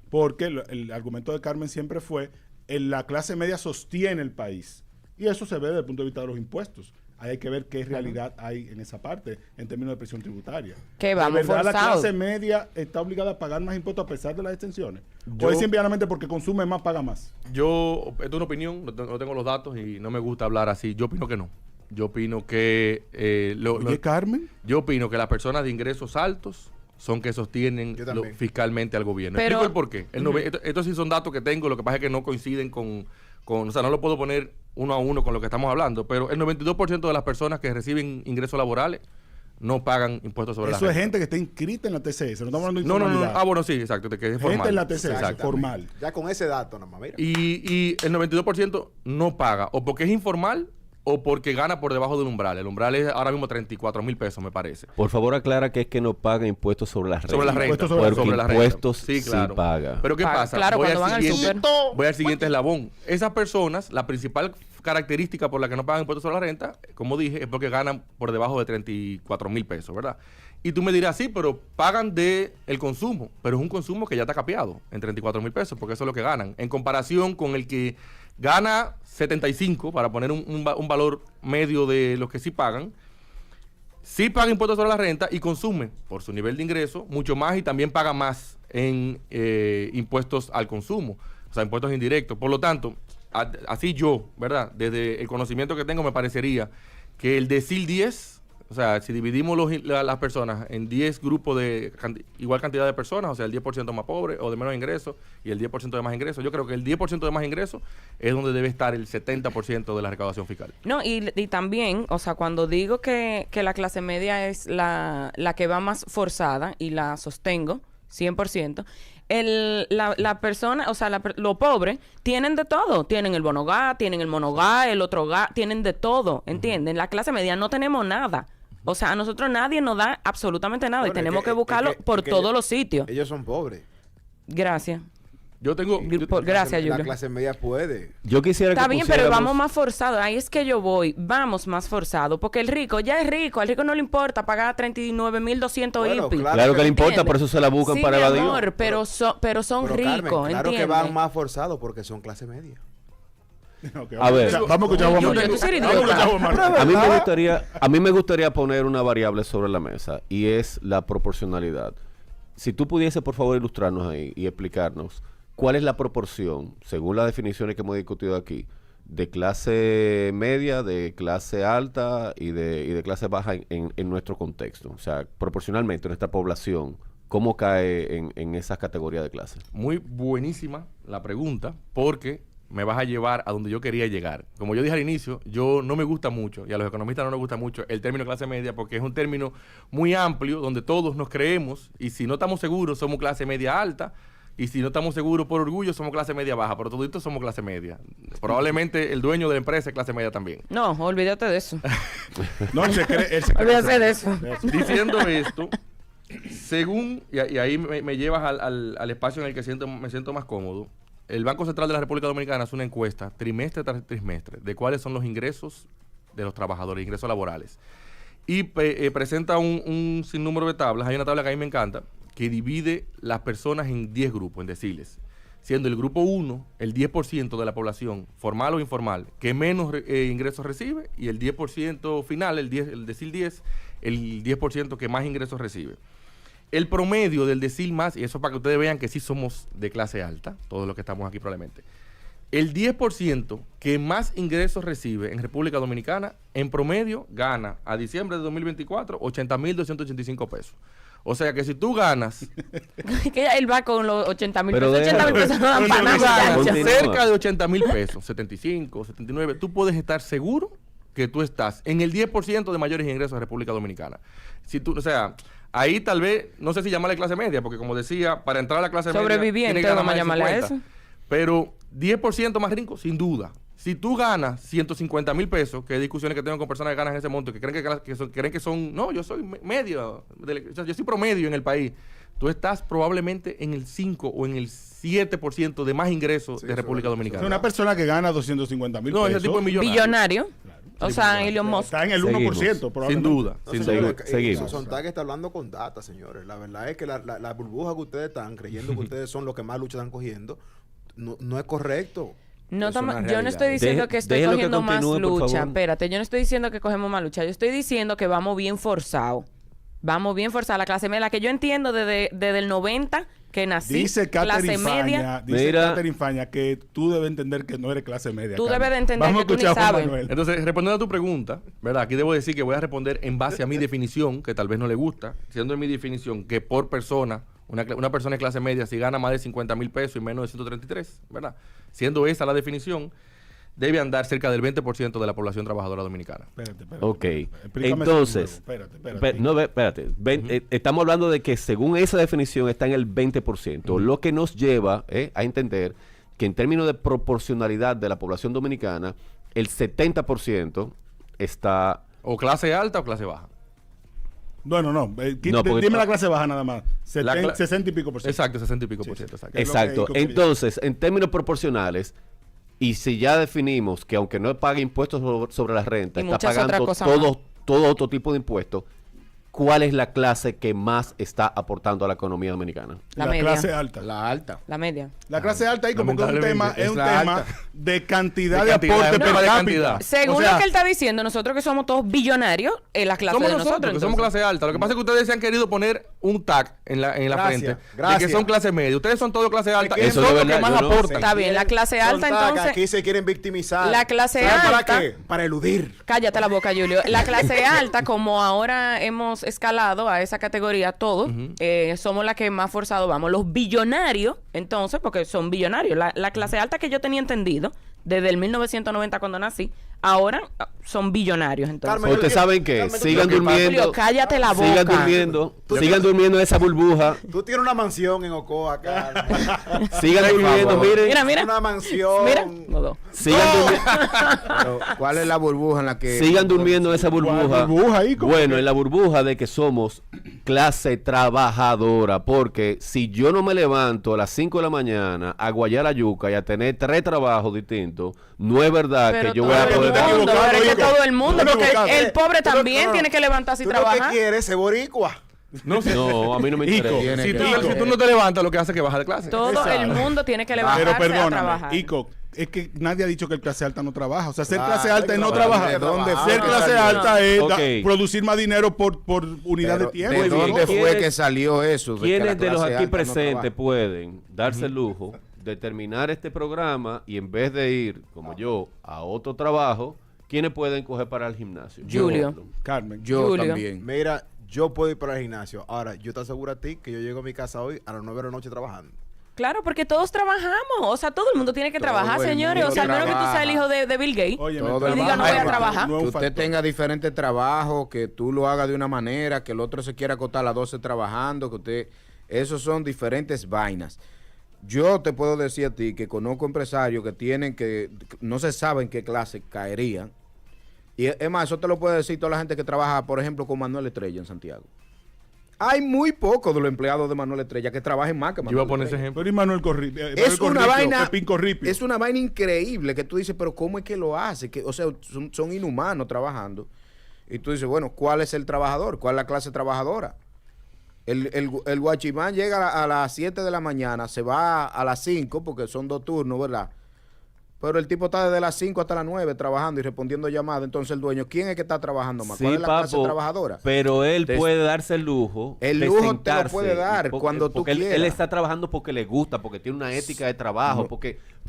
Porque el argumento de Carmen siempre fue, la clase media sostiene el país. Y eso se ve desde el punto de vista de los impuestos. Ahí hay que ver qué realidad hay en esa parte, en términos de presión tributaria. Que vamos ¿De verdad la forzados? clase media está obligada a pagar más impuestos a pesar de las extensiones? ¿O es simplemente porque consume más, paga más? Esto es una opinión, no tengo los datos y no me gusta hablar así. Yo opino que no. Yo opino que... Oye, Carmen. Yo opino que las personas de ingresos altos son que sostienen fiscalmente al gobierno. Pero, Explico el porqué. Estos sí son datos que tengo, lo que pasa es que no coinciden con... O sea, no lo puedo poner uno a uno con lo que estamos hablando, pero el 92% de las personas que reciben ingresos laborales no pagan impuestos sobre la renta. Eso es gente que está inscrita en la TCS, no estamos hablando de No. informalidad. Ah, bueno, sí, exacto, que es formal. Gente en la TCS, Exacto. formal. Ya con ese dato, nada más, mira. Y el 92% no paga, o porque es informal, o porque gana por debajo del umbral. El umbral es ahora mismo 34,000 pesos, me parece. Por favor, aclara que es que no paga impuestos sobre la renta. Sobre la renta. Impuestos Porque la renta. impuestos Sí, claro. sí paga. Pero ¿qué pasa? Claro, cuando van al súper. Voy al siguiente eslabón. Esas personas, la principal característica por la que no pagan impuestos sobre la renta, como dije, es porque ganan por debajo de 34,000 pesos, ¿verdad? Y tú me dirás, sí, pero pagan de el consumo, pero es un consumo que ya está capeado en 34,000 pesos, porque eso es lo que ganan. En comparación con el que gana 75, para poner un valor medio de los que sí pagan impuestos sobre la renta y consume por su nivel de ingreso mucho más y también paga más en impuestos al consumo, o sea, impuestos indirectos. Por lo tanto, así yo, ¿verdad? Desde el conocimiento que tengo me parecería que el decil 10, o sea, si dividimos las personas en 10 grupos de igual cantidad de personas, o sea, el 10% más pobre o de menos ingresos y el 10% de más ingresos, yo creo que el 10% de más ingresos es donde debe estar el 70% de la recaudación fiscal. No, y también, o sea, cuando digo que la clase media es la que va más forzada y la sostengo 100%, la persona, o sea, los pobres tienen de todo. Tienen el bonogá, tienen el monogá, el otro gá, tienen de todo, ¿entienden? La clase media no tenemos nada. O sea, a nosotros nadie nos da absolutamente nada y tenemos que buscarlo por todos los sitios. Ellos son pobres. Gracias. Gracias, Julio. La clase media puede. Yo quisiera Está que bien, pero pusiéramos- vamos más forzados. Ahí es que yo voy. Vamos más forzados. Porque el rico ya es rico. Al rico no le importa pagar 39,200 Bueno, IPI. Claro que le importa, ¿Entiendes? por eso se la buscan Sí, para mi evadir. amor, pero son Pero, ricos, Carmen, claro que ¿entiendes? van más forzados porque son clase media. Okay, A ver. vamos a escuchar a Juan Julio, Manuel. tú sí eres Vamos a escuchar a Juan Manuel. A mí me gustaría poner una variable sobre la mesa y es la proporcionalidad. Si tú pudiese, por favor, ilustrarnos ahí y explicarnos cuál es la proporción, según las definiciones que hemos discutido aquí, de clase media, de clase alta y de clase baja en nuestro contexto. O sea, proporcionalmente, nuestra población, ¿cómo cae en esas categorías de clase? Muy buenísima la pregunta, porque me vas a llevar a donde yo quería llegar. Como yo dije al inicio, yo no me gusta mucho, y a los economistas no nos gusta mucho el término clase media, porque es un término muy amplio, donde todos nos creemos, y si no estamos seguros, somos clase media alta, Y si no estamos seguros por orgullo, somos clase media baja, pero toditos somos clase media. Probablemente el dueño de la empresa es clase media también. No, olvídate de eso. No, él se cree Olvídate de eso. Diciendo esto, según, y ahí me llevas al espacio en el que me siento más cómodo, el Banco Central de la República Dominicana hace una encuesta trimestre tras trimestre de cuáles son los ingresos de los trabajadores, ingresos laborales. Y presenta un sinnúmero de tablas. Hay una tabla que a mí me encanta, que divide las personas en 10 grupos, en deciles. Siendo el grupo 1, el 10% de la población, formal o informal, que menos ingresos recibe, y el 10% final, el decil 10, el 10% que más ingresos recibe. El promedio del decil más, y eso para que ustedes vean que sí somos de clase alta, todos los que estamos aquí probablemente, el 10% que más ingresos recibe en República Dominicana, en promedio, gana a diciembre de 2024 $80,285 pesos. O sea que si tú ganas... que él va con los 80,000 Pero pesos. 80,000 pesos no dan para tú nada. ganas Continúa. cerca de 80,000 pesos, 75, 79, tú puedes estar seguro que tú estás en el 10% de mayores ingresos de República Dominicana. Si tú, o sea, ahí tal vez, no sé si llamarle clase media, porque como decía, para entrar a la clase media... Sobreviviente, tiene que ganar vamos a más de llamarle a 50. eso. Pero 10% más rico, sin duda. Si tú ganas 150,000 pesos, que hay discusiones que tengo con personas que ganan ese monto, que creen que son no, yo soy medio, o sea, yo soy promedio en el país. Tú estás probablemente en el 5 o en el 7% de más ingresos de República Dominicana. Una persona que gana 250,000 No, pesos. ese tipo de millonario. Billonario. O sea, Elon Musk. Está en el Seguimos. 1%, Sin probablemente. duda. No, Sin señores, duda. Seguimos. Sontag está hablando con data, señores. La verdad es que la burbuja que ustedes están creyendo que ustedes son los que más lucha están cogiendo, no es correcto. No, Es una yo no realidad. estoy diciendo que estoy Déjelo que cogiendo más continúe, por lucha. favor. Espérate, yo no estoy diciendo que cogemos más lucha. Yo estoy diciendo que vamos bien forzados. Vamos bien forzados. La clase media, la que yo entiendo desde el 90 que nací. Dice clase media. Mira. Catherine Faña que tú debes entender que no eres clase media. Tú Carmen. debes de entender Vamos que tú a ni escuchar a Juan sabes. Manuel. Entonces, respondiendo a tu pregunta, ¿verdad? Aquí debo decir que voy a responder en base a mi definición, que tal vez no le gusta, siendo en mi definición que por persona, una persona de clase media, si gana más de 50,000 pesos y menos de 133, ¿verdad? Siendo esa la definición, debe andar cerca del 20% de la población trabajadora dominicana. Espérate. Ok, Explícame entonces, eso de nuevo. Espérate. No, espérate. Estamos hablando de que según esa definición está en el 20%, lo que nos lleva a entender que en términos de proporcionalidad de la población dominicana, el 70% está... O clase alta o clase baja. Bueno, no. No, porque- Dime la clase baja nada más. La 60 y pico por ciento. Exacto, 60 y pico Sí, por ciento. sí. Exacto. Es lo que Exacto. Ico quería. Entonces, en términos proporcionales, y si ya definimos que aunque no pague impuestos sobre la renta, Y está muchas otras pagando cosas más. todo otro tipo de impuestos, ¿cuál es la clase que más está aportando a la economía dominicana? La La media. clase alta. La alta. La media. La clase alta ahí como que es un tema, Lamentablemente, es es un la tema alta. de cantidad De de cantidad, aporte es un per tema de cápita. cantidad. Según O sea, lo que él está diciendo, nosotros que somos todos billonarios, en la clase Somos de nosotros, nosotros. que somos entonces. clase alta. Lo que pasa es que ustedes se han querido poner un tag en la Gracias, frente de gracias. que son clase media. Ustedes son todos clase alta. que Es eso todo de lo que verdad, más yo no- aportan. Está bien, la clase alta, Sontag, entonces... aquí se quieren victimizar. La clase ¿Saben alta- ¿Para qué? Para eludir. Cállate la boca, Julio. La clase alta, como ahora hemos escalado a esa categoría todos, somos la que más forzado vamos. Los billonarios, entonces, porque son billonarios. La clase alta que yo tenía entendido, desde el 1990 cuando nací, ahora son billonarios, entonces. Carmen, Ustedes saben que Carmen, sigan ¿tú qué pasa? durmiendo. Julio, cállate la boca. Sigan durmiendo en esa burbuja. Tú tienes una mansión en Ocoa, Carmen. Sigan durmiendo, miren. Mira, mira. Una mansión. Mira, no. Pero, ¿cuál es la burbuja en la que... Sigan durmiendo en esa burbuja. ¿Cuál burbuja ahí? ¿Cómo Bueno, que? en la burbuja de que somos clase trabajadora, porque si yo no me levanto a las 5 de la mañana a guayar la yuca y a tener 3 trabajos distintos, no es verdad Pero que yo todo voy a el poder... estás mundo, equivocado, pero es que Ico. todo el mundo, Tú estás porque equivocado. el pobre Tú no- también no. tiene que levantarse y Tú lo que trabajar. quieres es boricua. No, a mí no me Ico, interesa. Si tú no te levantas, lo que hace es que baja de clase. Todo Exacto. el mundo tiene que levantarse Pero a perdóname, trabajar. Ico, es que nadie ha dicho que el clase alta no trabaja. O sea, ser Claro, clase alta es no trabaja. trabajar. ¿De dónde Ser fue? clase No. alta es Ok. producir más dinero por unidad Pero, de tiempo. ¿de Muy bien. dónde fue ¿Quiénes- que salió eso? que ¿Quiénes la de los clase aquí alta no presentes trabaja? pueden darse el lujo de terminar este programa y en vez de ir, como yo, a otro trabajo, ¿quiénes pueden coger para el gimnasio? Julio. Carmen. Yo Julio. también. Mira, yo puedo ir para el gimnasio. Ahora, yo te aseguro a ti que yo llego a mi casa hoy a las 9 de la noche trabajando. Claro, porque todos trabajamos. O sea, todo el mundo tiene que Todo trabajar, el señores. O mundo sea, al menos que tú seas el hijo trabaja. de Bill Gates. Oye, Todo el Y diga, no voy a trabajar. Que usted tenga diferentes trabajos, que tú lo hagas de una manera, que el otro se quiera acostar a las 12 trabajando, que usted... Esos son diferentes vainas. Yo te puedo decir a ti que conozco empresarios que tienen que no se sabe en qué clase caerían. Y es más, eso te lo puede decir toda la gente que trabaja, por ejemplo, con Manuel Estrella en Santiago. Hay muy pocos de los empleados de Manuel Estrella que trabajen más que Manuel Yo iba a poner ese Estrella. ejemplo. Pero y Manuel Corripio. Es una vaina, Pepín Corripio. es una vaina increíble que tú dices, pero ¿cómo es que lo hace? Que, o sea, son inhumanos trabajando. Y tú dices, bueno, ¿cuál es el trabajador? ¿Cuál es la clase trabajadora? El guachimán llega a las 7 de la mañana, se va a las 5 porque son 2 turnos, ¿verdad? Pero el tipo está desde las 5 hasta las 9 trabajando y respondiendo llamadas. Entonces el dueño, ¿quién es que está trabajando más? ¿Cuál es la clase trabajadora? Pero él puede darse el lujo. El de lujo te lo sentarse puede dar cuando tú porque quieras. él está trabajando porque le gusta, porque tiene una ética de trabajo,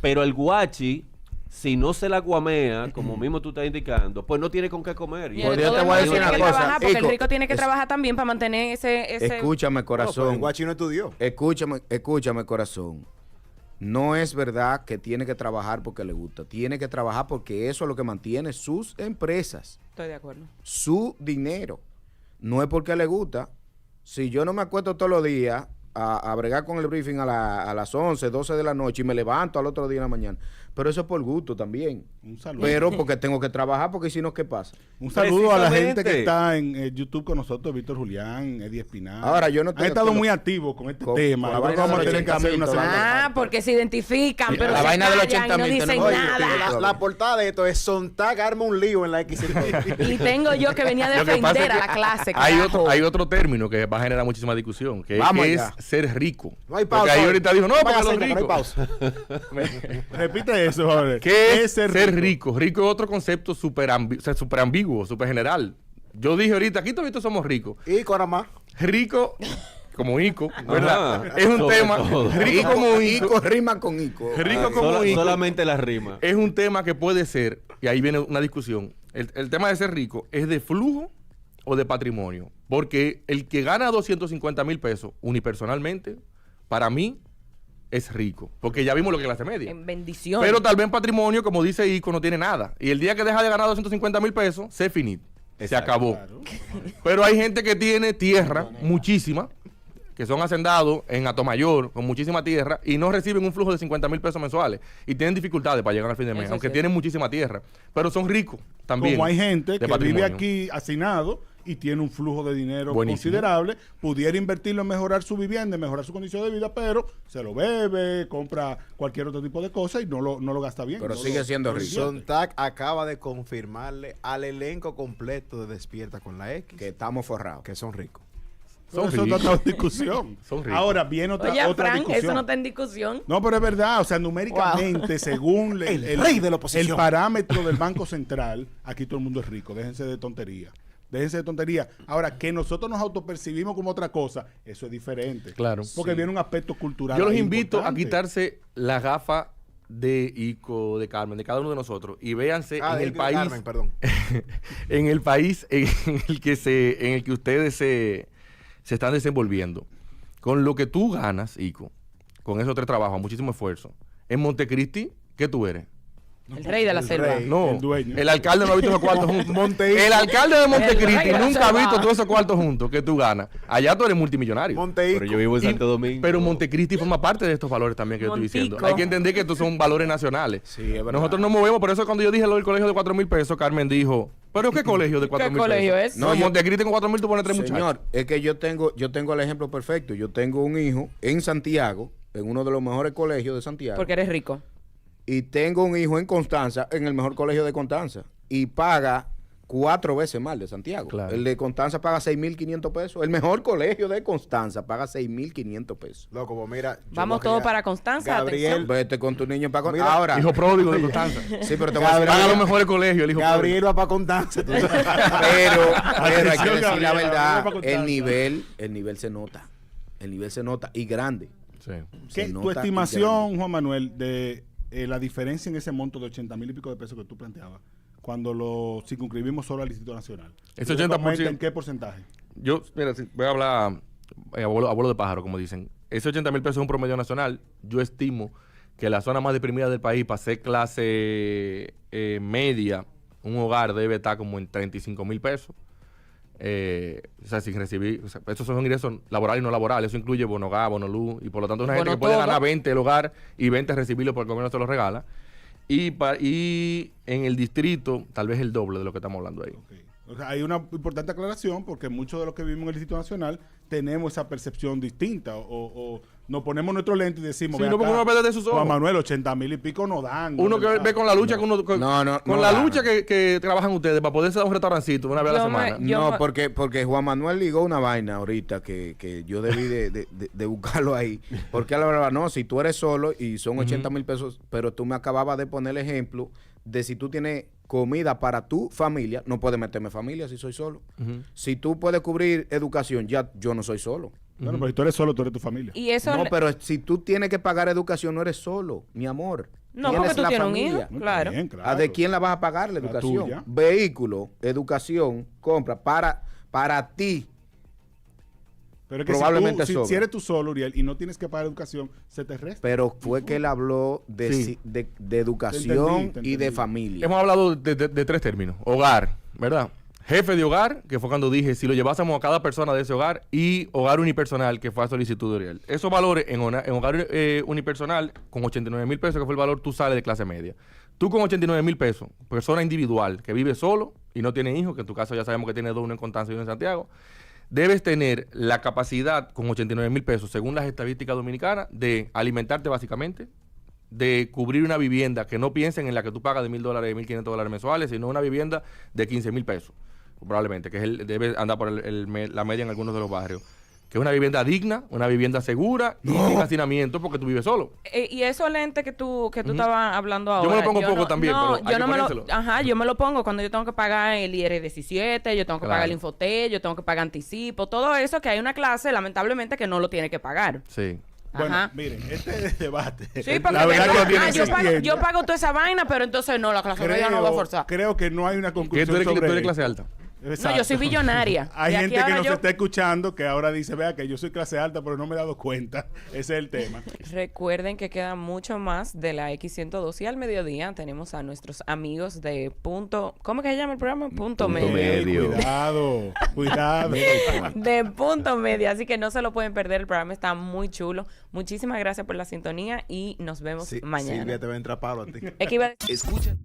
pero el guachi, si no se la guamea, como mismo tú estás indicando, pues no tiene con qué comer. Y Pues yo todo te el voy a mundo decir tiene una que cosa, trabajar, porque el Ico, rico tiene que trabajar también para mantener ese... Escúchame, corazón. el guachi no estudió. Escúchame, corazón. No es verdad que tiene que trabajar porque le gusta. Tiene que trabajar porque eso es lo que mantiene sus empresas. Estoy de acuerdo. Su dinero. No es porque le gusta. Si yo no me acuesto todos los días a bregar con el briefing a las 11, 12 de la noche y me levanto al otro día en la mañana. Pero eso es por gusto también. Un saludo. Pero porque tengo que trabajar, porque si no, ¿qué pasa? Un saludo a la gente Precisamente. que está en YouTube con nosotros, Víctor Julián, Eddie Espinal. Ahora, yo no estoy Han de estado acuerdo muy activos con este con tema. la Yo creo que vaina vamos a de los tener que hacer una 80.000 segunda. Ah, porque se identifican, Sí, pero la se vaina de los callan y no 80.000 dicen tenemos- nada. La portada de esto es Sontag arma un lío en la X. Y tengo yo que venía a Lo que pasa defender es a que la clase. hay carajo. otro término que va a generar muchísima discusión, que Vamos es allá. ser rico. No hay Porque pausa. ahí ahorita dijo, no, Vaya porque los seña, que no hay ricos. pausa. Repite eso, Jorge. ¿Qué es ser rico? Rico es otro concepto súper ambiguo, súper general. Yo dije ahorita, aquí todos somos ricos. Y con más. Rico, como Ico, ¿verdad? Ajá. Es un Sobre tema. todo. Rico como Ico Ico. rima con Ico. Rico como Ico. Solamente la rima. Es un tema que puede ser, y ahí viene una discusión. El tema de ser rico es de flujo o de patrimonio. Porque el que gana 250,000 pesos unipersonalmente, para mí, es rico. Porque ya vimos lo que es la clase media. En bendición. Pero tal vez en patrimonio, como dice Ico, no tiene nada. Y el día que deja de ganar 250,000 pesos, se finito. Se Exacto. acabó. Pero hay gente que tiene tierra, muchísima, que son hacendados en Atomayor, con muchísima tierra, y no reciben un flujo de 50,000 pesos mensuales. Y tienen dificultades para llegar al fin de mes, Eso aunque sí. tienen muchísima tierra. Pero son ricos también. Como hay gente de que patrimonio. vive aquí hacinado y tiene un flujo de dinero Buenísimo. considerable, pudiera invertirlo en mejorar su vivienda, en mejorar su condición de vida, pero se lo bebe, compra cualquier otro tipo de cosa y no lo gasta bien. Pero No sigue lo- siendo no lo rico. invierte. Sontag acaba de confirmarle al elenco completo de Despierta con la X Que estamos forrados. que son ricos. Pero Son eso ricos. es otra discusión. Son ricos. Ahora viene otra Oye, otra Frank, discusión. eso no está en discusión. No, pero es verdad, o sea, numéricamente, según El rey de la oposición. el parámetro del Banco Central, aquí todo el mundo es rico, déjense de tontería. Déjense de tontería. Ahora, que nosotros nos autopercibimos como otra cosa, eso es diferente. Claro. Porque Sí. viene un aspecto cultural. Yo los ahí invito a importante. quitarse la gafa de Ico, de Carmen, de cada uno de nosotros, y véanse en de el país. Carmen, perdón. En el país en el que ustedes se están desenvolviendo. Con lo que tú ganas, Ico, con esos 3 trabajos, muchísimo esfuerzo. En Montecristi, ¿qué tú eres? El rey de la selva. rey. No, el dueño. el alcalde no ha visto esos cuartos juntos. El alcalde de El rey Montecristi de la nunca ha selva. visto todos esos cuartos juntos que tú ganas. Allá tú eres multimillonario. Monteico. Pero yo vivo en Santo Domingo. Pero Montecristi forma parte de estos valores también que yo estoy diciendo. Montico. Hay que entender que estos son valores nacionales. Sí, es verdad. Nosotros nos movemos, por eso cuando yo dije lo del colegio de 4,000 pesos, Carmen dijo, ¿pero qué colegio de 4,000 pesos? colegio es? No, No, yo- Montecristi con 4,000 tú pones 3 muchachos. Señor, es que yo tengo el ejemplo perfecto. Yo tengo un hijo en Santiago, en uno de los mejores colegios de Santiago. Porque eres rico. Y tengo un hijo en Constanza, en el mejor colegio de Constanza. Y paga 4 veces más de Santiago. Claro. El de Constanza paga 6,500 pesos. El mejor colegio de Constanza paga 6,500 pesos. Loco, pues mira. yo Vamos lo que todos ya- para Constanza. Gabriel, atención. Vete con tu niño para Mira, Ahora, Hijo pródigo de Constanza. sí, pero te voy a decir Paga algo. los mejores colegios, el hijo pródigo. Gabriel va para Constanza. pero hay que Atención, decir la Gabriel, verdad, Gabriel va a contar. el nivel se nota. El nivel se nota y grande. Sí. ¿Qué, Se tu nota estimación, Juan Manuel, de la diferencia en ese monto de 80,000 y pico de pesos que tú planteabas cuando lo circunscribimos solo al Instituto Nacional? Ese ¿Eso 80%. aumenta ¿En qué porcentaje? Yo, mira, sí, voy a hablar abuelo de pájaro, como dicen. Ese 80,000 pesos es un promedio nacional. Yo estimo que la zona más deprimida del país, para ser clase media, un hogar debe estar como en 35,000 pesos. o sea, sin recibir, o sea, esos son ingresos laborales y no laborales, eso incluye bono gas, bono luz, y por lo tanto una gente que puede ganar 20 el hogar y 20 recibirlo porque el gobierno se lo regala, y en el distrito tal vez el doble de lo que estamos hablando ahí. Okay. O sea, hay una importante aclaración porque muchos de los que vivimos en el Distrito Nacional tenemos esa percepción distinta o nos ponemos nuestro lente y decimos, sí, no, porque uno ve desde sus ojos. Juan Manuel, 80,000 y pico no dan. Uno que ve con la lucha con la dan. lucha que trabajan ustedes para poderse dar un restaurancito una vez a la semana. No, porque Juan Manuel ligó una vaina ahorita que yo debí de buscarlo ahí. Porque a la verdad, no, si tú eres solo y son 80,000 pesos, pero tú me acababas de poner el ejemplo de si tú tienes comida para tu familia, no puedes meterme familia si soy solo. Si tú puedes cubrir educación, ya yo no soy solo. Bueno, pero si tú eres solo, tú eres tu familia. Y eso No, pero si tú tienes que pagar educación, no eres solo, mi amor. No, porque tú tienes un hijo, claro. Bien, ¿A de quién la vas a pagar la educación? tuya. Vehículo, educación, compra para ti. Pero es que probablemente si eres tú solo, Uriel, y no tienes que pagar educación, se te resta. Pero fue que él habló de educación Te y de entendí. familia. Hemos hablado de tres términos. Hogar, ¿verdad? Jefe de hogar, que fue cuando dije si lo llevásemos a cada persona de ese hogar, y hogar unipersonal, que fue a solicitud de Uriel. Esos valores en hogar unipersonal, con 89,000 pesos, que fue el valor, tú sales de clase media. Tú con 89,000 pesos, persona individual, que vive solo y no tiene hijos, que en tu caso ya sabemos que tiene dos, uno en Constanza y uno en Santiago, debes tener la capacidad, con 89,000 pesos, según las estadísticas dominicanas, de alimentarte básicamente, de cubrir una vivienda que no piensen en la que tú pagas de $1,000, $1,500 mensuales, sino una vivienda de 15,000 pesos, probablemente, que debe andar por la media en algunos de los barrios. Que es una vivienda digna, una vivienda segura y sin hacinamiento porque tú vives solo. Y eso lente que tú estabas hablando ahora. Yo me lo pongo poco también, pero hay que ponérselo. Yo me lo pongo cuando yo tengo que pagar el IR17, yo tengo que pagar el Infotel, yo tengo que pagar anticipo, todo eso que hay una clase, lamentablemente, que no lo tiene que pagar. Sí. Bueno, miren, este debate. Sí, porque la verdad que yo pago toda esa vaina, pero entonces no, la clase media no va a forzar. Creo que no hay una conclusión ¿Tú sobre eres clase alta? Exacto. No, yo soy billonaria. Hay gente que nos está escuchando que ahora dice, vea que yo soy clase alta, pero no me he dado cuenta. Ese es el tema. Recuerden que queda mucho más de la X102 y al mediodía tenemos a nuestros amigos de Punto... ¿Cómo que se llama el programa? Punto Medio. Cuidado. De Punto Medio. Así que no se lo pueden perder. El programa está muy chulo. Muchísimas gracias por la sintonía y nos vemos mañana. Silvia te va a entrar palo a ti. Es que iba a... Escucha.